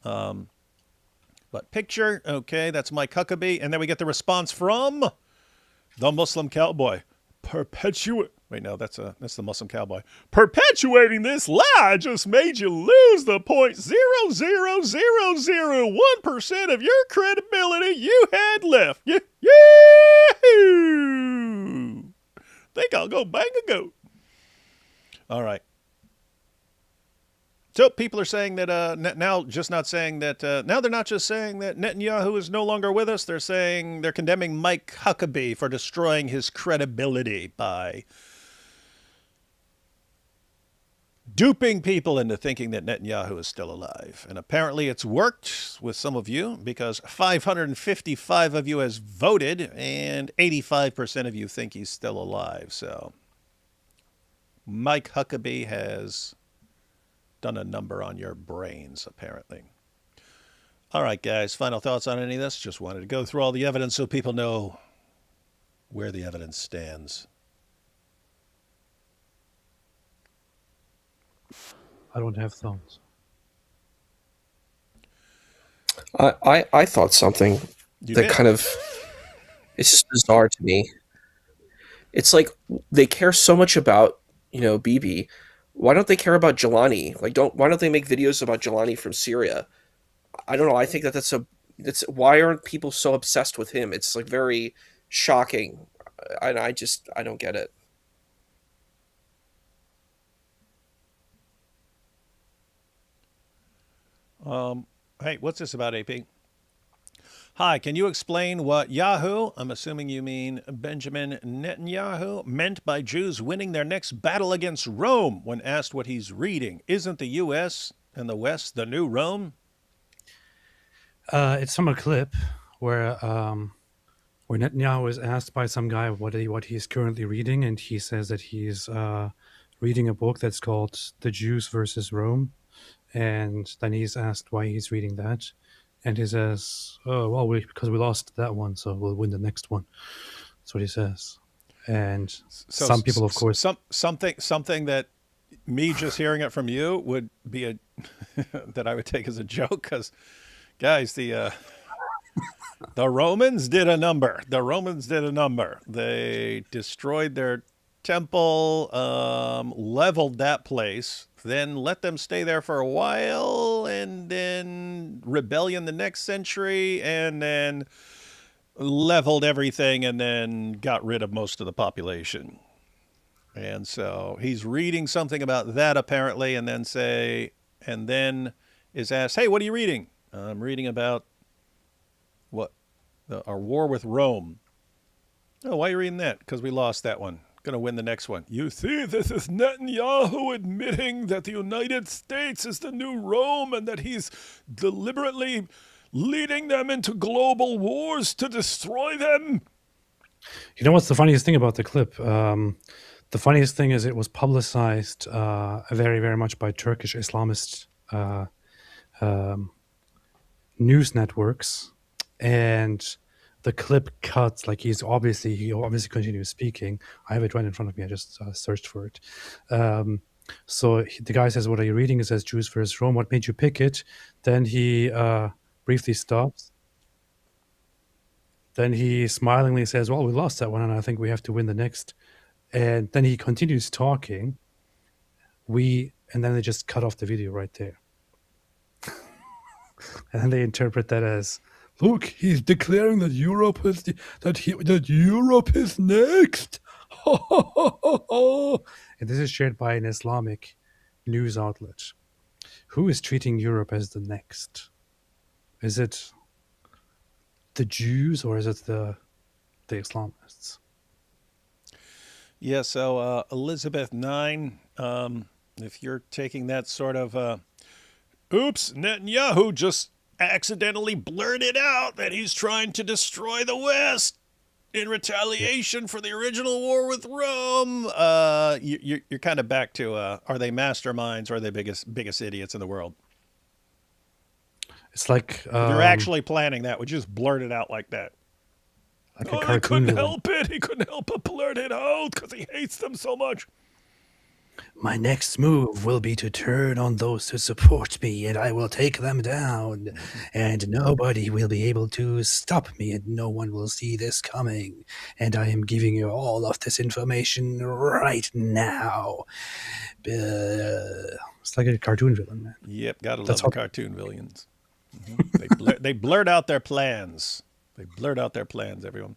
But picture, okay, that's Mike Huckabee. And then we get the response from the Muslim cowboy. Wait, no, that's the Muslim cowboy. Perpetuating this lie just made you lose the 0.00001% of your credibility you had left. Yahoo! Think I'll go bang a goat. All right. So people are saying that now they're not just saying that Netanyahu is no longer with us. They're saying they're condemning Mike Huckabee for destroying his credibility by duping people into thinking that Netanyahu is still alive. And apparently it's worked with some of you because 555 of you has voted and 85% of you think he's still alive. So Mike Huckabee has done a number on your brains, apparently. All right, guys, final thoughts on any of this? Just wanted to go through all the evidence so people know where the evidence stands. I don't have thoughts. I thought something that kind of, it's just bizarre to me. It's like they care so much about, Bibi. Why don't they care about Jelani? Why don't they make videos about Jelani from Syria? I don't know. I think that's why aren't people so obsessed with him? It's like very shocking. And I don't get it. Hey, what's this about, AP? Hi, can you explain what Yahoo, I'm assuming you mean Benjamin Netanyahu, meant by Jews winning their next battle against Rome when asked what he's reading? Isn't the U.S. and the West the new Rome? It's from a clip where Netanyahu is asked by some guy what he's currently reading, and he says that he's reading a book that's called The Jews versus Rome. And then he's asked why he's reading that. And he says, oh, well, because we lost that one, so we'll win the next one. That's what he says. And so some people, of course... Something that me just hearing it from you would be that I would take as a joke, because, guys, the Romans did a number. They destroyed their temple, leveled that place, then let them stay there for a while, and then rebellion the next century, and then leveled everything, and then got rid of most of the population. And so he's reading something about that apparently, and then is asked, hey, what are you reading? I'm reading about our war with Rome. Oh, why are you reading that? Because we lost that one. Going to win the next one. You see, this is Netanyahu admitting that the United States is the new Rome and that he's deliberately leading them into global wars to destroy them. You know what's the funniest thing about the clip? The funniest thing is it was publicized very, very much by Turkish Islamist news networks, and the clip cuts, like he obviously continues speaking. I have it right in front of me. I just searched for it. So the guy says, what are you reading? It says Jews versus Rome. What made you pick it? Then he briefly stops. Then he smilingly says, well, we lost that one, and I think we have to win the next. And then he continues talking. And then they just cut off the video right there. And then they interpret that as, look, he's declaring that Europe is that Europe is next. And this is shared by an Islamic news outlet. Who is treating Europe as the next? Is it the Jews or is it the Islamists? Yeah, so Elizabeth 9, if you're taking that sort of, oops, Netanyahu just accidentally blurted out that he's trying to destroy the West in retaliation for the original war with Rome. You're kind of back to, are they masterminds or are they biggest idiots in the world? It's like... they're actually planning that. We just blurt it out like that. Like a cartoon couldn't villain. help it. He couldn't help but blurt it out because he hates them so much. My next move will be to turn on those who support me, and I will take them down, and nobody will be able to stop me, and no one will see this coming. And I am giving you all of this information right now. It's like a cartoon villain, man. Yep, gotta love the cartoon villains. Mm-hmm. They blurt out their plans. Everyone.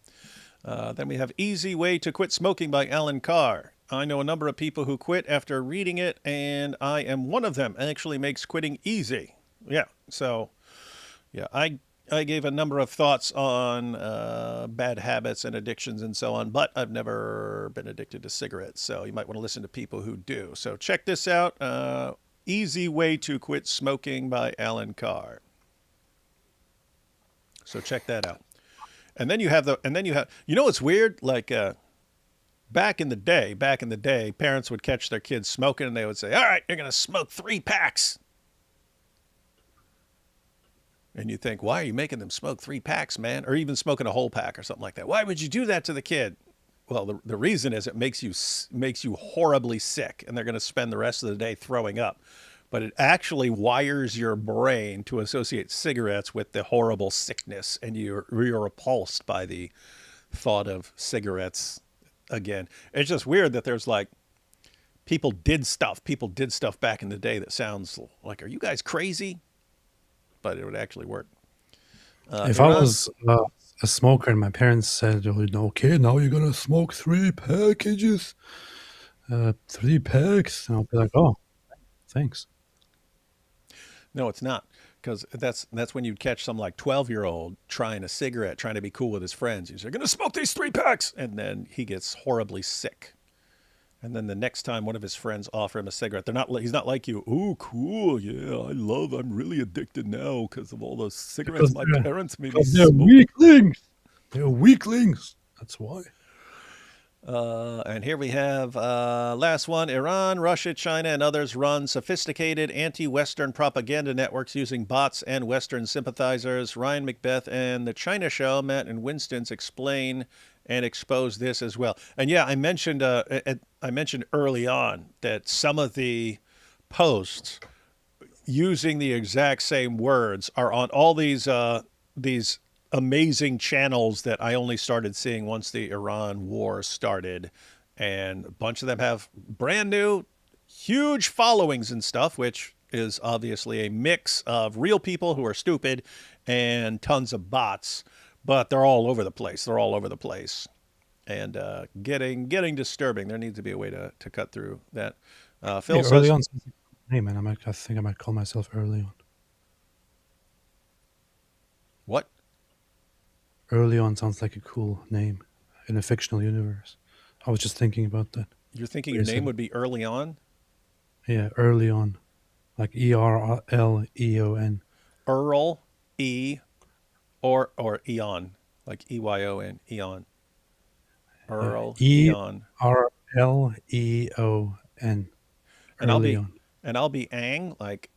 Then we have Easy Way to Quit Smoking by Alan Carr. I know a number of people who quit after reading it, and I am one of them. It actually makes quitting easy. Yeah, so, yeah, I I gave a number of thoughts on bad habits and addictions and so on, but I've never been addicted to cigarettes, so you might want to listen to people who do. So check this out, Easy Way to Quit Smoking by Alan Carr. So check that out. And then you have what's weird? Like back in the day, parents would catch their kids smoking and they would say, all right, you're going to smoke 3 packs. And you think, why are you making them smoke 3 packs, man? Or even smoking a whole pack or something like that. Why would you do that to the kid? Well, the reason is it makes you horribly sick, and they're going to spend the rest of the day throwing up. But it actually wires your brain to associate cigarettes with the horrible sickness, and you're repulsed by the thought of cigarettes again. It's just weird that there's like people did stuff back in the day that sounds like, are you guys crazy? But it would actually work. If I was a smoker and my parents said, okay, now you're going to smoke 3 packages, 3 packs, and I'll be like, oh, thanks. No, it's not. Because that's when you'd catch some like 12-year-old trying a cigarette, trying to be cool with his friends. He's like, going to smoke these 3 packs. And then he gets horribly sick. And then the next time one of his friends offer him a cigarette, he's not like you. Ooh, cool. Yeah, I'm really addicted now because of all those cigarettes my parents made me smoke. They're weaklings. They're weaklings. That's why. And here we have last one. Iran, Russia, China, and others run sophisticated anti-Western propaganda networks using bots and Western sympathizers. Ryan Macbeth and The China Show, Matt and Winston's explain and expose this as well. And yeah, I mentioned early on that some of the posts using the exact same words are on all these amazing channels that I only started seeing once the Iran war started. And a bunch of them have brand new, huge followings and stuff, which is obviously a mix of real people who are stupid and tons of bots. But they're all over the place. And getting disturbing. There needs to be a way to cut through that. Phil says, early on, hey man, I think I might call myself Early On. What? Early On sounds like a cool name in a fictional universe. I was just thinking about that. You're thinking your name would be Early On? Yeah, Early On. Like ERLEON. Earl, or Eon. Like EYON, Eon. Earl, Eon. ERLEON. And I'll be Ang, like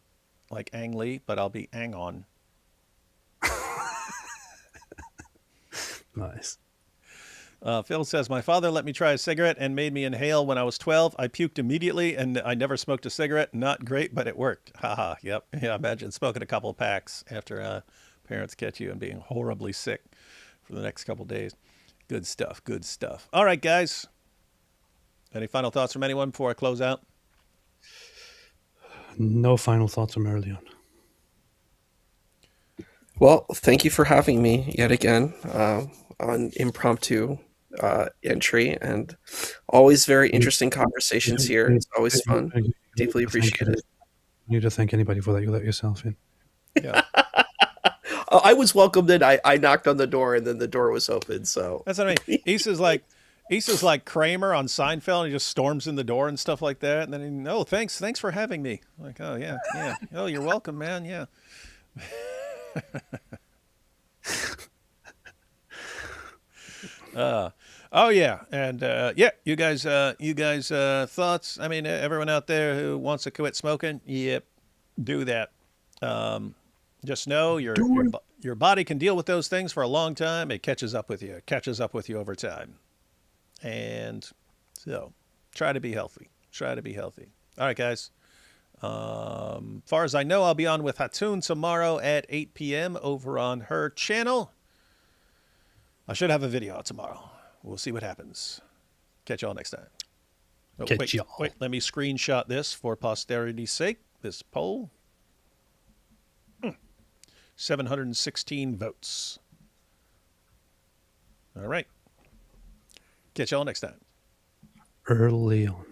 Ang Lee, but I'll be Ang On. Nice. Phil says, my father let me try a cigarette and made me inhale when I was 12. I puked immediately, and I never smoked a cigarette. Not great, but it worked. Haha, yep. Yeah, imagine smoking a couple of packs after parents catch you and being horribly sick for the next couple of days. Good stuff. All right, guys. Any final thoughts from anyone before I close out? No final thoughts from Early On. Well, thank you for having me yet again on impromptu entry, and always very interesting conversations here. It's always fun. Deeply appreciated. You need to thank anybody for that you let yourself in. Yeah. I was welcomed in. I knocked on the door, and then the door was open. So that's what I mean. Issa's like Kramer on Seinfeld. He just storms in the door and stuff like that. And then thanks for having me. Like, oh yeah. Oh, you're welcome, man. Yeah. Oh yeah, and you guys thoughts? I mean, everyone out there who wants to quit smoking, yep, do that. Just know your body can deal with those things for a long time. It catches up with you over time, and so try to be healthy. All right, guys. Far as I know, I'll be on with Hatun tomorrow at 8 p.m. over on her channel. I should have a video out tomorrow. We'll see what happens. Catch y'all next time. Oh, wait, let me screenshot this for posterity's sake. This poll. 716 votes. All right. Catch y'all next time. Early On.